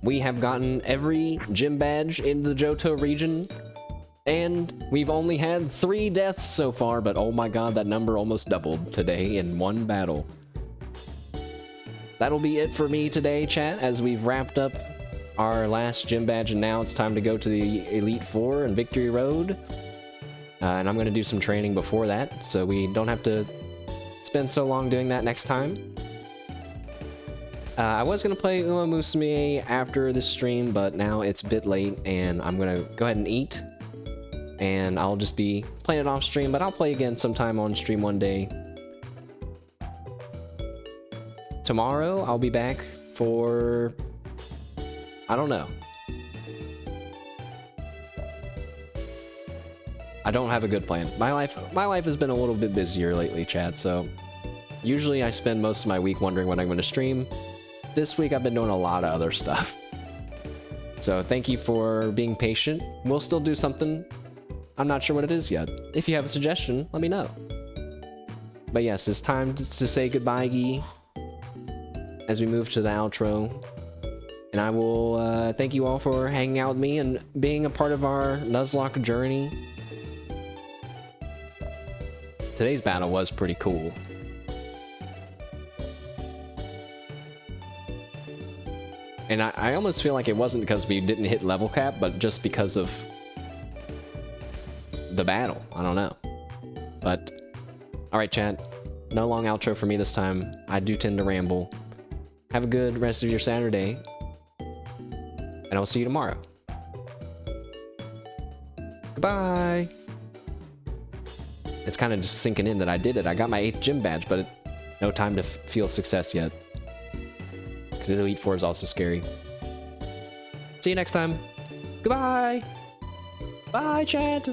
We have gotten every gym badge in the Johto region, and we've only had 3 deaths so far, but oh my god, that number almost doubled today in one battle. That'll be it for me today, chat, as we've wrapped up our last gym badge, and now it's time to go to the Elite Four and Victory Road. And I'm going to do some training before that, so we don't have to spend so long doing that next time. I was going to play Uma Musume after this stream, but now it's a bit late, and I'm going to go ahead and eat. And I'll just be playing it off stream, but I'll play again sometime on stream one day. Tomorrow, I'll be back for... I don't know. I don't have a good plan. My life has been a little bit busier lately, chat, so... Usually I spend most of my week wondering when I'm going to stream. This week I've been doing a lot of other stuff. So thank you for being patient. We'll still do something. I'm not sure what it is yet. If you have a suggestion, let me know. But yes, it's time to say goodbye, Gee, as we move to the outro. And I will thank you all for hanging out with me and being a part of our Nuzlocke journey. Today's battle was pretty cool. And I almost feel like it wasn't because we didn't hit level cap, but just because of the battle. I don't know. But, alright, chat. No long outro for me this time. I do tend to ramble. Have a good rest of your Saturday. And I'll see you tomorrow. Goodbye! It's kind of just sinking in that I did it. I got my 8th gym badge, but no time to feel success yet. Because the Elite Four is also scary. See you next time. Goodbye! Bye, chat!